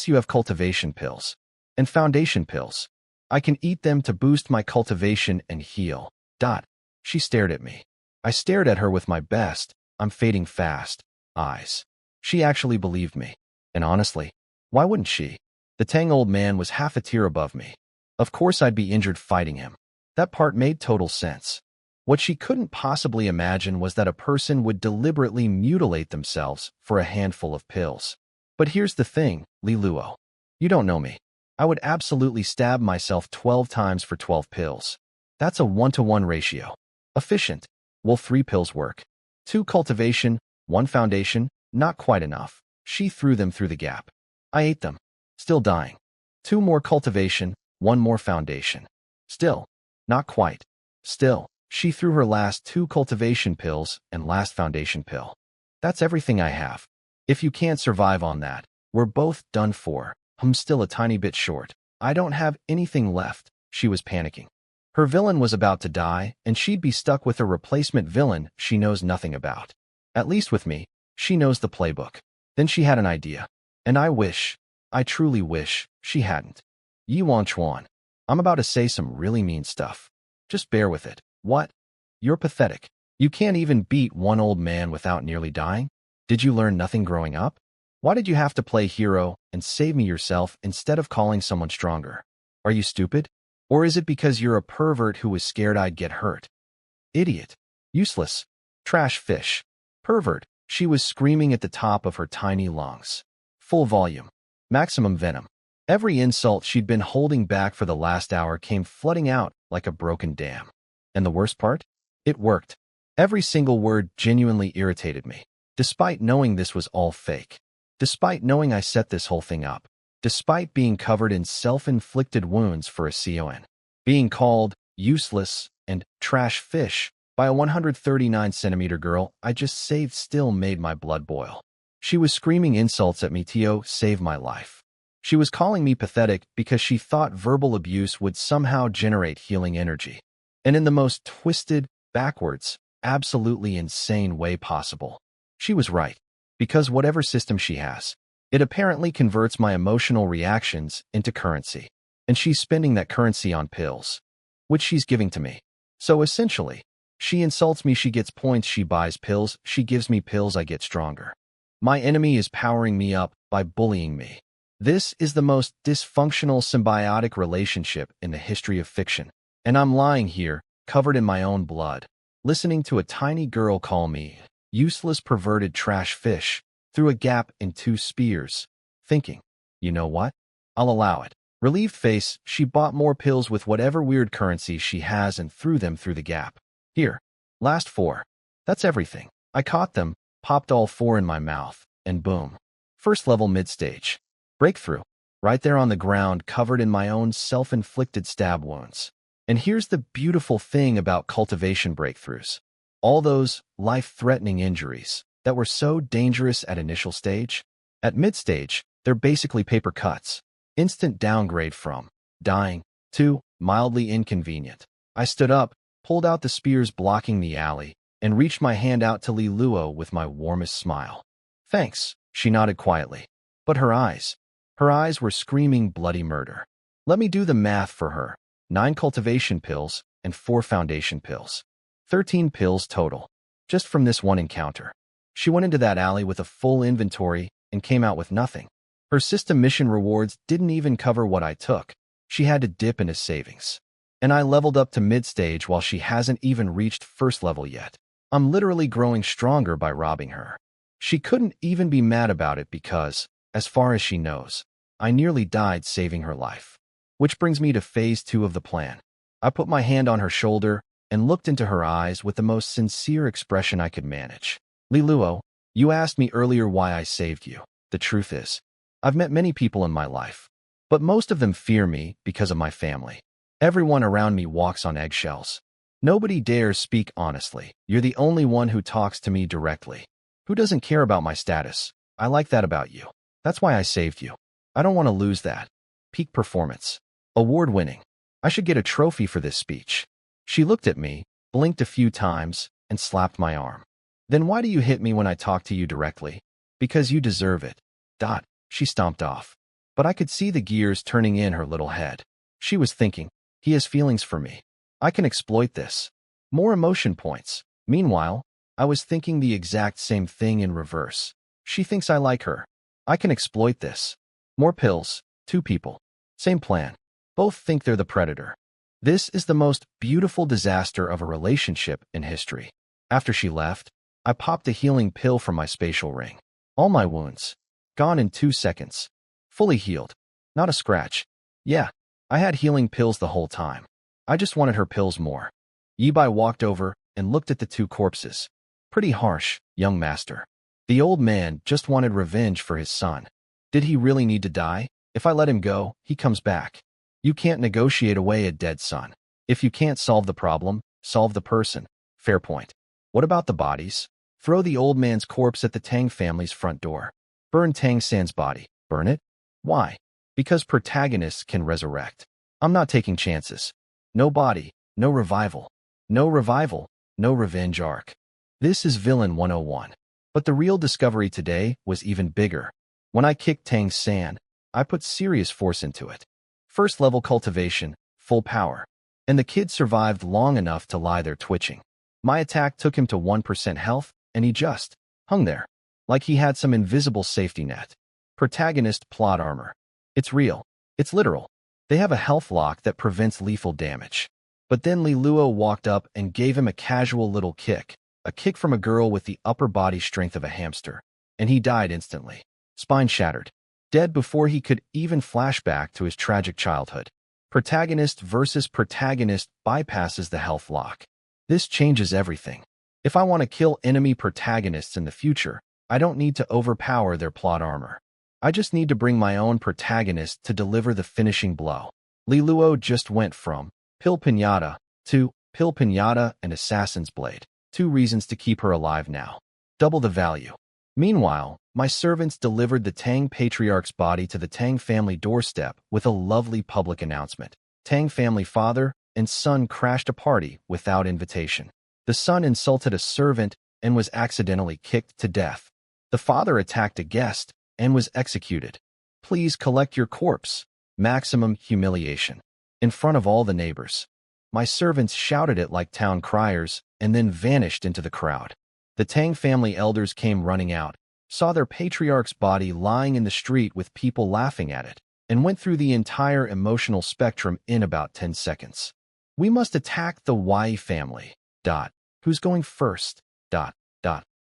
you have cultivation pills. And foundation pills. I can eat them to boost my cultivation and heal. She stared at me. I stared at her with my best, I'm fading fast, eyes. She actually believed me. And honestly, why wouldn't she? The Tang old man was half a tier above me. Of course I'd be injured fighting him. That part made total sense. What she couldn't possibly imagine was that a person would deliberately mutilate themselves for a handful of pills. But here's the thing, Li Luo. You don't know me. I would absolutely stab myself 12 times for 12 pills. That's a 1-to-1 ratio. Efficient. Will 3 pills work? 2 cultivation, 1 foundation, not quite enough. She threw them through the gap. I ate them. Still dying. 2 more cultivation, 1 more foundation. Still. Not quite. Still. She threw her last 2 cultivation pills and last foundation pill. That's everything I have. If you can't survive on that, we're both done for. I'm still a tiny bit short. I don't have anything left. She was panicking. Her villain was about to die, and she'd be stuck with a replacement villain she knows nothing about. At least with me, she knows the playbook. Then she had an idea. And I truly wish, she hadn't. Yi Wanchuan, I'm about to say some really mean stuff. Just bear with it. What? You're pathetic. You can't even beat one old man without nearly dying? Did you learn nothing growing up? Why did you have to play hero and save me yourself instead of calling someone stronger? Are you stupid? Or is it because you're a pervert who was scared I'd get hurt? Idiot. Useless. Trash fish. Pervert. She was screaming at the top of her tiny lungs. Full volume. Maximum venom. Every insult she'd been holding back for the last hour came flooding out like a broken dam. And the worst part? It worked. Every single word genuinely irritated me, despite knowing this was all fake. Despite knowing I set this whole thing up. Despite being covered in self-inflicted wounds for a CON. Being called useless and trash fish by a 139-centimeter girl I just saved still made my blood boil. She was screaming insults at me to save my life. She was calling me pathetic because she thought verbal abuse would somehow generate healing energy. And in the most twisted, backwards, absolutely insane way possible. She was right. Because whatever system she has, it apparently converts my emotional reactions into currency. And she's spending that currency on pills, which she's giving to me. So essentially, she insults me, she gets points, she buys pills, she gives me pills, I get stronger. My enemy is powering me up by bullying me. This is the most dysfunctional symbiotic relationship in the history of fiction. And I'm lying here, covered in my own blood, listening to a tiny girl call me useless perverted trash fish through a gap in 2 spears, thinking, you know what? I'll allow it. Relieved face, she bought more pills with whatever weird currency she has and threw them through the gap. Here, last 4. That's everything. I caught them, popped all 4 in my mouth, and boom. First level mid-stage. Breakthrough. Right there on the ground, covered in my own self-inflicted stab wounds. And here's the beautiful thing about cultivation breakthroughs. All those life-threatening injuries that were so dangerous at initial stage, at mid-stage, they're basically paper cuts. Instant downgrade from dying to mildly inconvenient. I stood up, pulled out the spears blocking the alley, and reached my hand out to Li Luo with my warmest smile. Thanks, she nodded quietly. But her eyes were screaming bloody murder. Let me do the math for her. 9 cultivation pills and 4 foundation pills. 13 pills total, just from this one encounter. She went into that alley with a full inventory and came out with nothing. Her system mission rewards didn't even cover what I took. She had to dip into savings. And I leveled up to mid-stage while she hasn't even reached first level yet. I'm literally growing stronger by robbing her. She couldn't even be mad about it because, as far as she knows, I nearly died saving her life. Which brings me to phase 2 of the plan. I put my hand on her shoulder and looked into her eyes with the most sincere expression I could manage. Liluo, you asked me earlier why I saved you. The truth is, I've met many people in my life, but most of them fear me because of my family. Everyone around me walks on eggshells. Nobody dares speak honestly. You're the only one who talks to me directly. Who doesn't care about my status? I like that about you. That's why I saved you. I don't want to lose that. Peak performance. Award-winning. I should get a trophy for this speech. She looked at me, blinked a few times, and slapped my arm. Then why do you hit me when I talk to you directly? Because you deserve it. She stomped off. But I could see the gears turning in her little head. She was thinking, he has feelings for me. I can exploit this. More emotion points. Meanwhile, I was thinking the exact same thing in reverse. She thinks I like her. I can exploit this. More pills. 2 people. Same plan. Both think they're the predator. This is the most beautiful disaster of a relationship in history. After she left, I popped a healing pill from my spatial ring. All my wounds. Gone in 2 seconds. Fully healed. Not a scratch. Yeah, I had healing pills the whole time. I just wanted her pills more. Yibai walked over and looked at the 2 corpses. Pretty harsh, young master. The old man just wanted revenge for his son. Did he really need to die? If I let him go, he comes back. You can't negotiate away a dead son. If you can't solve the problem, solve the person. Fair point. What about the bodies? Throw the old man's corpse at the Tang family's front door. Burn Tang San's body. Burn it? Why? Because protagonists can resurrect. I'm not taking chances. No body, no revival. No revival, no revenge arc. This is Villain 101. But the real discovery today was even bigger. When I kicked Tang San, I put serious force into it. First level cultivation, full power. And the kid survived long enough to lie there twitching. My attack took him to 1% health, and he just hung there. Like he had some invisible safety net. Protagonist plot armor. It's real. It's literal. They have a health lock that prevents lethal damage. But then Liluo walked up and gave him a casual little kick. A kick from a girl with the upper body strength of a hamster. And he died instantly. Spine shattered. Dead before he could even flash back to his tragic childhood. Protagonist versus protagonist bypasses the health lock. This changes everything. If I want to kill enemy protagonists in the future, I don't need to overpower their plot armor. I just need to bring my own protagonist to deliver the finishing blow. Liluo just went from Pill Pinata to Pill Pinata and Assassin's Blade. 2 reasons to keep her alive now. Double the value. Meanwhile, my servants delivered the Tang patriarch's body to the Tang family doorstep with a lovely public announcement. Tang family father and son crashed a party without invitation. The son insulted a servant and was accidentally kicked to death. The father attacked a guest and was executed. Please collect your corpse. Maximum humiliation. In front of all the neighbors. My servants shouted it like town criers and then vanished into the crowd. The Tang family elders came running out, saw their patriarch's body lying in the street with people laughing at it, and went through the entire emotional spectrum in about 10 seconds. We must attack the Y family. Who's going first?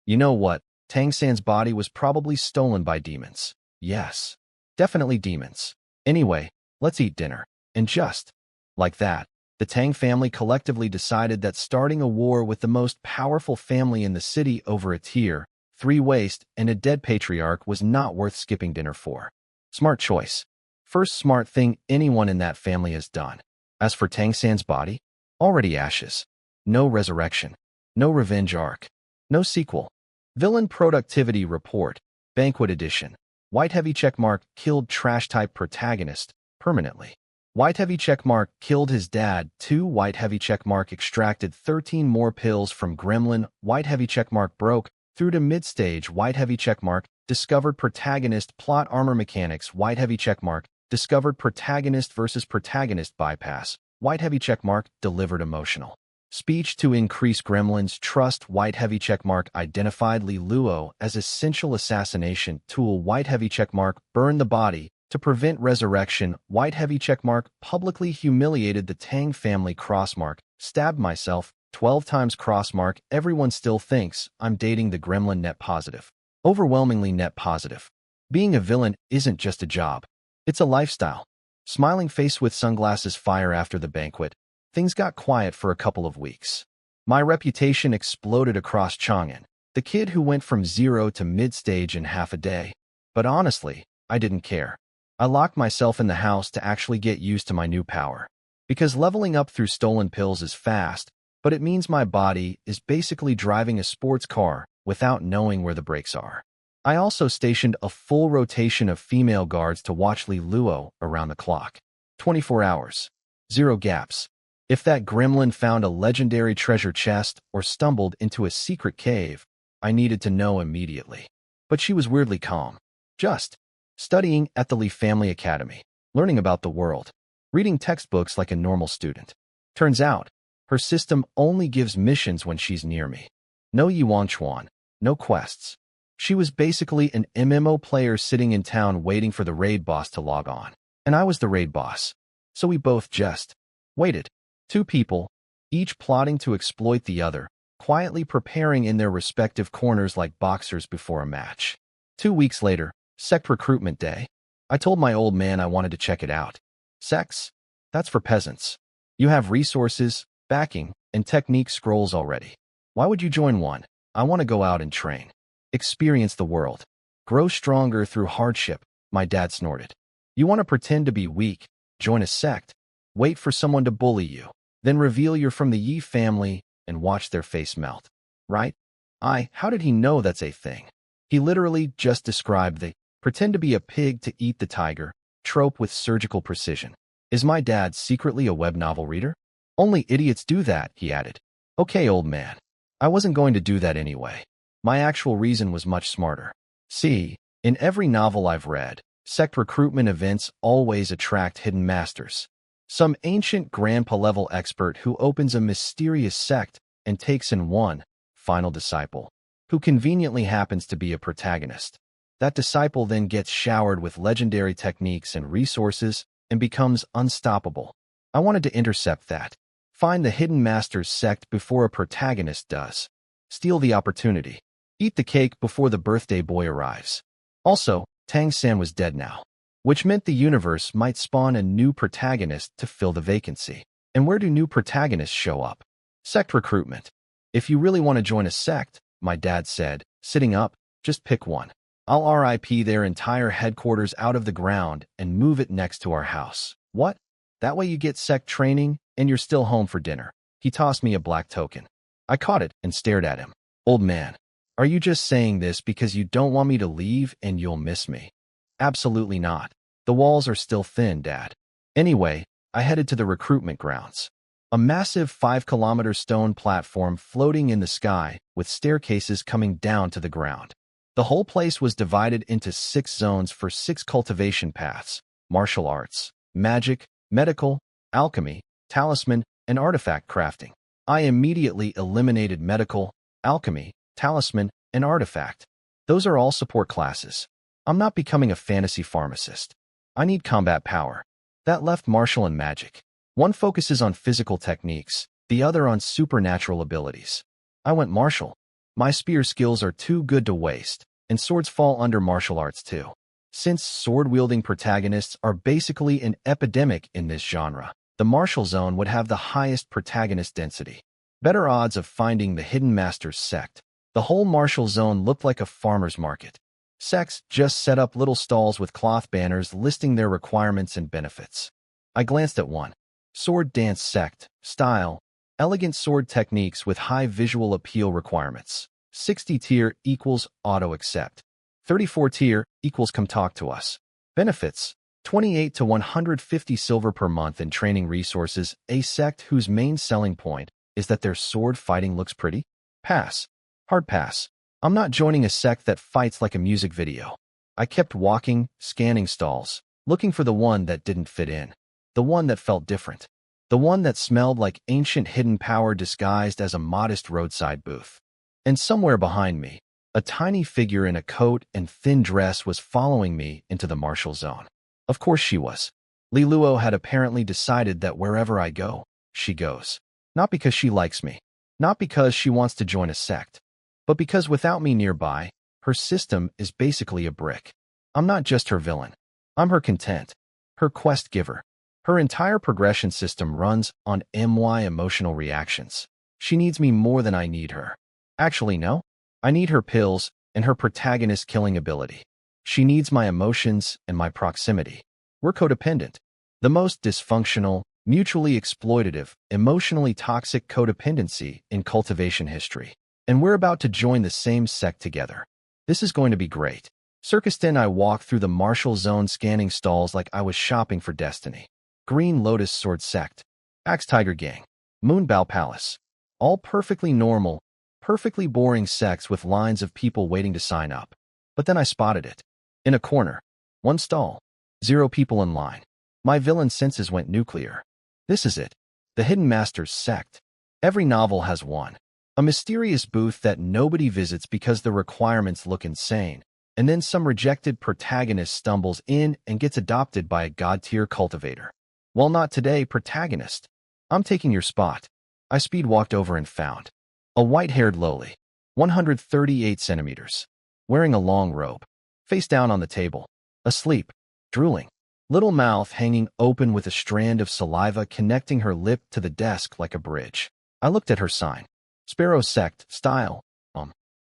You know what? Tang San's body was probably stolen by demons. Yes. Definitely demons. Anyway, let's eat dinner. And just like that, the Tang family collectively decided that starting a war with the most powerful family in the city over a tier 3 waste and a dead patriarch was not worth skipping dinner for. Smart choice. First smart thing anyone in that family has done. As for Tang San's body, already ashes. No resurrection. No revenge arc. No sequel. Villain Productivity Report, Banquet Edition. White heavy checkmark killed trash-type protagonist, permanently. White heavy checkmark killed his dad, 2 white heavy checkmark extracted 13 more pills from Gremlin, white heavy checkmark broke, through to mid-stage white heavy checkmark, discovered protagonist plot armor mechanics white heavy checkmark, discovered protagonist versus protagonist bypass, white heavy checkmark delivered emotional. Speech to increase Gremlin's trust white heavy checkmark identified Liluo as essential assassination tool white heavy checkmark burn the body to prevent resurrection white heavy checkmark publicly humiliated the Tang family crossmark stabbed myself 12 times crossmark everyone still thinks I'm dating the Gremlin net positive. Overwhelmingly net positive. Being a villain isn't just a job. It's a lifestyle. Smiling face with sunglasses fire after the banquet, things got quiet for a couple of weeks. My reputation exploded across Chang'an, the kid who went from zero to mid-stage in half a day. But honestly, I didn't care. I locked myself in the house to actually get used to my new power. Because leveling up through stolen pills is fast, but it means my body is basically driving a sports car without knowing where the brakes are. I also stationed a full rotation of female guards to watch Li Luo around the clock. 24 hours. Zero gaps. If that gremlin found a legendary treasure chest or stumbled into a secret cave, I needed to know immediately. But she was weirdly calm. Just studying at the Li Family Academy, learning about the world, reading textbooks like a normal student. Turns out, her system only gives missions when she's near me. No Yuan Chuan, no quests. She was basically an MMO player sitting in town waiting for the raid boss to log on. And I was the raid boss. So we both just waited. Two people, each plotting to exploit the other, quietly preparing in their respective corners like boxers before a match. 2 weeks later, sect recruitment day. I told my old man I wanted to check it out. Sects? That's for peasants. You have resources, backing, and technique scrolls already. Why would you join one? I want to go out and train. Experience the world. Grow stronger through hardship, my dad snorted. You want to pretend to be weak, join a sect, wait for someone to bully you, then reveal you're from the Yi family and watch their face melt. Right? How did he know that's a thing? He literally just described the pretend to be a pig to eat the tiger trope with surgical precision. Is my dad secretly a web novel reader? Only idiots do that, he added. Okay, old man. I wasn't going to do that anyway. My actual reason was much smarter. See, in every novel I've read, sect recruitment events always attract hidden masters. Some ancient grandpa-level expert who opens a mysterious sect and takes in one final disciple, who conveniently happens to be a protagonist. That disciple then gets showered with legendary techniques and resources and becomes unstoppable. I wanted to intercept that. Find the hidden master's sect before a protagonist does. Steal the opportunity. Eat the cake before the birthday boy arrives. Also, Tang San was dead now, which meant the universe might spawn a new protagonist to fill the vacancy. And where do new protagonists show up? Sect recruitment. If you really want to join a sect, my dad said, sitting up, just pick one. I'll RIP their entire headquarters out of the ground and move it next to our house. What? That way you get sect training and you're still home for dinner. He tossed me a black token. I caught it and stared at him. Old man, are you just saying this because you don't want me to leave and you'll miss me? Absolutely not. The walls are still thin, Dad. Anyway, I headed to the recruitment grounds. A massive 5-kilometer stone platform floating in the sky with staircases coming down to the ground. The whole place was divided into 6 zones for 6 cultivation paths: martial arts, magic, medical, alchemy, talisman, and artifact crafting. I immediately eliminated medical, alchemy, talisman, and artifact. Those are all support classes. I'm not becoming a fantasy pharmacist. I need combat power. That left martial and magic. One focuses on physical techniques, the other on supernatural abilities. I went martial. My spear skills are too good to waste, and swords fall under martial arts too. Since sword-wielding protagonists are basically an epidemic in this genre, the martial zone would have the highest protagonist density. Better odds of finding the hidden master's sect. The whole martial zone looked like a farmer's market. Sects just set up little stalls with cloth banners listing their requirements and benefits. I glanced at one. Sword dance sect, style, elegant sword techniques with high visual appeal requirements. 60 tier equals auto accept. 34 tier equals come talk to us. Benefits: 28 to 150 silver per month in training resources. A sect whose main selling point is that their sword fighting looks pretty. Pass. Hard pass. I'm not joining a sect that fights like a music video. I kept walking, scanning stalls, looking for the one that didn't fit in. The one that felt different. The one that smelled like ancient hidden power disguised as a modest roadside booth. And somewhere behind me, a tiny figure in a coat and thin dress was following me into the martial zone. Of course she was. Li Luo had apparently decided that wherever I go, she goes. Not because she likes me. Not because she wants to join a sect. But because without me nearby, her system is basically a brick. I'm not just her villain. I'm her content. her quest giver. Her entire progression system runs on my emotional reactions. She needs me more than I need her. Actually, no. I need her pills and her protagonist killing ability. She needs my emotions and my proximity. We're codependent. The most dysfunctional, mutually exploitative, emotionally toxic codependency in cultivation history. And we're about to join the same sect together. This is going to be great. Circuston and I walked through the Marshall Zone scanning stalls like I was shopping for destiny. Green Lotus Sword Sect, Axe Tiger Gang, Moonbow Palace. All perfectly normal, perfectly boring sects with lines of people waiting to sign up. But then I spotted it. In a corner. One stall. 0 people in line. My villain senses went nuclear. This is it. The Hidden Masters sect. Every novel has one. A mysterious booth that nobody visits because the requirements look insane. And then some rejected protagonist stumbles in and gets adopted by a god-tier cultivator. Well, not today, Protagonist. I'm taking your spot. I speed walked over and found a white-haired lowly, 138 centimeters, wearing a long robe, face down on the table, asleep, drooling, little mouth hanging open with a strand of saliva connecting her lip to the desk like a bridge. I looked at her sign. Sparrow Sect, style.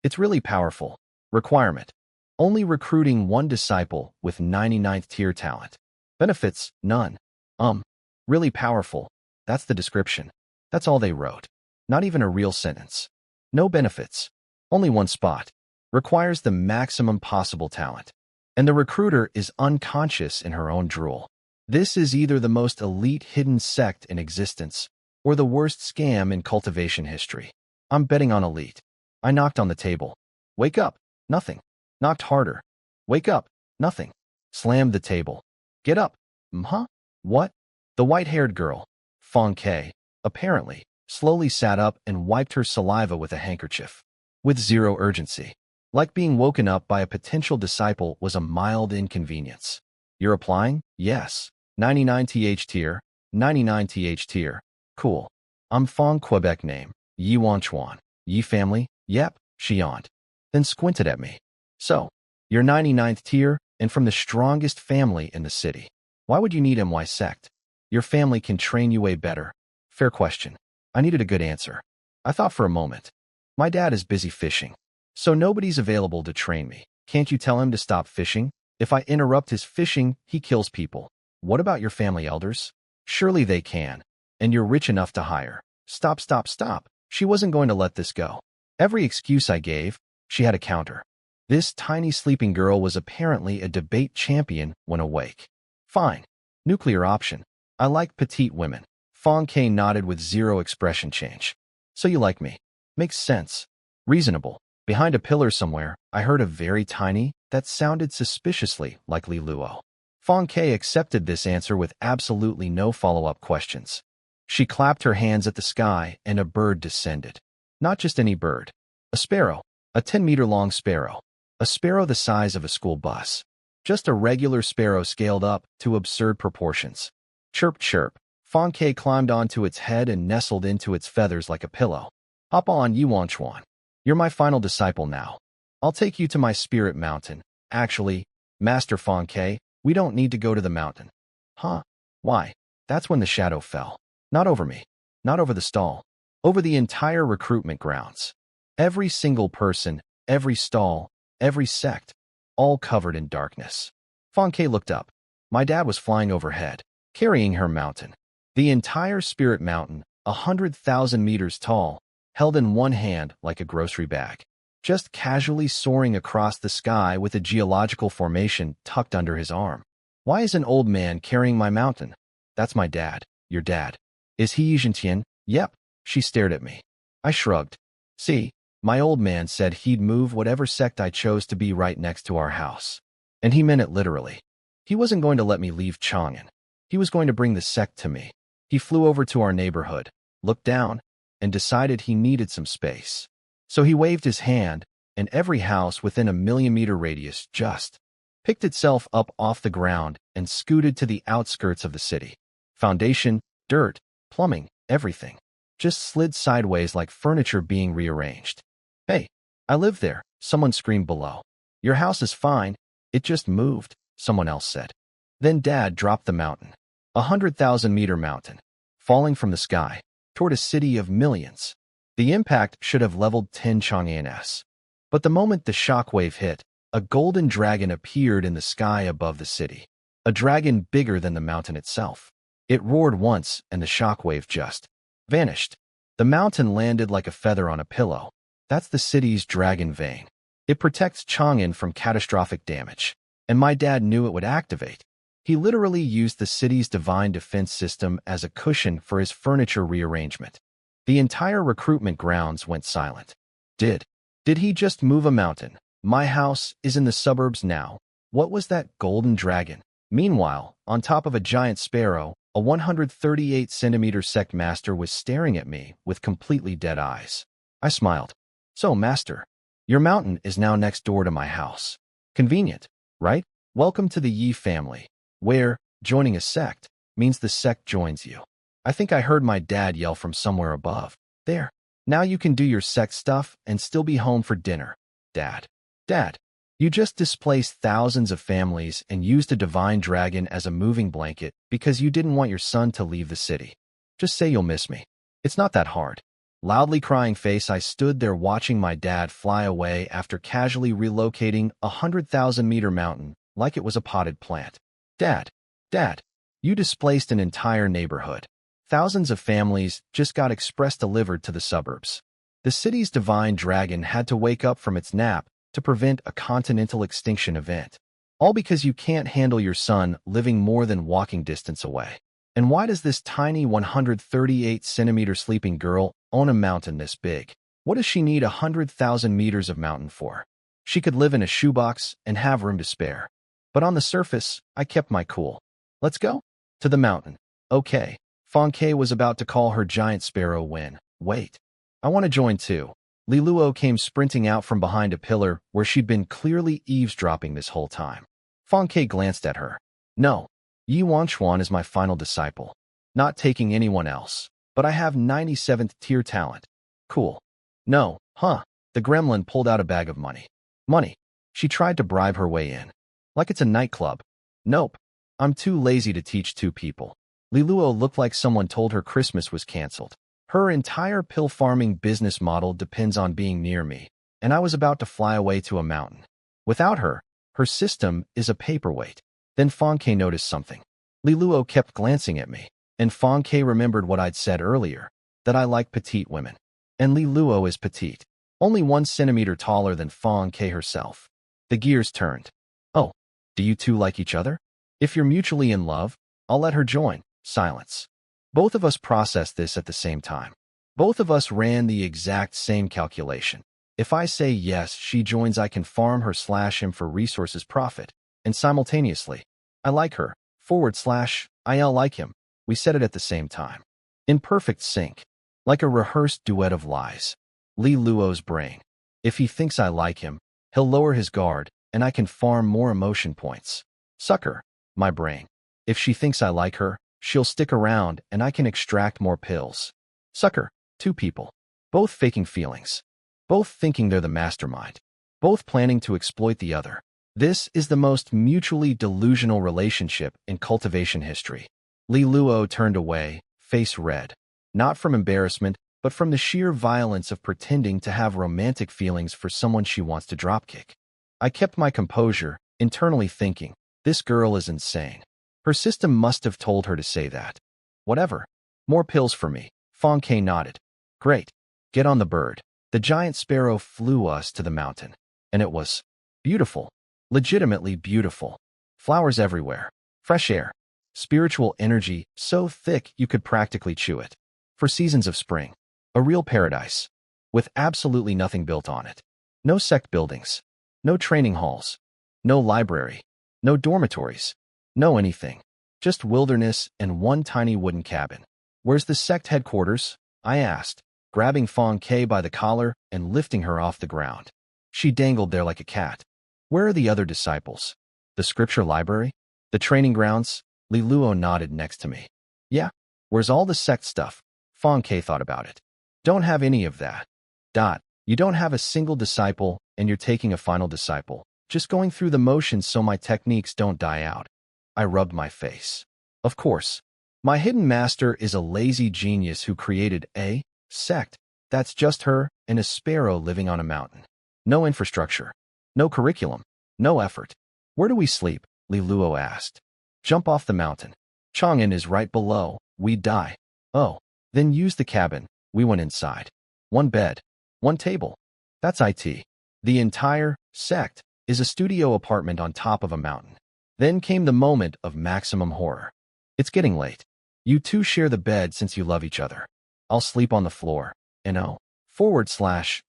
It's really powerful. Requirement. Only recruiting 1 disciple with 99th tier talent. Benefits, none. Really powerful. That's the description. That's all they wrote. Not even a real sentence. No benefits. Only 1 spot. Requires the maximum possible talent. And the recruiter is unconscious in her own drool. This is either the most elite hidden sect in existence or the worst scam in cultivation history. I'm betting on elite. I knocked on the table. Wake up. Nothing. Knocked harder. Wake up. Nothing. Slammed the table. Get up. Huh? What? The white-haired girl, Fong Kei, apparently, slowly sat up and wiped her saliva with a handkerchief. With 0 urgency. Like being woken up by a potential disciple was a mild inconvenience. You're applying? Yes. 99th tier, 99th tier. Cool. I'm Fong Quebec name. Yi Wan Chuan. Yi family? Yep, she yawned. Then squinted at me. So, you're 99th tier and from the strongest family in the city. Why would you need my sect? Your family can train you way better. Fair question. I needed a good answer. I thought for a moment. My dad is busy fishing, so nobody's available to train me. Can't you tell him to stop fishing? If I interrupt his fishing, he kills people. What about your family elders? Surely they can. And you're rich enough to hire. Stop, stop, stop. She wasn't going to let this go. Every excuse I gave, she had a counter. This tiny sleeping girl was apparently a debate champion when awake. Fine. Nuclear option. I like petite women. Fong Kei nodded with 0 expression change. So you like me. Makes sense. Reasonable. Behind a pillar somewhere, I heard a very tiny, that sounded suspiciously like Li Luo. Fong Kei accepted this answer with absolutely no follow-up questions. She clapped her hands at the sky and a bird descended. Not just any bird. A sparrow. A 10-meter-long sparrow. A sparrow the size of a school bus. Just a regular sparrow scaled up to absurd proportions. Chirp, chirp. Fong Kei climbed onto its head and nestled into its feathers like a pillow. Hop on, Yuan Chuan. You're my final disciple now. I'll take you to my spirit mountain. Actually, Master Fong Kei, we don't need to go to the mountain. Huh? Why? That's when the shadow fell. Not over me. Not over the stall. Over the entire recruitment grounds. Every single person, every stall, every sect, all covered in darkness. Fong Kei looked up. My dad was flying overhead, carrying her mountain. The entire spirit mountain, 100,000 meters tall, held in one hand like a grocery bag, just casually soaring across the sky with a geological formation tucked under his arm. Why is an old man carrying my mountain? That's my dad. Your dad. Is he Yi Zhentian? Yep. She stared at me. I shrugged. See, my old man said he'd move whatever sect I chose to be right next to our house. And he meant it literally. He wasn't going to let me leave Chang'an. He was going to bring the sect to me. He flew over to our neighborhood, looked down, and decided he needed some space. So he waved his hand, and every house within a 1,000,000-meter radius just picked itself up off the ground and scooted to the outskirts of the city. Foundation, dirt, plumbing, everything. Just slid sideways like furniture being rearranged. Hey, I live there, someone screamed below. Your house is fine, it just moved, someone else said. Then Dad dropped the mountain, 100,000-meter mountain, falling from the sky, toward a city of millions. The impact should have leveled 10 Chang'an's. But the moment the shockwave hit, a golden dragon appeared in the sky above the city. A dragon bigger than the mountain itself. It roared once, and the shockwave just vanished. The mountain landed like a feather on a pillow. That's the city's dragon vein. It protects Chang'an from catastrophic damage. And my dad knew it would activate. He literally used the city's divine defense system as a cushion for his furniture rearrangement. The entire recruitment grounds went silent. Did he just move a mountain? My house is in the suburbs now. What was that golden dragon? Meanwhile, on top of a giant sparrow, a 138-centimeter sect master was staring at me with completely dead eyes. I smiled. So, master, your mountain is now next door to my house. Convenient, right? Welcome to the Yi family, where joining a sect means the sect joins you. I think I heard my dad yell from somewhere above. There. Now you can do your sect stuff and still be home for dinner. Dad, you just displaced thousands of families and used a divine dragon as a moving blanket because you didn't want your son to leave the city. Just say you'll miss me. It's not that hard. Loudly crying face, I stood there watching my dad fly away after casually relocating a 100,000-meter mountain like it was a potted plant. Dad, you displaced an entire neighborhood. Thousands of families just got express delivered to the suburbs. The city's divine dragon had to wake up from its nap to prevent a continental extinction event. All because you can't handle your son living more than walking distance away. And why does this tiny 138-centimeter sleeping girl own a mountain this big? What does she need 100,000 meters of mountain for? She could live in a shoebox and have room to spare. But on the surface, I kept my cool. Let's go to the mountain. Okay. Fonke was about to call her giant sparrow when, wait, I want to join too. Liluo came sprinting out from behind a pillar where she'd been clearly eavesdropping this whole time. Fonke glanced at her. No, Yi Wanchuan is my final disciple. Not taking anyone else, but I have 97th tier talent. Cool. No, huh? The gremlin pulled out a bag of money. Money. She tried to bribe her way in. Like it's a nightclub. Nope. I'm too lazy to teach two people. Liluo looked like someone told her Christmas was canceled. Her entire pill farming business model depends on being near me, and I was about to fly away to a mountain. Without her, her system is a paperweight. Then Fonke noticed something. Liluo kept glancing at me, and Fonke remembered what I'd said earlier, that I like petite women. And Liluo is petite, only 1 centimeter taller than Fonke herself. The gears turned. Oh, do you two like each other? If you're mutually in love, I'll let her join. Silence. Both of us processed this at the same time. Both of us ran the exact same calculation. If I say yes, she joins, I can farm her / him for resources profit. And simultaneously, I like her, / I'll like him. We said it at the same time. In perfect sync. Like a rehearsed duet of lies. Li Luo's brain. If he thinks I like him, he'll lower his guard, and I can farm more emotion points. Sucker. My brain. If she thinks I like her, she'll stick around and I can extract more pills. Sucker. 2 people. Both faking feelings. Both thinking they're the mastermind. Both planning to exploit the other. This is the most mutually delusional relationship in cultivation history. Li Luo turned away, face red. Not from embarrassment, but from the sheer violence of pretending to have romantic feelings for someone she wants to dropkick. I kept my composure, internally thinking, this girl is insane. Her system must have told her to say that. Whatever. More pills for me. Fonke nodded. Great. Get on the bird. The giant sparrow flew us to the mountain. And it was beautiful. Legitimately beautiful. Flowers everywhere. Fresh air. Spiritual energy so thick you could practically chew it. For seasons of spring. A real paradise. With absolutely nothing built on it. No sect buildings. No training halls. No library. No dormitories. No anything. Just wilderness and one tiny wooden cabin. Where's the sect headquarters? I asked, grabbing Fonke by the collar and lifting her off the ground. She dangled there like a cat. Where are the other disciples? The scripture library? The training grounds? Li Luo nodded next to me. Yeah. Where's all the sect stuff? Fonke thought about it. Don't have any of that. You don't have a single disciple, and you're taking a final disciple. Just going through the motions so my techniques don't die out. I rubbed my face. Of course. My hidden master is a lazy genius who created a sect that's just her and a sparrow living on a mountain. No infrastructure. No curriculum. No effort. Where do we sleep? Li Luo asked. Jump off the mountain. Chang'an is right below. We'd die. Oh. Then use the cabin. We went inside. One bed. One table. That's it. The entire sect is a studio apartment on top of a mountain. Then came the moment of maximum horror. It's getting late. You two share the bed since you love each other. I'll sleep on the floor. No.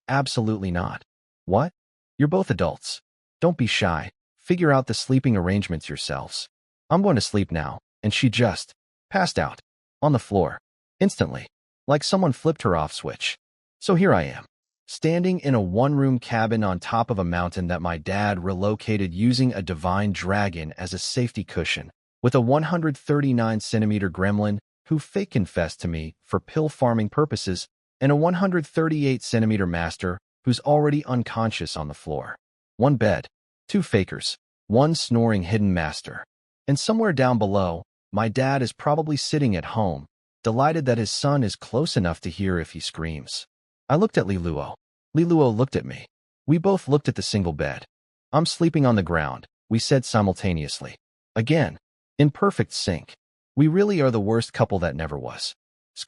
Absolutely not. What? You're both adults. Don't be shy. Figure out the sleeping arrangements yourselves. I'm going to sleep now, and she just passed out. On the floor. Instantly. Like someone flipped her off switch. So here I am. Standing in a one-room cabin on top of a mountain that my dad relocated using a divine dragon as a safety cushion, with a 139-centimeter gremlin who fake confessed to me for pill farming purposes, and a 138-centimeter master who's already unconscious on the floor. One bed, two fakers, one snoring hidden master. And somewhere down below, my dad is probably sitting at home, delighted that his son is close enough to hear if he screams. I looked at Li Luo. Li Luo looked at me. We both looked at the single bed. I'm sleeping on the ground, we said simultaneously. Again. In perfect sync. We really are the worst couple that never was.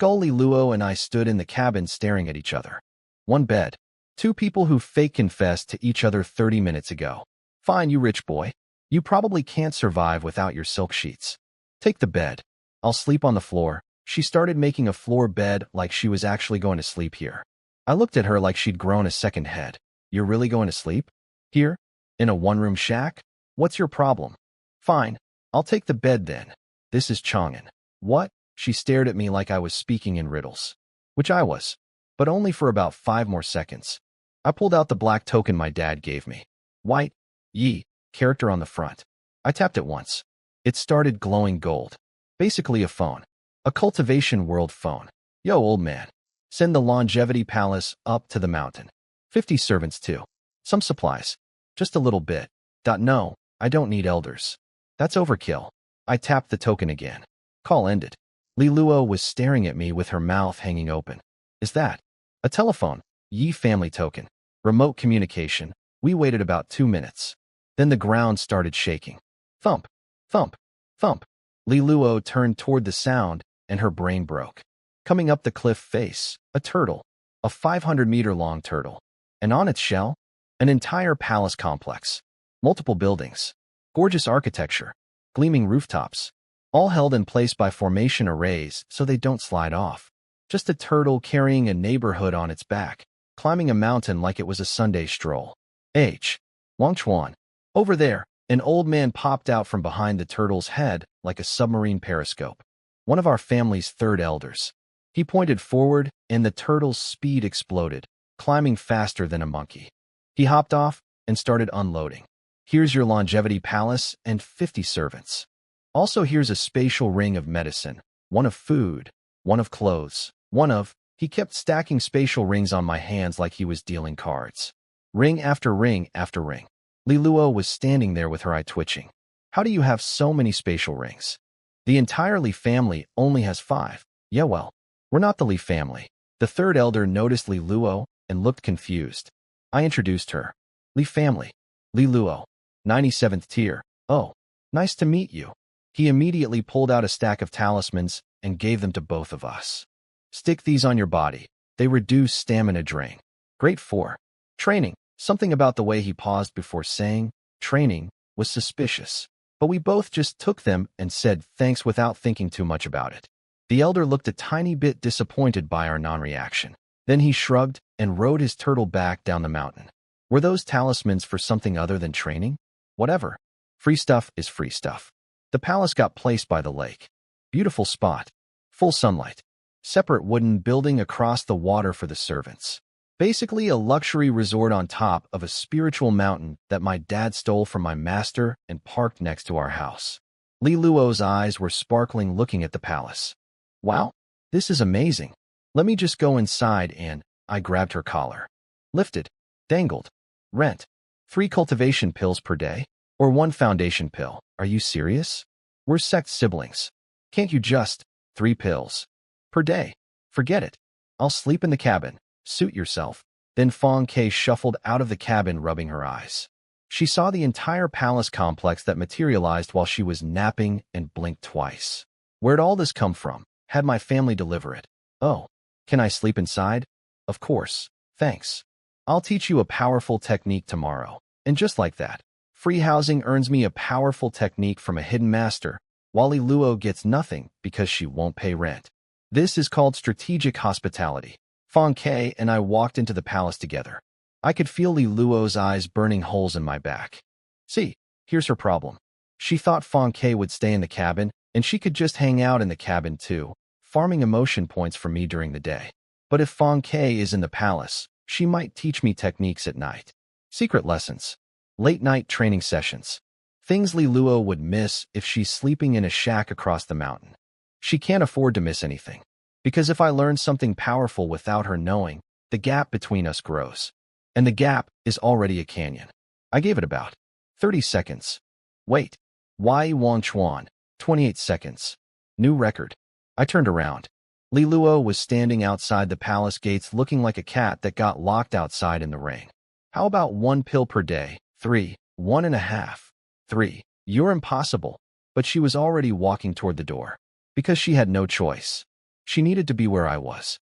Li Luo and I stood in the cabin staring at each other. One bed. Two people who fake confessed to each other 30 minutes ago. Fine, you rich boy. You probably can't survive without your silk sheets. Take the bed. I'll sleep on the floor. She started making a floor bed like she was actually going to sleep here. I looked at her like she'd grown a second head. You're really going to sleep? Here? In a one-room shack? What's your problem? Fine. I'll take the bed then. This is Chang'an. What? She stared at me like I was speaking in riddles. Which I was. But only for about 5 more seconds. I pulled out the black token my dad gave me. White. Yi. Character on the front. I tapped it once. It started glowing gold. Basically a phone. A cultivation world phone. Yo, old man. Send the longevity palace up to the mountain. 50 servants too. Some supplies. Just a little bit. No, I don't need elders. That's overkill. I tapped the token again. Call ended. Li Luo was staring at me with her mouth hanging open. Is that? A telephone. Yi family token. Remote communication. We waited about 2 minutes. Then the ground started shaking. Thump. Thump. Thump. Li Luo turned toward the sound, and her brain broke. Coming up the cliff face, a turtle. A 500-meter-long turtle. And on its shell, an entire palace complex. Multiple buildings. Gorgeous architecture, gleaming rooftops, all held in place by formation arrays so they don't slide off. Just a turtle carrying a neighborhood on its back, climbing a mountain like it was a Sunday stroll. Wang Chuan. Over there, an old man popped out from behind the turtle's head like a submarine periscope. One of our family's third elders. He pointed forward, and the turtle's speed exploded, climbing faster than a monkey. He hopped off and started unloading. Here's your longevity palace and 50 servants. Also here's a spatial ring of medicine, one of food, one of clothes, one of... He kept stacking spatial rings on my hands like he was dealing cards. Ring after ring after ring. Li Luo was standing there with her eye twitching. How do you have so many spatial rings? The entire Li family only has 5. Yeah, well, we're not the Li family. The third elder noticed Li Luo and looked confused. I introduced her. Li family. Li Luo. 97th tier. Oh, nice to meet you. He immediately pulled out a stack of talismans and gave them to both of us. Stick these on your body. They reduce stamina drain. Great for training. Something about the way he paused before saying training was suspicious. But we both just took them and said thanks without thinking too much about it. The elder looked a tiny bit disappointed by our non-reaction. Then he shrugged and rode his turtle back down the mountain. Were those talismans for something other than training? Whatever. Free stuff is free stuff. The palace got placed by the lake. Beautiful spot. Full sunlight. Separate wooden building across the water for the servants. Basically a luxury resort on top of a spiritual mountain that my dad stole from my master and parked next to our house. Li Luo's eyes were sparkling looking at the palace. Wow, this is amazing. Let me just go inside and... I grabbed her collar. Lifted. Dangled. Rent. 3 cultivation pills per day? Or 1 foundation pill? Are you serious? We're sect siblings. Can't you just 3 pills per day? Forget it. I'll sleep in the cabin. Suit yourself. Then Fong Kei shuffled out of the cabin, rubbing her eyes. She saw the entire palace complex that materialized while she was napping and blinked twice. Where'd all this come from? Had my family deliver it. Oh, can I sleep inside? Of course. Thanks. I'll teach you a powerful technique tomorrow. And just like that, free housing earns me a powerful technique from a hidden master, while Li Luo gets nothing because she won't pay rent. This is called strategic hospitality. Fong Kei and I walked into the palace together. I could feel Li Luo's eyes burning holes in my back. See, here's her problem. She thought Fong Kei would stay in the cabin, and she could just hang out in the cabin too, farming emotion points for me during the day. But if Fong Kei is in the palace, she might teach me techniques at night. Secret lessons. Late-night training sessions. Things Li Luo would miss if she's sleeping in a shack across the mountain. She can't afford to miss anything. Because if I learn something powerful without her knowing, the gap between us grows. And the gap is already a canyon. I gave it about 30 seconds. Wait. Wai Wang Chuan. 28 seconds. New record. I turned around. Li Luo was standing outside the palace gates looking like a cat that got locked outside in the rain. How about 1 pill per day? 3. 1.5. 3. You're impossible. But she was already walking toward the door. Because she had no choice. She needed to be where I was.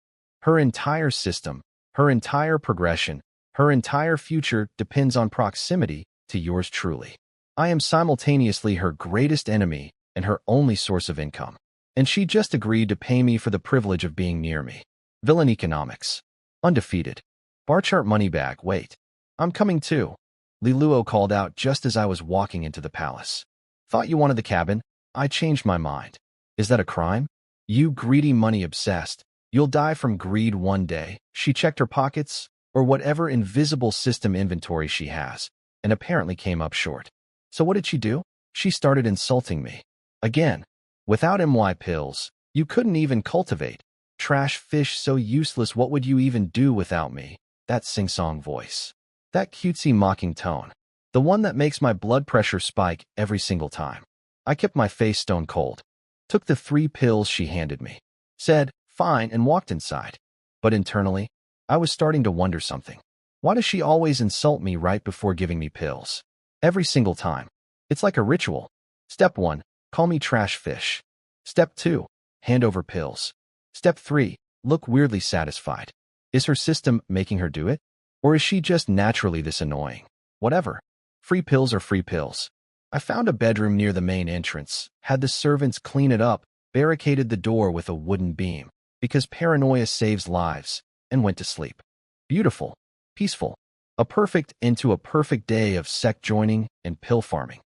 Her entire system, her entire progression, her entire future depends on proximity to yours truly. I am simultaneously her greatest enemy and her only source of income. And she just agreed to pay me for the privilege of being near me. Villain economics. Undefeated. Bar chart money bag. Wait. I'm coming too. Li Luo called out just as I was walking into the palace. Thought you wanted the cabin? I changed my mind. Is that a crime? You greedy money-obsessed. You'll die from greed one day. She checked her pockets, or whatever invisible system inventory she has, and apparently came up short. So what did she do? She started insulting me. Again. Without MY pills, you couldn't even cultivate. Trash fish so useless, what would you even do without me? That sing-song voice. That cutesy mocking tone. The one that makes my blood pressure spike every single time. I kept my face stone cold. Took the 3 pills she handed me. Said, fine, and walked inside. But internally, I was starting to wonder something. Why does she always insult me right before giving me pills? Every single time. It's like a ritual. Step 1. Call me trash fish. Step 2. Hand over pills. Step 3. Look weirdly satisfied. Is her system making her do it? Or is she just naturally this annoying? Whatever. Free pills are free pills. I found a bedroom near the main entrance, had the servants clean it up, barricaded the door with a wooden beam, because paranoia saves lives, and went to sleep. Beautiful. Peaceful. A perfect end to a perfect day of sect joining and pill farming.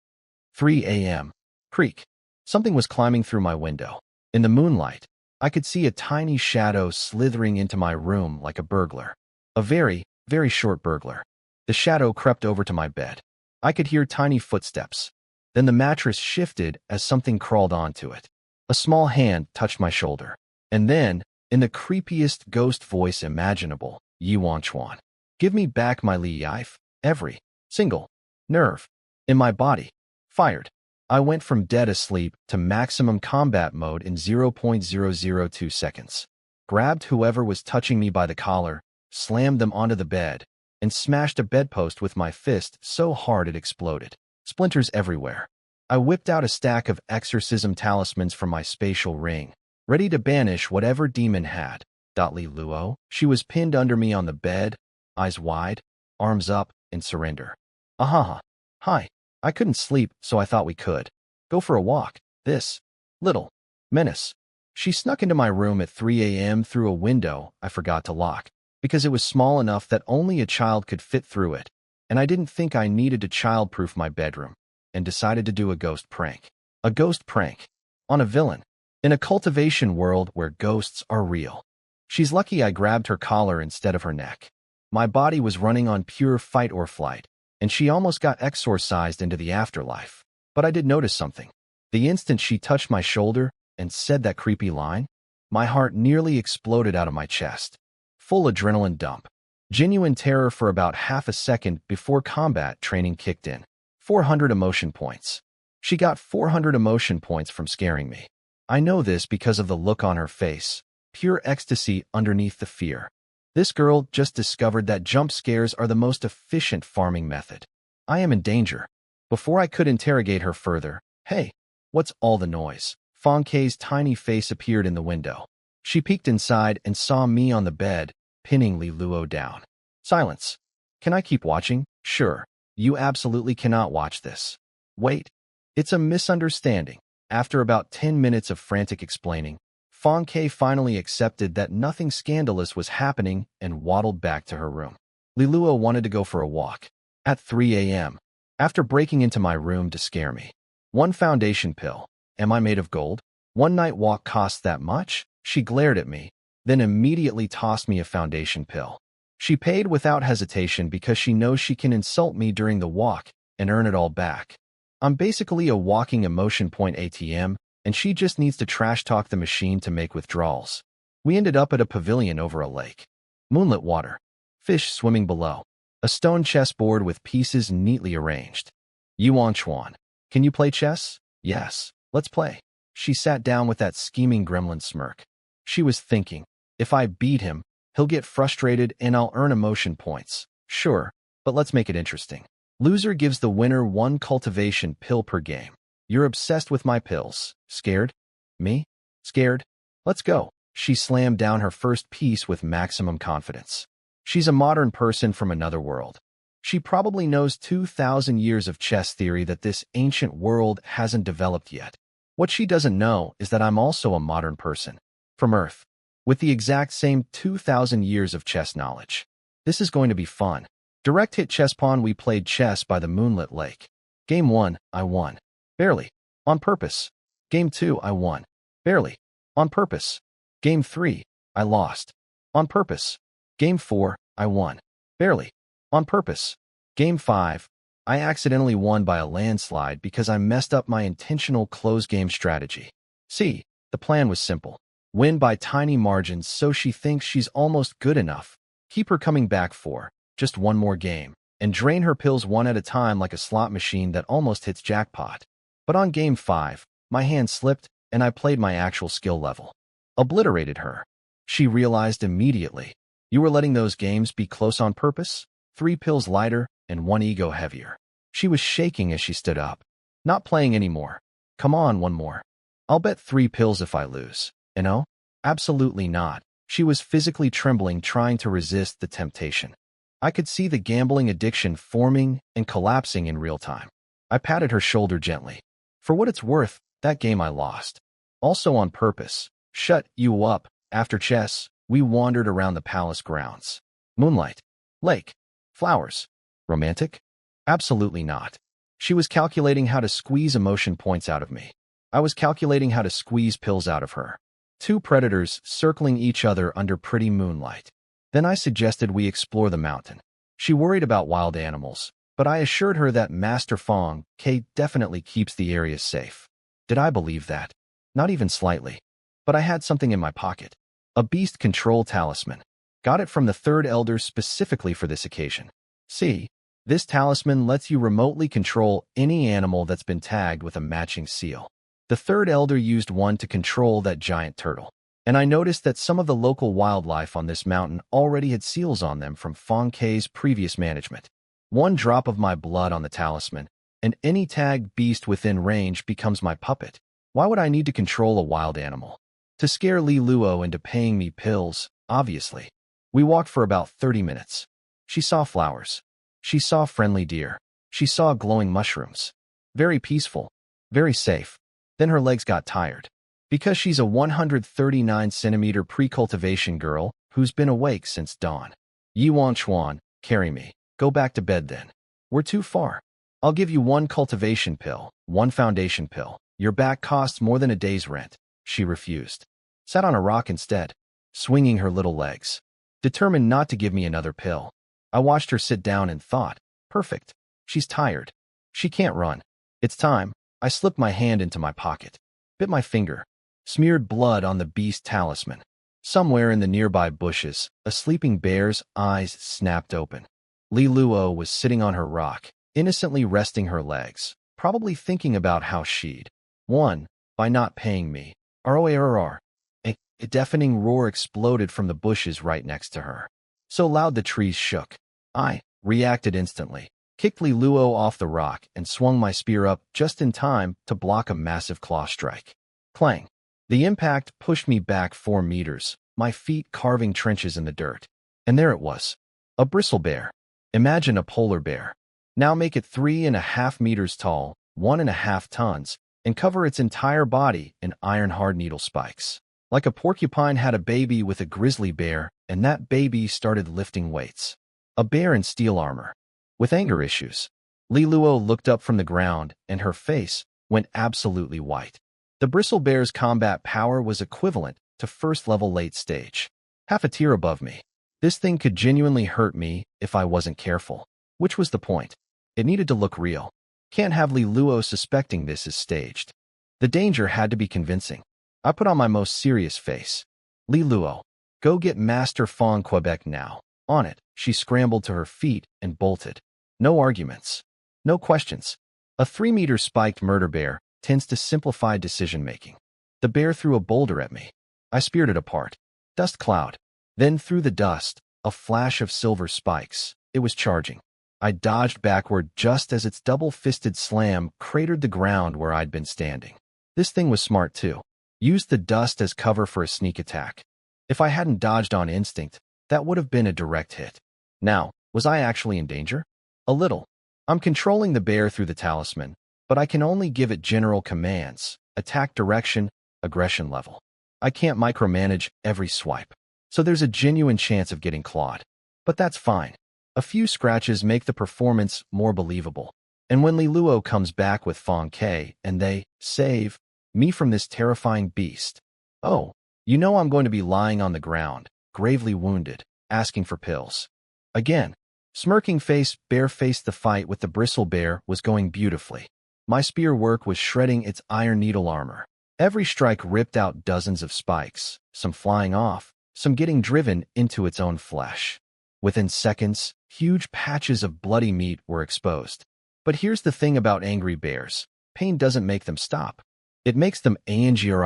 3 a.m. Creak. Something was climbing through my window. In the moonlight, I could see a tiny shadow slithering into my room like a burglar. A very, very short burglar. The shadow crept over to my bed. I could hear tiny footsteps. Then the mattress shifted as something crawled onto it. A small hand touched my shoulder. And then, in the creepiest ghost voice imaginable, Yi Wan Chuan. Give me back my Li Yife. Every single nerve in my body. Fired. I went from dead asleep to maximum combat mode in 0.002 seconds. Grabbed whoever was touching me by the collar, slammed them onto the bed, and smashed a bedpost with my fist so hard it exploded. Splinters everywhere. I whipped out a stack of exorcism talismans from my spatial ring, ready to banish whatever demon had. Li Luo. She was pinned under me on the bed, eyes wide, arms up, in surrender. Ahaha. Hi. I couldn't sleep, so I thought we could go for a walk. This little menace. She snuck into my room at 3 a.m. through a window I forgot to lock, because it was small enough that only a child could fit through it, and I didn't think I needed to childproof my bedroom, and decided to do a ghost prank. A ghost prank. On a villain. In a cultivation world where ghosts are real. She's lucky I grabbed her collar instead of her neck. My body was running on pure fight or flight, and she almost got exorcised into the afterlife. But I did notice something. The instant she touched my shoulder and said that creepy line, my heart nearly exploded out of my chest. Full adrenaline dump. Genuine terror for about half a second before combat training kicked in. 400 emotion points. She got 400 emotion points from scaring me. I know this because of the look on her face, pure ecstasy underneath the fear. This girl just discovered that jump scares are the most efficient farming method. I am in danger. Before I could interrogate her further, "Hey, what's all the noise?" Fong Kei's tiny face appeared in the window. She peeked inside and saw me on the bed, pinning Li Luo down. "Silence. Can I keep watching?" "Sure. You absolutely cannot watch this." "Wait. It's a misunderstanding." After about 10 minutes of frantic explaining, Fong Kei finally accepted that nothing scandalous was happening and waddled back to her room. Li Luo wanted to go for a walk. At 3 a.m., after breaking into my room to scare me. "One foundation pill. Am I made of gold? One night walk costs that much?" She glared at me, then immediately tossed me a foundation pill. She paid without hesitation because she knows she can insult me during the walk and earn it all back. I'm basically a walking emotion point ATM, and she just needs to trash-talk the machine to make withdrawals. We ended up at a pavilion over a lake. Moonlit water. Fish swimming below. A stone chessboard with pieces neatly arranged. "Yuan Chuan, can you play chess?" "Yes, let's play." She sat down with that scheming gremlin smirk. She was thinking, if I beat him, he'll get frustrated and I'll earn emotion points. "Sure, but let's make it interesting. Loser gives the winner one cultivation pill per game. You're obsessed with my pills. Scared?" "Me? Scared? Let's go." She slammed down her first piece with maximum confidence. She's a modern person from another world. She probably knows 2,000 years of chess theory that this ancient world hasn't developed yet. What she doesn't know is that I'm also a modern person, from Earth, with the exact same 2,000 years of chess knowledge. This is going to be fun. Direct hit chess pawn. We played chess by the moonlit lake. Game 1, I won. Barely. On purpose. Game 2, I won. Barely. On purpose. Game 3, I lost. On purpose. Game 4, I won. Barely. On purpose. Game 5, I accidentally won by a landslide because I messed up my intentional close game strategy. See, the plan was simple. Win by tiny margins so she thinks she's almost good enough. Keep her coming back for just one more game, and drain her pills one at a time like a slot machine that almost hits jackpot. But on Game 5, my hand slipped and I played my actual skill level. Obliterated her. She realized immediately. You were letting those games be close on purpose? 3 pills lighter and 1 ego heavier. She was shaking as she stood up. Not playing anymore. Come on, one more. I'll bet 3 pills if I lose. No? Absolutely not. She was physically trembling, trying to resist the temptation. I could see the gambling addiction forming and collapsing in real time. I patted her shoulder gently. For what it's worth, that game I lost. Also on purpose. Shut you up. After chess, we wandered around the palace grounds. Moonlight. Lake. Flowers. Romantic? Absolutely not. She was calculating how to squeeze emotion points out of me. I was calculating how to squeeze pills out of her. 2 predators circling each other under pretty moonlight. Then I suggested we explore the mountain. She worried about wild animals, but I assured her that Master Fong Kei definitely keeps the area safe. Did I believe that? Not even slightly. But I had something in my pocket. A beast control talisman. Got it from the third elder specifically for this occasion. See, this talisman lets you remotely control any animal that's been tagged with a matching seal. The third elder used one to control that giant turtle. And I noticed that some of the local wildlife on this mountain already had seals on them from Fong Kei's previous management. 1 drop of my blood on the talisman, and any tagged beast within range becomes my puppet. Why would I need to control a wild animal? To scare Li Luo into paying me pills, obviously. We walked for about 30 minutes. She saw flowers. She saw friendly deer. She saw glowing mushrooms. Very peaceful. Very safe. Then her legs got tired. Because she's a 139-centimeter pre-cultivation girl who's been awake since dawn. Yuan Chuan, carry me. Go back to bed then. We're too far. I'll give you 1 cultivation pill, 1 foundation pill. Your back costs more than a day's rent. She refused. Sat on a rock instead, swinging her little legs. Determined not to give me another pill. I watched her sit down and thought, perfect. She's tired. She can't run. It's time. I slipped my hand into my pocket. Bit my finger. Smeared blood on the beast talisman. Somewhere in the nearby bushes, a sleeping bear's eyes snapped open. Li Luo was sitting on her rock, innocently resting her legs. probably thinking about how she'd won by not paying me. ROARR. A deafening roar exploded from the bushes right next to her. So loud the trees shook. I reacted instantly, kicked Liluo off the rock, and swung my spear up just in time to block a massive claw strike. Clang. The impact pushed me back 4 meters, my feet carving trenches in the dirt. And there it was. A bristle bear. Imagine a polar bear. Now make it 3.5 meters tall, 1.5 tons, and cover its entire body in iron-hard needle spikes. Like a porcupine had a baby with a grizzly bear, and that baby started lifting weights. A bear in steel armor. With anger issues. Liluo looked up from the ground, and her face went absolutely white. The bristle bear's combat power was equivalent to first-level late stage. Half a tier above me. This thing could genuinely hurt me if I wasn't careful. Which was the point. It needed to look real. Can't have Liluo suspecting this is staged. The danger had to be convincing. I put on my most serious face. Liluo, go get Master Fong Quebec now. On it, she scrambled to her feet and bolted. No arguments. No questions. A 3-meter spiked murder bear tends to simplify decision-making. The bear threw a boulder at me. I speared it apart. Dust cloud. Then through the dust, a flash of silver spikes. It was charging. I dodged backward just as its double-fisted slam cratered the ground where I'd been standing. This thing was smart too. Used the dust as cover for a sneak attack. If I hadn't dodged on instinct, that would have been a direct hit. Now, was I actually in danger? A little. I'm controlling the bear through the talisman, but I can only give it general commands, attack direction, aggression level. I can't micromanage every swipe. So there's a genuine chance of getting clawed. But that's fine. A few scratches make the performance more believable. And when Liluo comes back with Fong K and they save me from this terrifying beast, oh, you know I'm going to be lying on the ground, gravely wounded, asking for pills. Again, smirking face, bear faced the fight with the bristle bear was going beautifully. My spear work was shredding its iron needle armor. Every strike ripped out dozens of spikes, some flying off, some getting driven into its own flesh. Within seconds, huge patches of bloody meat were exposed. But here's the thing about angry bears. Pain doesn't make them stop. It makes them angry.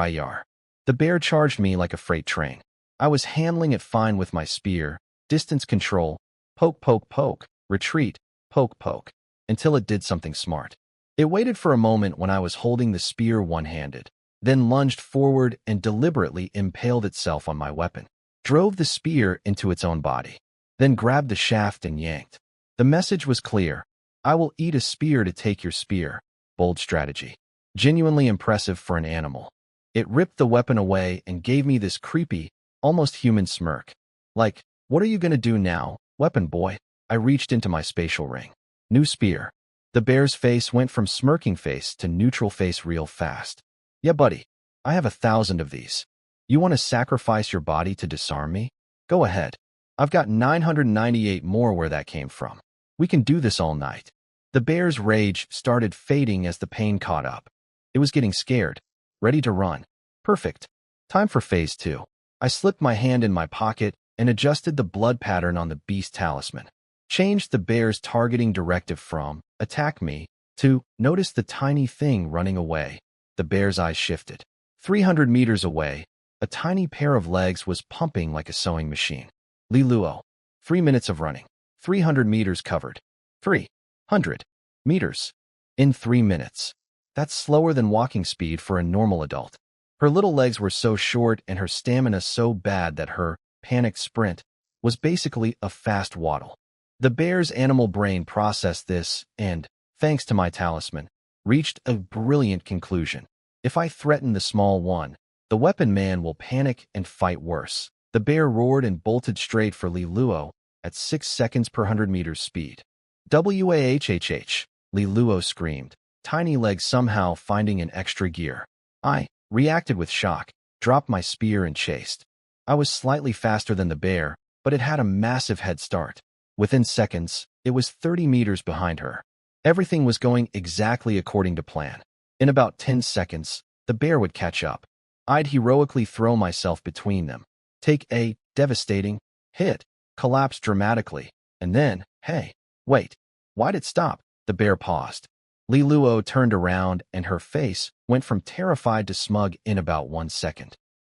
The bear charged me like a freight train. I was handling it fine with my spear, distance control, poke, poke, poke, retreat, poke, poke, until it did something smart. It waited for a moment when I was holding the spear one-handed, then lunged forward and deliberately impaled itself on my weapon, drove the spear into its own body, then grabbed the shaft and yanked. The message was clear. I will eat a spear to take your spear. Bold strategy. Genuinely impressive for an animal. It ripped the weapon away and gave me this creepy, almost human smirk. Like, what are you gonna do now, weapon boy? I reached into my spatial ring. New spear. The bear's face went from smirking face to neutral face real fast. Yeah, buddy. I have 1,000 of these. You want to sacrifice your body to disarm me? Go ahead. I've got 998 more where that came from. We can do this all night. The bear's rage started fading as the pain caught up. It was getting scared, ready to run. Perfect. Time for phase 2. I slipped my hand in my pocket and adjusted the blood pattern on the beast talisman. Changed the bear's targeting directive from attack me to notice the tiny thing running away. The bear's eyes shifted. 300 meters away, a tiny pair of legs was pumping like a sewing machine. Liluo. 3 minutes of running. 300 meters covered. 300 meters. In 3 minutes. That's slower than walking speed for a normal adult. Her little legs were so short and her stamina so bad that her panicked sprint was basically a fast waddle. The bear's animal brain processed this and, thanks to my talisman, reached a brilliant conclusion. If I threaten the small one, the weapon man will panic and fight worse. The bear roared and bolted straight for Liluo at 6 seconds per 100 meters speed. Wahhhh, Liluo screamed, tiny legs somehow finding an extra gear. I reacted with shock, dropped my spear and chased. I was slightly faster than the bear, but it had a massive head start. Within seconds, it was 30 meters behind her. Everything was going exactly according to plan. In about 10 seconds, the bear would catch up. I'd heroically throw myself between them, take a devastating hit, collapse dramatically, and then, hey, wait, why'd it stop? The bear paused. Li Luo turned around and her face went from terrified to smug in about 1 second.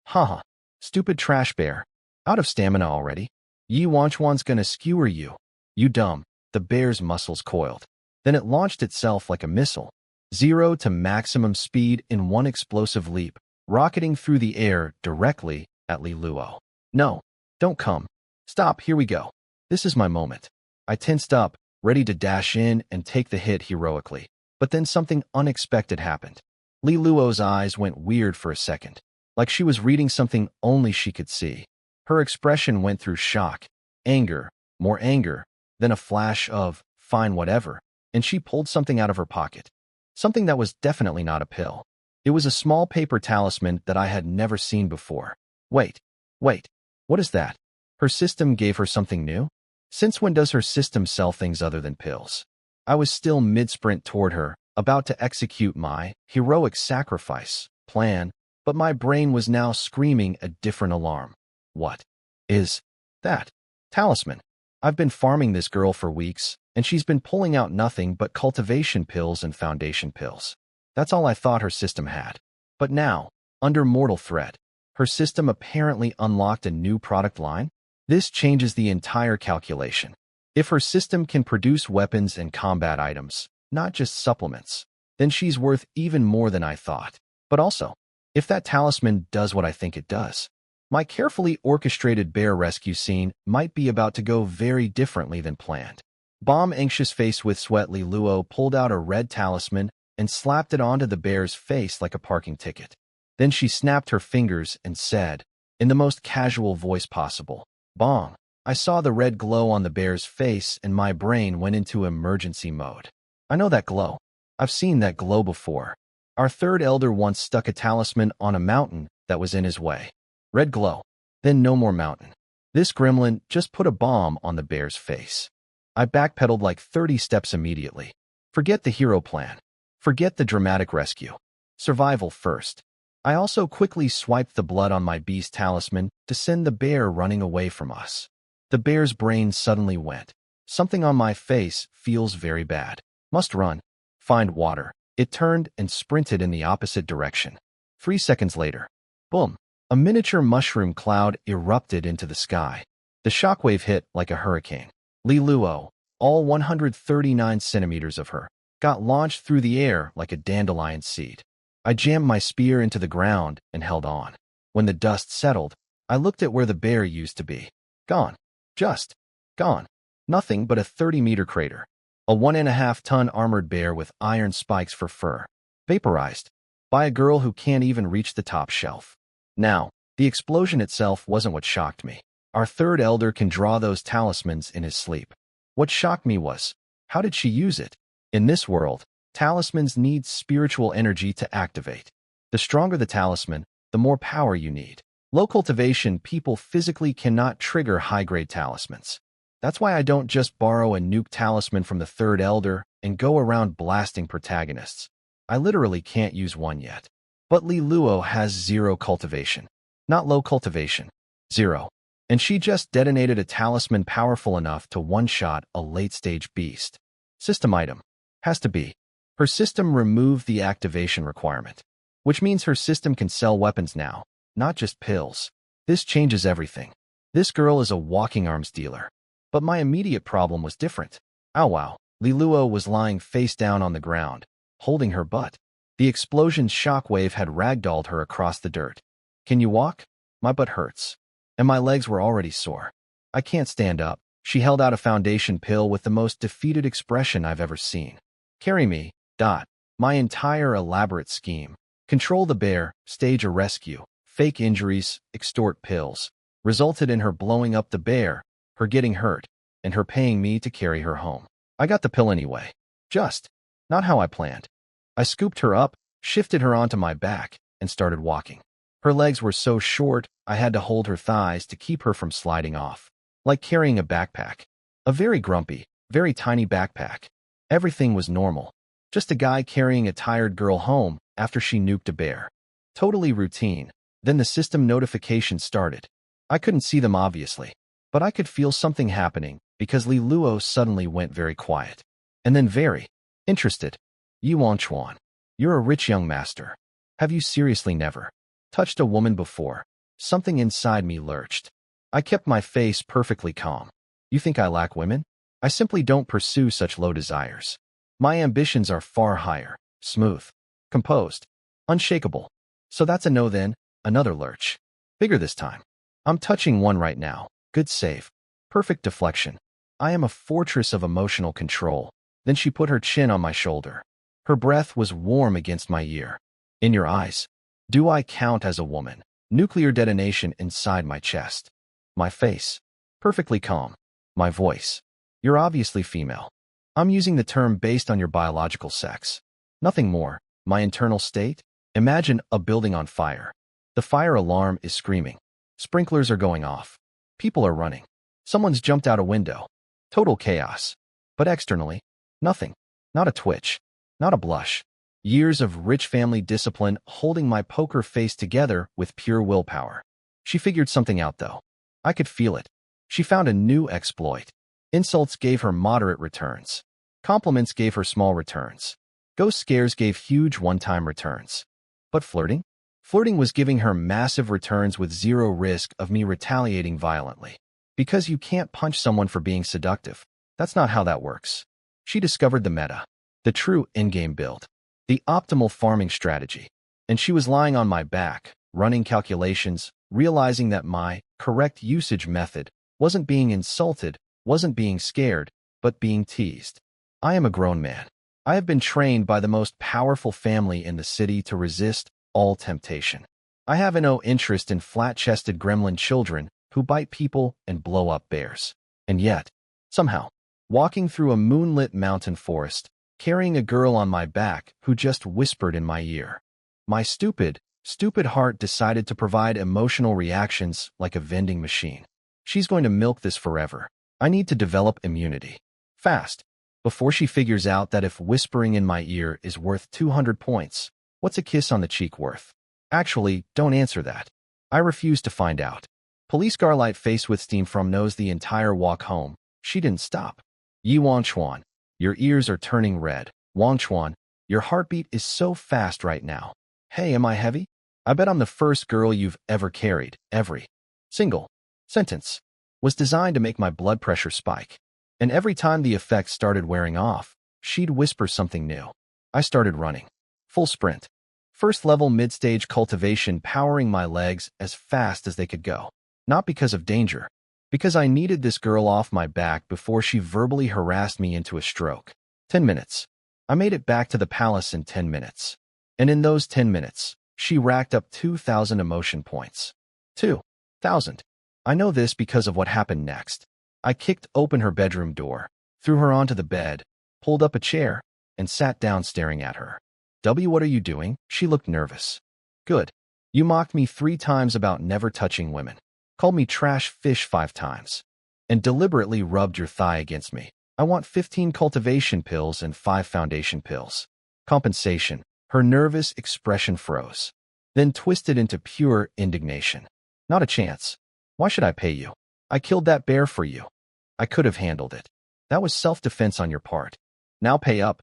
Haha, stupid trash bear. Out of stamina already? Yi Wanchuan's gonna skewer you. You dumb. The bear's muscles coiled. Then it launched itself like a missile. 0 to maximum speed in one explosive leap, rocketing through the air directly at Li Luo. No, don't come. Stop, here we go. This is my moment. I tensed up, ready to dash in and take the hit heroically. But then something unexpected happened. Li Luo's eyes went weird for a second, like she was reading something only she could see. Her expression went through shock, anger, more anger, then a flash of, fine whatever, and she pulled something out of her pocket. Something that was definitely not a pill. It was a small paper talisman that I had never seen before. Wait, what is that? Her system gave her something new? Since when does her system sell things other than pills? I was still mid-sprint toward her, about to execute my heroic sacrifice plan, but my brain was now screaming a different alarm. What is that? Talisman. I've been farming this girl for weeks, and she's been pulling out nothing but cultivation pills and foundation pills. That's all I thought her system had. But now, under mortal threat, her system apparently unlocked a new product line? This changes the entire calculation. If her system can produce weapons and combat items, not just supplements, then she's worth even more than I thought. But also, if that talisman does what I think it does, my carefully orchestrated bear rescue scene might be about to go very differently than planned. Bomb anxious face with sweat, Li Luo pulled out a red talisman and slapped it onto the bear's face like a parking ticket. Then she snapped her fingers and said, in the most casual voice possible, "Bong." I saw the red glow on the bear's face and my brain went into emergency mode. I know that glow. I've seen that glow before. Our third elder once stuck a talisman on a mountain that was in his way. Red glow. Then no more mountain. This gremlin just put a bomb on the bear's face. I backpedaled like 30 steps immediately. Forget the hero plan. Forget the dramatic rescue. Survival first. I also quickly swiped the blood on my beast talisman to send the bear running away from us. The bear's brain suddenly went. Something on my face feels very bad. Must run. Find water. It turned and sprinted in the opposite direction. 3 seconds later. Boom. A miniature mushroom cloud erupted into the sky. The shockwave hit like a hurricane. Li Luo, all 139 centimeters of her, got launched through the air like a dandelion seed. I jammed my spear into the ground and held on. When the dust settled, I looked at where the bear used to be. Gone. Just gone. Nothing but a 30-meter crater. A 1.5-ton armored bear with iron spikes for fur. Vaporized. By a girl who can't even reach the top shelf. Now, the explosion itself wasn't what shocked me. Our third elder can draw those talismans in his sleep. What shocked me was, how did she use it? In this world, talismans need spiritual energy to activate. The stronger the talisman, the more power you need. Low cultivation people physically cannot trigger high-grade talismans. That's why I don't just borrow a nuke talisman from the third elder and go around blasting protagonists. I literally can't use one yet. But Li Luo has 0 cultivation. Not low cultivation. 0. And she just detonated a talisman powerful enough to one-shot a late-stage beast. System item. Has to be. Her system removed the activation requirement. Which means her system can sell weapons now, not just pills. This changes everything. This girl is a walking arms dealer. But my immediate problem was different. Ow wow. Li Luo was lying face down on the ground, holding her butt. The explosion's shockwave had ragdolled her across the dirt. Can you walk? My butt hurts. And my legs were already sore. I can't stand up. She held out a foundation pill with the most defeated expression I've ever seen. Carry me. My entire elaborate scheme. Control the bear, stage a rescue, fake injuries, extort pills. Resulted in her blowing up the bear, her getting hurt, and her paying me to carry her home. I got the pill anyway. Just not how I planned. I scooped her up, shifted her onto my back, and started walking. Her legs were so short, I had to hold her thighs to keep her from sliding off. Like carrying a backpack. A very grumpy, very tiny backpack. Everything was normal. Just a guy carrying a tired girl home after she nuked a bear. Totally routine. Then the system notifications started. I couldn't see them obviously, but I could feel something happening because Li Luo suddenly went very quiet. And then very interested. Yuan Chuan, you're a rich young master. Have you seriously never touched a woman before? Something inside me lurched. I kept my face perfectly calm. You think I lack women? I simply don't pursue such low desires. My ambitions are far higher, smooth, composed, unshakable. So that's a no then, another lurch. Bigger this time. I'm touching one right now. Good save. Perfect deflection. I am a fortress of emotional control. Then she put her chin on my shoulder. Her breath was warm against my ear. In your eyes, do I count as a woman? Nuclear detonation inside my chest. My face, perfectly calm. My voice, you're obviously female. I'm using the term based on your biological sex. Nothing more. My internal state? Imagine a building on fire. The fire alarm is screaming. Sprinklers are going off. People are running. Someone's jumped out a window. Total chaos. But externally, nothing. Not a twitch. Not a blush. Years of rich family discipline holding my poker face together with pure willpower. She figured something out, though. I could feel it. She found a new exploit. Insults gave her moderate returns. Compliments gave her small returns. Ghost scares gave huge one-time returns. But flirting? Flirting was giving her massive returns with zero risk of me retaliating violently. Because you can't punch someone for being seductive. That's not how that works. She discovered the meta. The true in-game build. The optimal farming strategy. And she was lying on my back, running calculations, realizing that my correct usage method wasn't being insulted, wasn't being scared, but being teased. I am a grown man. I have been trained by the most powerful family in the city to resist all temptation. I have no interest in flat-chested gremlin children who bite people and blow up bears. And yet, somehow, walking through a moonlit mountain forest, carrying a girl on my back who just whispered in my ear. My stupid heart decided to provide emotional reactions like a vending machine. She's going to milk this forever. I need to develop immunity. Fast. Before she figures out that if whispering in my ear is worth 200 points, what's a kiss on the cheek worth? Actually, don't answer that. I refuse to find out. Police Garlight face with steam from nose the entire walk home. She didn't stop. Yuan Chuan, your ears are turning red. Wang Chuan, your heartbeat is so fast right now. Hey, am I heavy? I bet I'm the first girl you've ever carried. Every single sentence was designed to make my blood pressure spike. And every time the effects started wearing off, she'd whisper something new. I started running. Full sprint. First level mid-stage cultivation powering my legs as fast as they could go. Not because of danger. Because I needed this girl off my back before she verbally harassed me into a stroke. 10 minutes. I made it back to the palace in 10 minutes. And in those 10 minutes, she racked up 2,000 emotion points. 2,000. I know this because of what happened next. I kicked open her bedroom door, threw her onto the bed, pulled up a chair, and sat down staring at her. What are you doing? She looked nervous. Good. You mocked me 3 times about never touching women. Called me trash fish 5 times. And deliberately rubbed your thigh against me. I want 15 cultivation pills and 5 foundation pills. Compensation. Her nervous expression froze. Then twisted into pure indignation. Not a chance. Why should I pay you? I killed that bear for you. I could have handled it. That was self-defense on your part. Now pay up,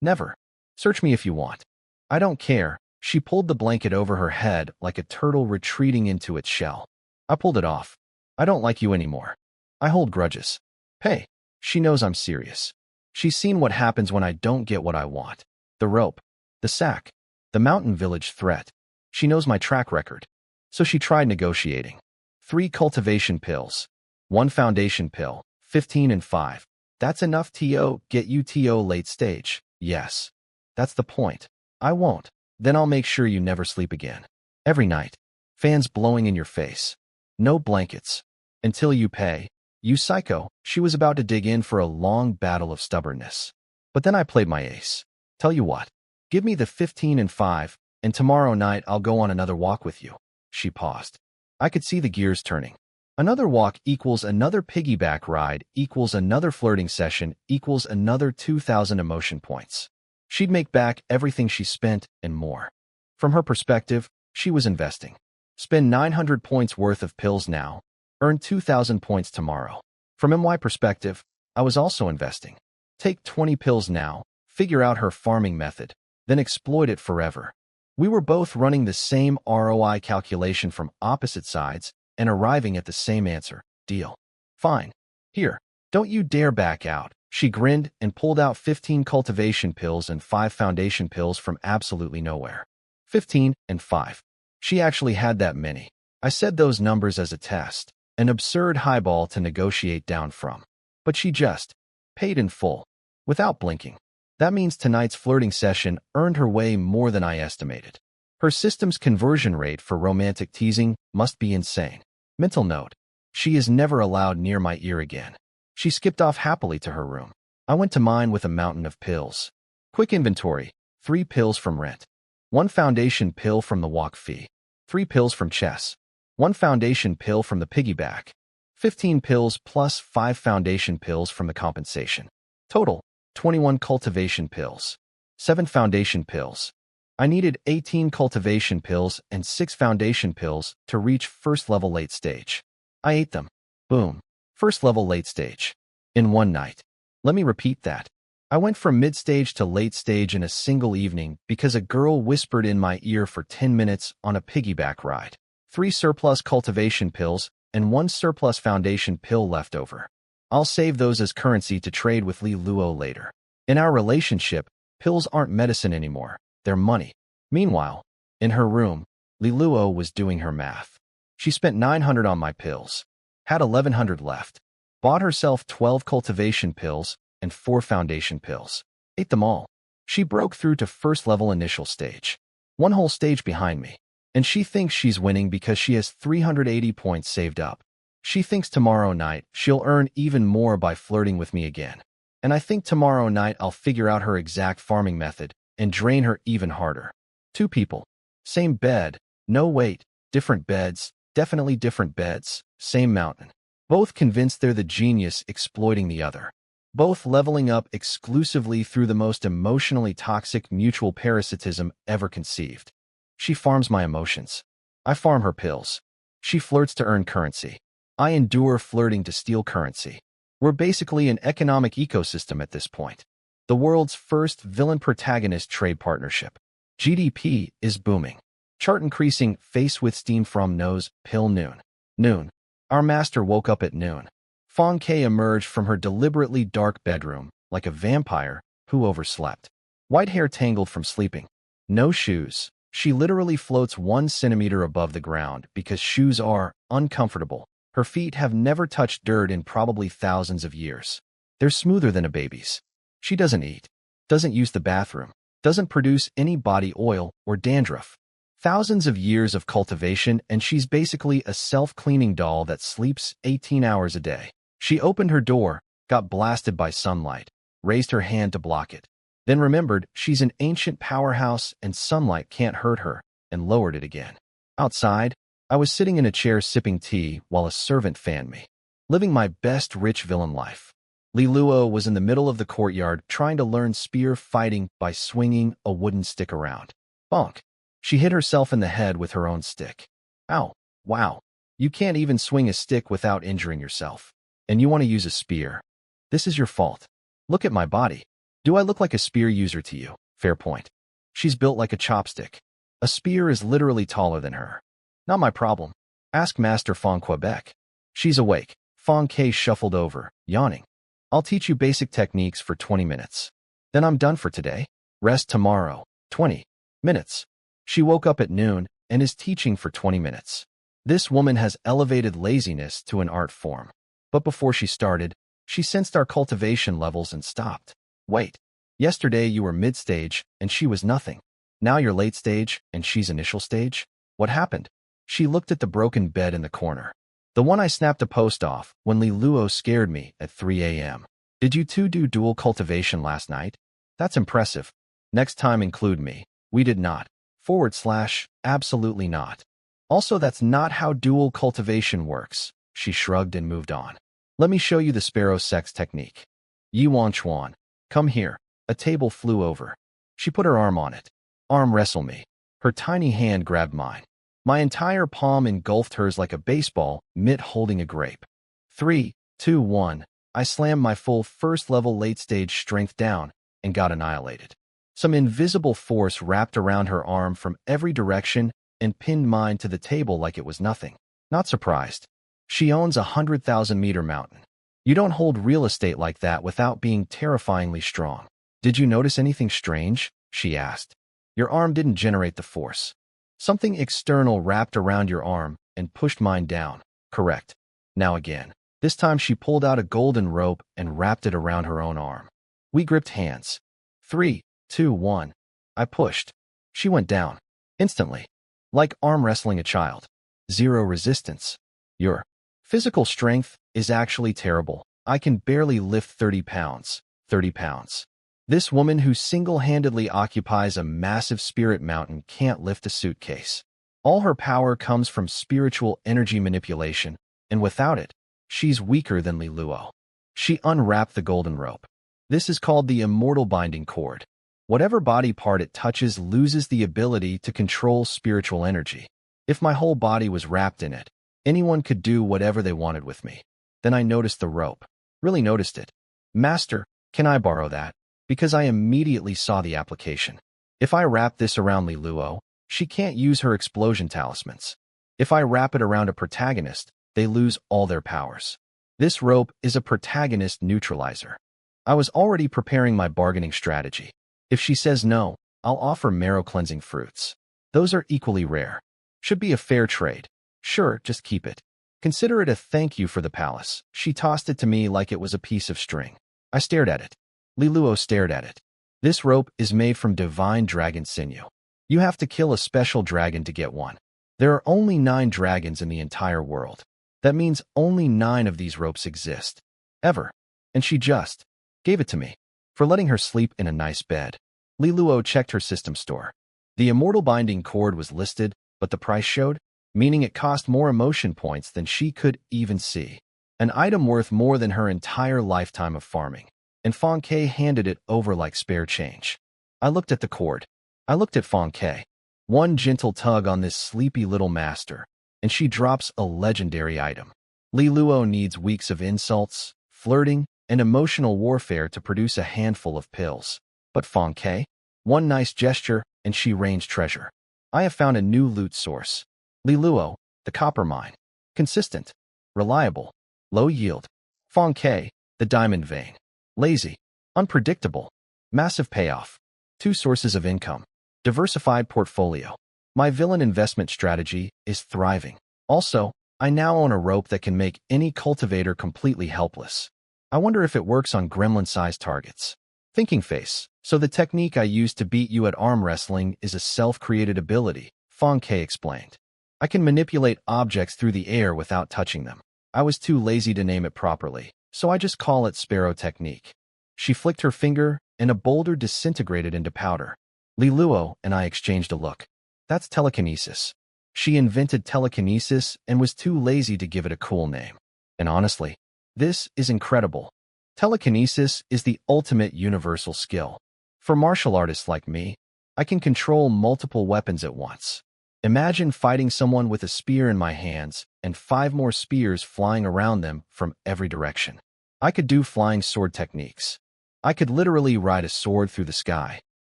Never. Search me if you want. I don't care. She pulled the blanket over her head like a turtle retreating into its shell. I pulled it off. I don't like you anymore. I hold grudges. Pay. She knows I'm serious. She's seen what happens when I don't get what I want. The rope. The sack. The mountain village threat. She knows my track record. So she tried negotiating. 3 cultivation pills. 1 foundation pill. 15 and 5. That's enough TO, get you TO late stage. Yes. That's the point. I won't. Then I'll make sure you never sleep again. Every night. Fans blowing in your face. No blankets. Until you pay. You psycho. She was about to dig in for a long battle of stubbornness. But then I played my ace. Tell you what. Give me the 15 and 5, and tomorrow night I'll go on another walk with you. She paused. I could see the gears turning. Another walk equals another piggyback ride equals another flirting session equals another 2,000 emotion points. She'd make back everything she spent and more. From her perspective, she was investing. Spend 900 points worth of pills now. Earn 2,000 points tomorrow. From my perspective, I was also investing. Take 20 pills now, figure out her farming method, then exploit it forever. We were both running the same ROI calculation from opposite sides and arriving at the same answer. Deal. Fine. Here, don't you dare back out. She grinned and pulled out 15 cultivation pills and 5 foundation pills from absolutely nowhere. 15 and 5. She actually had that many. I said those numbers as a test, an absurd highball to negotiate down from. But she just paid in full, without blinking. That means tonight's flirting session earned her way more than I estimated. Her system's conversion rate for romantic teasing must be insane. Mental note: she is never allowed near my ear again. She skipped off happily to her room. I went to mine with a mountain of pills. Quick inventory: 3 pills from rent, 1 foundation pill from the walk fee, 3 pills from chess, 1 foundation pill from the piggyback, 15 pills plus 5 foundation pills from the compensation. Total: 21 cultivation pills, 7 foundation pills. I needed 18 cultivation pills and 6 foundation pills to reach first level late stage. I ate them. Boom. First level late stage. In one night. Let me repeat that. I went from mid-stage to late stage in a single evening because a girl whispered in my ear for 10 minutes on a piggyback ride. 3 surplus cultivation pills and 1 surplus foundation pill left over. I'll save those as currency to trade with Li Luo later. In our relationship, pills aren't medicine anymore. They're money. Meanwhile, in her room, Li Luo was doing her math. She spent 900 on my pills, had 1100 left, bought herself 12 cultivation pills and 4 foundation pills, ate them all. She broke through to first level initial stage, 1 whole stage behind me, and she thinks she's winning because she has 380 points saved up. She thinks tomorrow night she'll earn even more by flirting with me again. And I think tomorrow night I'll figure out her exact farming method and drain her even harder. 2 people. Same bed. No wait. Different beds. Definitely different beds. Same mountain. Both convinced they're the genius exploiting the other. Both leveling up exclusively through the most emotionally toxic mutual parasitism ever conceived. She farms my emotions. I farm her pills. She flirts to earn currency. I endure flirting to steal currency. We're basically an economic ecosystem at this point. The world's first villain-protagonist trade partnership. GDP is booming. Chart increasing, face with steam from nose, pill noon. Noon. Our master woke up at noon. Fong Kei emerged from her deliberately dark bedroom, like a vampire who overslept. White hair tangled from sleeping. No shoes. She literally floats 1 centimeter above the ground because shoes are uncomfortable. Her feet have never touched dirt in probably thousands of years. They're smoother than a baby's. She doesn't eat, doesn't use the bathroom, doesn't produce any body oil or dandruff. Thousands of years of cultivation and she's basically a self-cleaning doll that sleeps 18 hours a day. She opened her door, got blasted by sunlight, raised her hand to block it, then remembered she's an ancient powerhouse and sunlight can't hurt her, and lowered it again. Outside, I was sitting in a chair sipping tea while a servant fanned me, living my best rich villain life. Li Luo was in the middle of the courtyard trying to learn spear fighting by swinging a wooden stick around. Bonk. She hit herself in the head with her own stick. Ow. Wow. You can't even swing a stick without injuring yourself. And you want to use a spear. This is your fault. Look at my body. Do I look like a spear user to you? Fair point. She's built like a chopstick. A spear is literally taller than her. Not my problem. Ask Master Fong Quebec. She's awake. Fong Kei shuffled over, yawning. I'll teach you basic techniques for 20 minutes. Then I'm done for today. Rest tomorrow. 20 minutes. She woke up at noon and is teaching for 20 minutes. This woman has elevated laziness to an art form. But before she started, she sensed our cultivation levels and stopped. Wait. Yesterday you were mid-stage and she was nothing. Now you're late stage and she's initial stage? What happened? She looked at the broken bed in the corner. The one I snapped a post off when Li Luo scared me at 3 a.m. Did you two do dual cultivation last night? That's impressive. Next time include me. We did not. / absolutely not. Also, that's not how dual cultivation works. She shrugged and moved on. Let me show you the sparrow sex technique. Yuan Chuan. Come here. A table flew over. She put her arm on it. Arm wrestle me. Her tiny hand grabbed mine. My entire palm engulfed hers like a baseball mitt holding a grape. 3, 2, 1. I slammed my full first-level late-stage strength down, and got annihilated. Some invisible force wrapped around her arm from every direction and pinned mine to the table like it was nothing. Not surprised. She owns a 100,000-meter mountain. You don't hold real estate like that without being terrifyingly strong. Did you notice anything strange? She asked. Your arm didn't generate the force. Something external wrapped around your arm and pushed mine down. Correct. Now again. This time she pulled out a golden rope and wrapped it around her own arm. We gripped hands. 3, 2, 1. I pushed. She went down. Instantly. Like arm wrestling a child. Zero resistance. Your physical strength is actually terrible. I can barely lift 30 pounds. 30 pounds. This woman who single-handedly occupies a massive spirit mountain can't lift a suitcase. All her power comes from spiritual energy manipulation, and without it, she's weaker than Liluo. She unwrapped the golden rope. This is called the immortal binding cord. Whatever body part it touches loses the ability to control spiritual energy. If my whole body was wrapped in it, anyone could do whatever they wanted with me. Then I noticed the rope. Really noticed it. Master, can I borrow that? Because I immediately saw the application. If I wrap this around Liluo, she can't use her explosion talismans. If I wrap it around a protagonist, they lose all their powers. This rope is a protagonist neutralizer. I was already preparing my bargaining strategy. If she says no, I'll offer marrow-cleansing fruits. Those are equally rare. Should be a fair trade. Sure, just keep it. Consider it a thank you for the palace. She tossed it to me like it was a piece of string. I stared at it. Liluo stared at it. This rope is made from divine dragon sinew. You have to kill a special dragon to get one. There are only 9 dragons in the entire world. That means only 9 of these ropes exist. Ever. And she just gave it to me for letting her sleep in a nice bed. Liluo checked her system store. The immortal binding cord was listed, but the price showed, meaning it cost more emotion points than she could even see. An item worth more than her entire lifetime of farming. And Fong Ke handed it over like spare change. I looked at the cord. I looked at Fong Ke. One gentle tug on this sleepy little master, and she drops a legendary item. Liluo needs weeks of insults, flirting, and emotional warfare to produce a handful of pills. But Fong Ke? One nice gesture, and she rains treasure. I have found a new loot source. Liluo, the copper mine. Consistent. Reliable. Low yield. Fong Ke, the diamond vein. Lazy. Unpredictable. Massive payoff. 2 sources of income. Diversified portfolio. My villain investment strategy is thriving. Also, I now own a rope that can make any cultivator completely helpless. I wonder if it works on gremlin-sized targets. Thinking face. So the technique I used to beat you at arm wrestling is a self-created ability, Fong Ke explained. I can manipulate objects through the air without touching them. I was too lazy to name it properly, so I just call it Sparrow Technique. She flicked her finger, and a boulder disintegrated into powder. Liluo and I exchanged a look. That's telekinesis. She invented telekinesis and was too lazy to give it a cool name. And honestly, this is incredible. Telekinesis is the ultimate universal skill. For martial artists like me, I can control multiple weapons at once. Imagine fighting someone with a spear in my hands and 5 more spears flying around them from every direction. I could do flying sword techniques. I could literally ride a sword through the sky.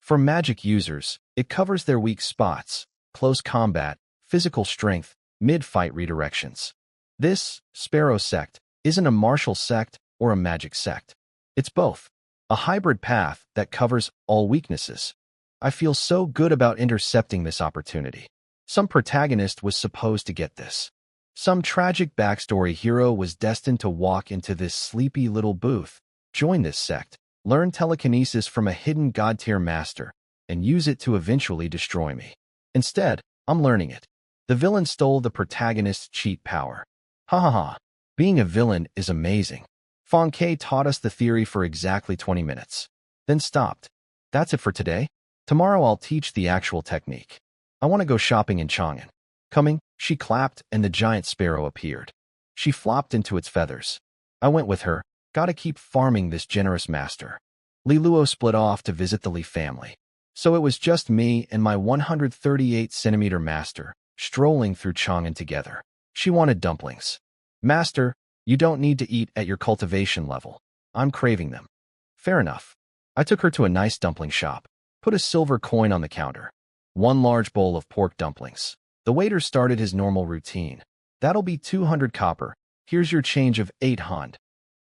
For magic users, it covers their weak spots, close combat, physical strength, mid-fight redirections. This, Sparrow Sect, isn't a martial sect or a magic sect. It's both. A hybrid path that covers all weaknesses. I feel so good about intercepting this opportunity. Some protagonist was supposed to get this. Some tragic backstory hero was destined to walk into this sleepy little booth, join this sect, learn telekinesis from a hidden god-tier master, and use it to eventually destroy me. Instead, I'm learning it. The villain stole the protagonist's cheat power. Ha ha ha. Being a villain is amazing. Fong Ke taught us the theory for exactly 20 minutes. Then stopped. That's it for today. Tomorrow I'll teach the actual technique. I want to go shopping in Chang'an. Coming, she clapped and the giant sparrow appeared. She flopped into its feathers. I went with her. Gotta keep farming this generous master. Liluo split off to visit the Li family. So it was just me and my 138-centimeter master, strolling through Chang'an together. She wanted dumplings. Master, you don't need to eat at your cultivation level. I'm craving them. Fair enough. I took her to a nice dumpling shop, put a silver coin on the counter. One large bowl of pork dumplings. The waiter started his normal routine. That'll be 200 copper. Here's your change of 800.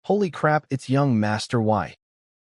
Holy crap, it's young Master Y.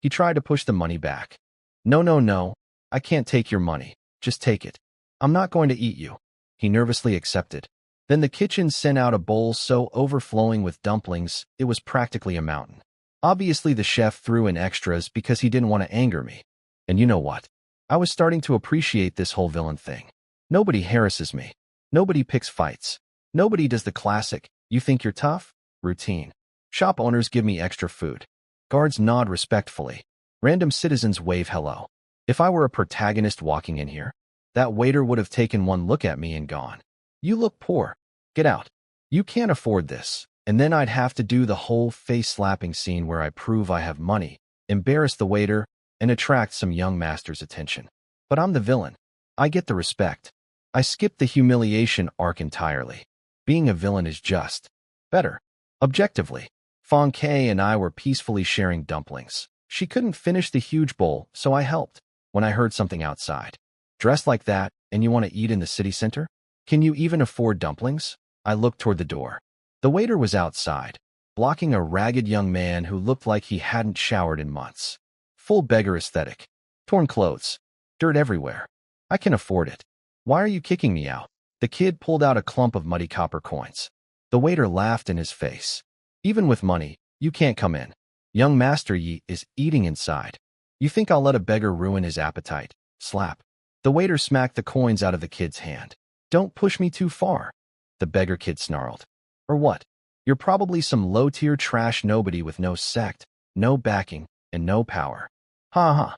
He tried to push the money back. No, no, no. I can't take your money. Just take it. I'm not going to eat you. He nervously accepted. Then the kitchen sent out a bowl so overflowing with dumplings, it was practically a mountain. Obviously, the chef threw in extras because he didn't want to anger me. And you know what? I was starting to appreciate this whole villain thing. Nobody harasses me. Nobody picks fights. Nobody does the classic, you think you're tough? Routine. Shop owners give me extra food. Guards nod respectfully. Random citizens wave hello. If I were a protagonist walking in here, that waiter would have taken one look at me and gone. You look poor. Get out. You can't afford this. And then I'd have to do the whole face-slapping scene where I prove I have money, embarrass the waiter, and attract some young master's attention. But I'm the villain. I get the respect. I skip the humiliation arc entirely. Being a villain is just better. Objectively, Fong Kei and I were peacefully sharing dumplings. She couldn't finish the huge bowl, so I helped. When I heard something outside. Dressed like that, and you want to eat in the city center? Can you even afford dumplings? I looked toward the door. The waiter was outside, blocking a ragged young man who looked like he hadn't showered in months. Full beggar aesthetic. Torn clothes. Dirt everywhere. I can afford it. Why are you kicking me out? The kid pulled out a clump of muddy copper coins. The waiter laughed in his face. Even with money, you can't come in. Young Master Yi is eating inside. You think I'll let a beggar ruin his appetite? Slap. The waiter smacked the coins out of the kid's hand. Don't push me too far. The beggar kid snarled. Or what? You're probably some low-tier trash nobody with no sect, no backing, and no power. Ha ha.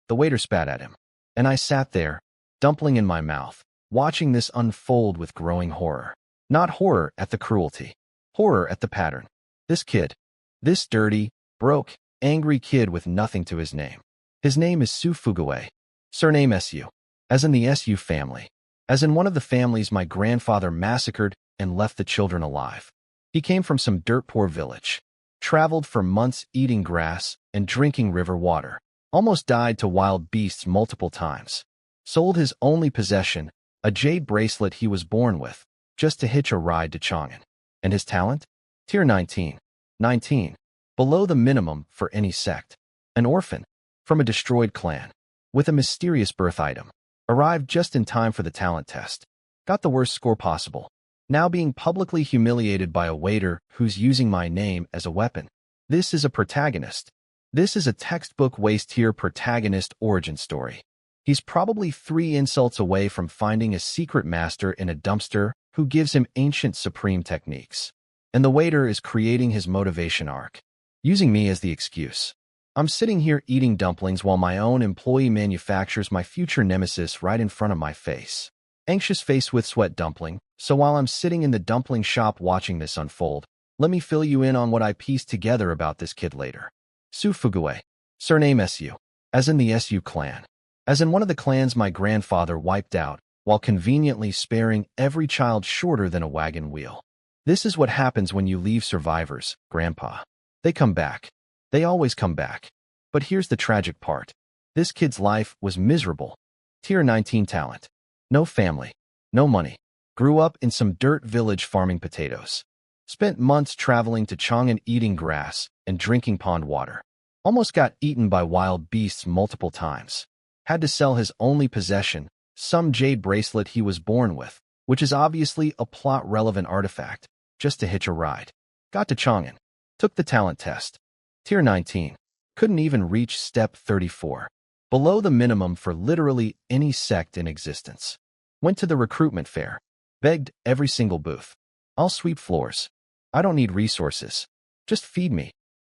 The waiter spat at him. And I sat there, dumpling in my mouth, watching this unfold with growing horror. Not horror at the cruelty. Horror at the pattern. This kid. This dirty, broke, angry kid with nothing to his name. His name is Su Fuguwei. Surname Su. As in the Su family. As in one of the families my grandfather massacred and left the children alive. He came from some dirt-poor village. Traveled for months eating grass and drinking river water. Almost died to wild beasts multiple times. Sold his only possession, a jade bracelet he was born with, just to hitch a ride to Chang'an. And his talent? Tier 19. 19. Below the minimum for any sect. An orphan. From a destroyed clan. With a mysterious birth item. Arrived just in time for the talent test. Got the worst score possible. Now being publicly humiliated by a waiter who's using my name as a weapon. This is a protagonist. This is a textbook waste-tier protagonist origin story. He's probably 3 insults away from finding a secret master in a dumpster who gives him ancient supreme techniques. And the waiter is creating his motivation arc. Using me as the excuse. I'm sitting here eating dumplings while my own employee manufactures my future nemesis right in front of my face. Anxious face with sweat dumpling, so while I'm sitting in the dumpling shop watching this unfold, let me fill you in on what I pieced together about this kid later. Su Fuguwei. Surname Su. As in the Su clan. As in one of the clans my grandfather wiped out, while conveniently sparing every child shorter than a wagon wheel. This is what happens when you leave survivors, Grandpa. They come back. They always come back. But here's the tragic part. This kid's life was miserable. Tier 19 talent. No family. No money. Grew up in some dirt village farming potatoes. Spent months traveling to Chang'an eating grass and drinking pond water. Almost got eaten by wild beasts multiple times. Had to sell his only possession, some jade bracelet he was born with, which is obviously a plot-relevant artifact, just to hitch a ride. Got to Chang'an. Took the talent test. Tier 19. Couldn't even reach step 34. Below the minimum for literally any sect in existence. Went to the recruitment fair. Begged every single booth. I'll sweep floors. I don't need resources. Just feed me.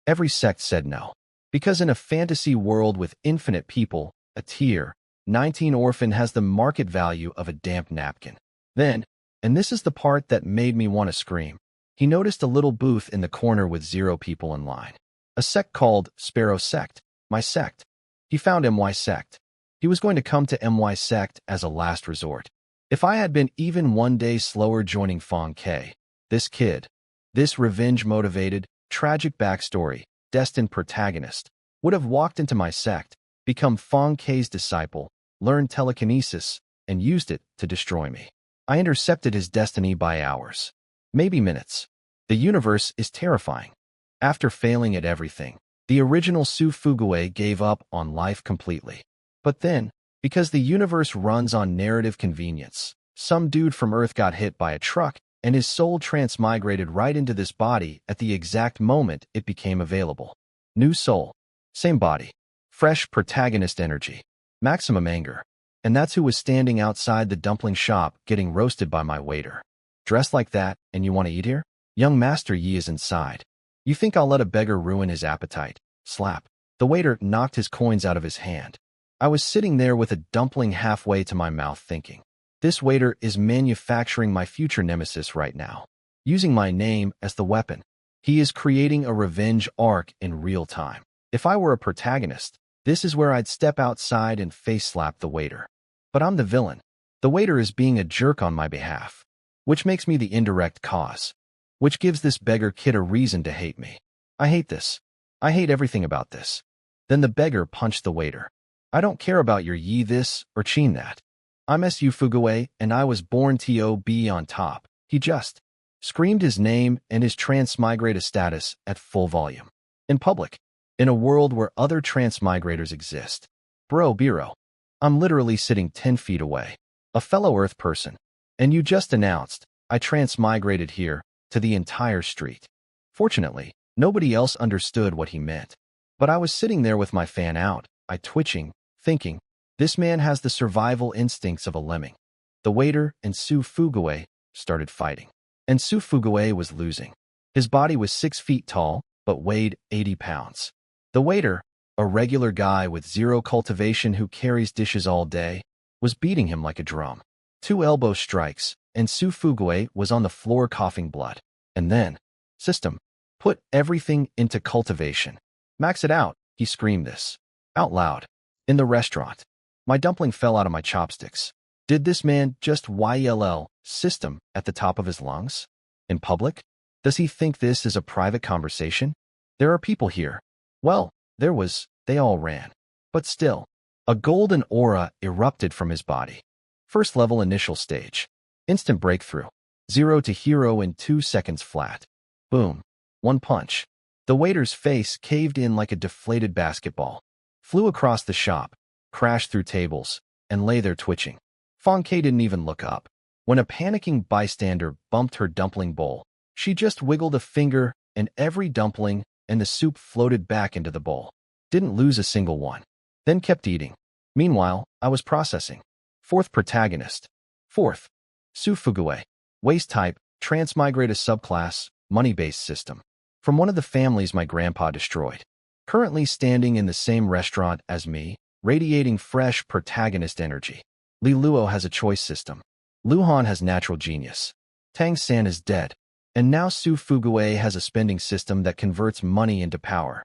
Every sect said no. Because in a fantasy world with infinite people, a tier 19 orphan has the market value of a damp napkin. Then, and this is the part that made me want to scream, he noticed a little booth in the corner with 0 people in line. A sect called Sparrow Sect, my sect. He found MY Sect. He was going to come to MY Sect as a last resort. If I had been even 1 day slower joining Fong Kei, this kid, this revenge-motivated, tragic backstory, destined protagonist, would have walked into my sect, become Fong Kei's disciple, learned telekinesis, and used it to destroy me. I intercepted his destiny by hours, maybe minutes. The universe is terrifying. After failing at everything, the original Su Fugue gave up on life completely. But then, because the universe runs on narrative convenience, some dude from Earth got hit by a truck and his soul transmigrated right into this body at the exact moment it became available. New soul, same body, fresh protagonist energy, maximum anger. And that's who was standing outside the dumpling shop getting roasted by my waiter. Dressed like that, and you want to eat here? Young Master Yi is inside. You think I'll let a beggar ruin his appetite? Slap. The waiter knocked his coins out of his hand. I was sitting there with a dumpling halfway to my mouth thinking, this waiter is manufacturing my future nemesis right now, using my name as the weapon. He is creating a revenge arc in real time. If I were a protagonist, this is where I'd step outside and face-slap the waiter. But I'm the villain. The waiter is being a jerk on my behalf, which makes me the indirect cause, which gives this beggar kid a reason to hate me. I hate this. I hate everything about this. Then the beggar punched the waiter. I don't care about your Yi this or Chin that. I'm Su Fugue and I was born to be on top. He just screamed his name and his transmigrator status at full volume. In public. In a world where other transmigrators exist. Biro. I'm literally sitting 10 feet away. A fellow Earth person. And you just announced, I transmigrated here, to the entire street. Fortunately, nobody else understood what he meant. But I was sitting there with my fan out, I twitching, thinking, this man has the survival instincts of a lemming. The waiter and Su Fugue started fighting. And Su Fugue was losing. His body was 6 feet tall, but weighed 80 pounds. The waiter, a regular guy with zero cultivation who carries dishes all day, was beating him like a drum. 2 elbow strikes, and Su Fugue was on the floor coughing blood. And then, system, put everything into cultivation. Max it out, he screamed this. Out loud. In the restaurant. My dumpling fell out of my chopsticks. Did this man just yell system at the top of his lungs? In public? Does he think this is a private conversation? There are people here. Well, they all ran. But still, a golden aura erupted from his body. First level initial stage. Instant breakthrough. 0 to hero in 2 seconds flat. Boom. 1 punch. The waiter's face caved in like a deflated basketball. Flew across the shop, crashed through tables, and lay there twitching. Fong Kei didn't even look up. When a panicking bystander bumped her dumpling bowl, she just wiggled a finger and every dumpling and the soup floated back into the bowl. Didn't lose a single one. Then kept eating. Meanwhile, I was processing. 4th protagonist. 4th. Su Fugue. Waste type, transmigrator subclass, money-based system. From one of the families my grandpa destroyed. Currently standing in the same restaurant as me, radiating fresh protagonist energy. Li Luo has a choice system. Luhan has natural genius. Tang San is dead. And now Su Fugue has a spending system that converts money into power.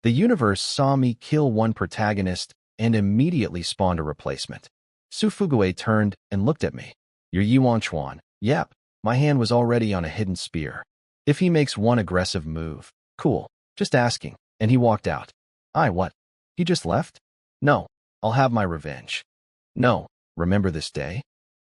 The universe saw me kill one protagonist and immediately spawned a replacement. Su Fugue turned and looked at me. You're Yuan Chuan. Yep, my hand was already on a hidden spear. If he makes one aggressive move, cool, just asking. And he walked out. What? He just left? No, I'll have my revenge. No, remember this day?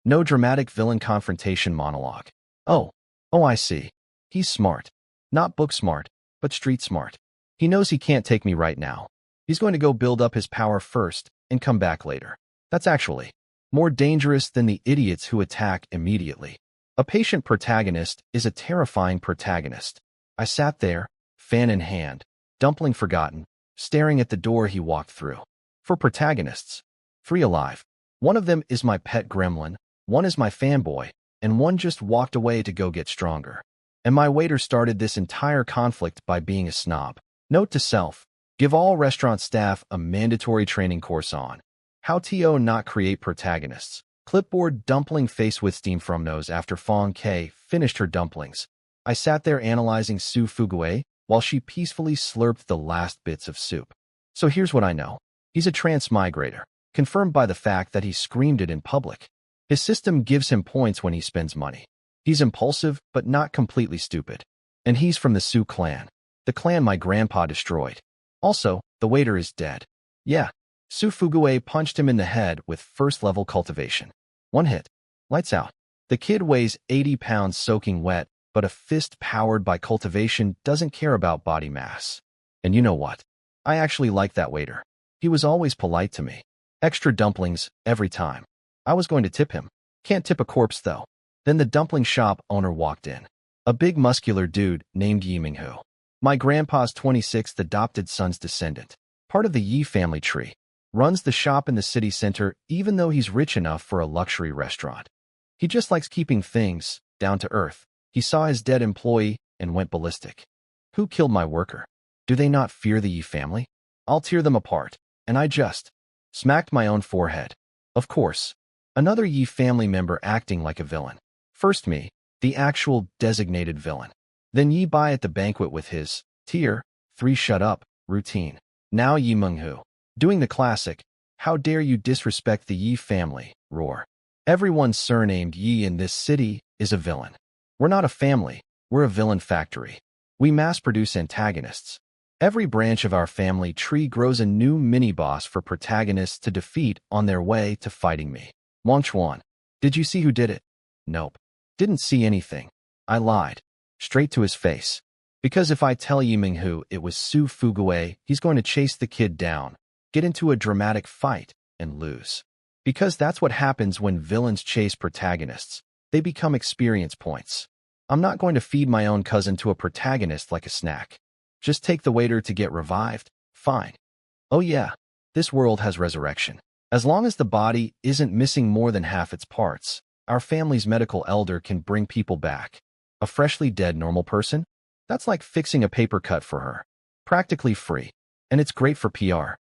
No dramatic villain confrontation monologue. Oh, I see. He's smart. Not book smart, but street smart. He knows he can't take me right now. He's going to go build up his power first and come back later. That's actually more dangerous than the idiots who attack immediately. A patient protagonist is a terrifying protagonist. I sat there, fan in hand, dumpling forgotten, staring at the door he walked through. For protagonists, 3 alive. One of them is my pet gremlin, one is my fanboy, and one just walked away to go get stronger. And my waiter started this entire conflict by being a snob. Note to self, give all restaurant staff a mandatory training course on how to not create protagonists. Clipboard dumpling face with steam from nose after Fong Kei finished her dumplings. I sat there analyzing Su Fugue while she peacefully slurped the last bits of soup. So here's what I know. He's a transmigrator, confirmed by the fact that he screamed it in public. His system gives him points when he spends money. He's impulsive, but not completely stupid. And he's from the Su clan, the clan my grandpa destroyed. Also, the waiter is dead. Yeah, Su Fugue punched him in the head with first-level cultivation. One hit. Lights out. The kid weighs 80 pounds soaking wet, but a fist powered by cultivation doesn't care about body mass. And you know what? I actually like that waiter. He was always polite to me. Extra dumplings, every time. I was going to tip him. Can't tip a corpse, though. Then the dumpling shop owner walked in. A big muscular dude named Yi Minghu. My grandpa's 26th adopted son's descendant. Part of the Yi family tree. Runs the shop in the city center even though he's rich enough for a luxury restaurant. He just likes keeping things down to earth. He saw his dead employee and went ballistic. Who killed my worker? Do they not fear the Yi family? I'll tear them apart. And I just smacked my own forehead. Of course. Another Yi family member acting like a villain. First me, the actual designated villain. Then Yi Bai at the banquet with his tier 3 shut up routine. Now Yi Menghu. Doing the classic, how dare you disrespect the Yi family, roar. Everyone surnamed Yi in this city is a villain. We're not a family, we're a villain factory. We mass-produce antagonists. Every branch of our family tree grows a new mini-boss for protagonists to defeat on their way to fighting me. Wang Chuan. Did you see who did it? Nope. Didn't see anything. I lied. Straight to his face. Because if I tell Yi Minghu it was Su Fugue, he's going to chase the kid down, get into a dramatic fight, and lose. Because that's what happens when villains chase protagonists. They become experience points. I'm not going to feed my own cousin to a protagonist like a snack. Just take the waiter to get revived? Fine. Oh yeah, this world has resurrection. As long as the body isn't missing more than half its parts, our family's medical elder can bring people back. A freshly dead normal person? That's like fixing a paper cut for her. Practically free. And it's great for PR.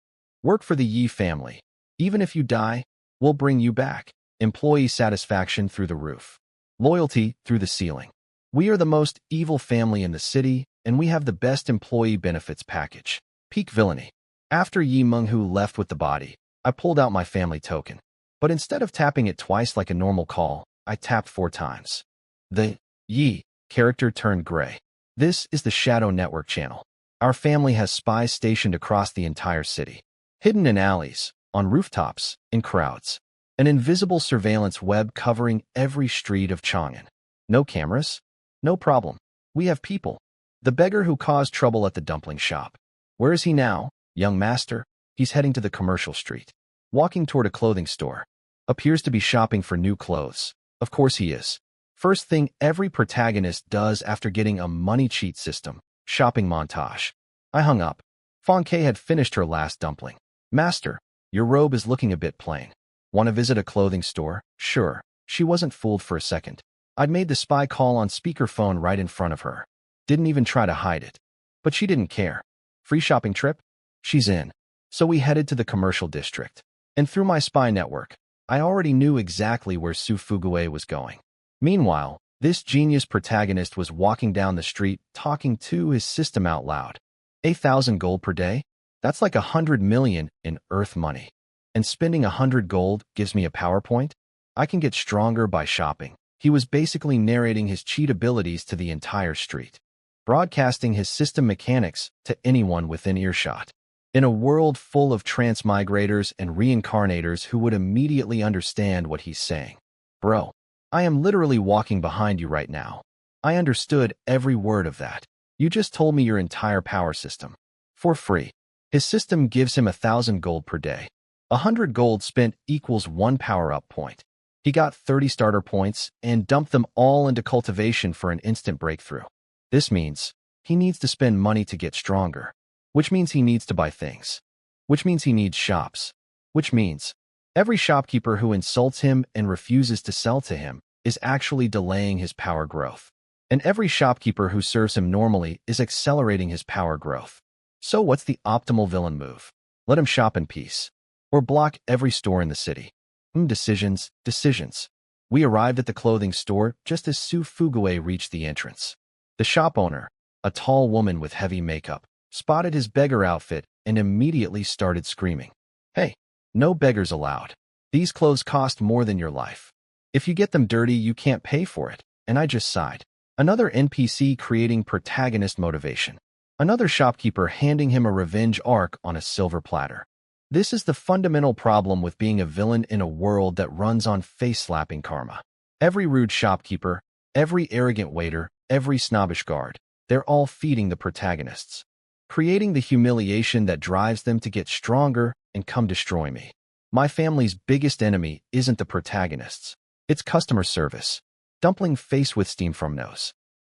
Work for the Yi family. Even if you die, we'll bring you back. Employee satisfaction through the roof. Loyalty through the ceiling. We are the most evil family in the city, and we have the best employee benefits package. Peak villainy. After Yi Menghu left with the body, I pulled out my family token. But instead of tapping it twice like a normal call, I tapped 4 times. The Yi character turned gray. This is the Shadow Network channel. Our family has spies stationed across the entire city. Hidden in alleys, on rooftops, in crowds. An invisible surveillance web covering every street of Chang'an. No cameras? No problem. We have people. The beggar who caused trouble at the dumpling shop. Where is he now, young master? He's heading to the commercial street. Walking toward a clothing store. Appears to be shopping for new clothes. Of course he is. First thing every protagonist does after getting a money cheat system. Shopping montage. I hung up. Fong Kei had finished her last dumpling. Master, your robe is looking a bit plain. Want to visit a clothing store? Sure. She wasn't fooled for a second. I'd made the spy call on speakerphone right in front of her. Didn't even try to hide it. But she didn't care. Free shopping trip? She's in. So we headed to the commercial district. And through my spy network, I already knew exactly where Su Fugue was going. Meanwhile, this genius protagonist was walking down the street talking to his system out loud. 8,000 gold per day? That's like 100 million in Earth money. And spending 100 gold gives me a PowerPoint? I can get stronger by shopping. He was basically narrating his cheat abilities to the entire street, broadcasting his system mechanics to anyone within earshot. In a world full of transmigrators and reincarnators who would immediately understand what he's saying. Bro, I am literally walking behind you right now. I understood every word of that. You just told me your entire power system. For free. His system gives him 1,000 gold per day. 100 gold spent equals 1 power-up point. He got 30 starter points and dumped them all into cultivation for an instant breakthrough. This means he needs to spend money to get stronger, which means he needs to buy things, which means he needs shops, which means every shopkeeper who insults him and refuses to sell to him is actually delaying his power growth. And every shopkeeper who serves him normally is accelerating his power growth. So what's the optimal villain move? Let him shop in peace. Or block every store in the city. Decisions. We arrived at the clothing store just as Su Fugue reached the entrance. The shop owner, a tall woman with heavy makeup, spotted his beggar outfit and immediately started screaming. Hey, no beggars allowed. These clothes cost more than your life. If you get them dirty, you can't pay for it. And I just sighed. Another NPC creating protagonist motivation. Another shopkeeper handing him a revenge arc on a silver platter. This is the fundamental problem with being a villain in a world that runs on face-slapping karma. Every rude shopkeeper, every arrogant waiter, every snobbish guard, they're all feeding the protagonists, creating the humiliation that drives them to get stronger and come destroy me. My family's biggest enemy isn't the protagonists. It's customer service. Dumpling face with steam from nose.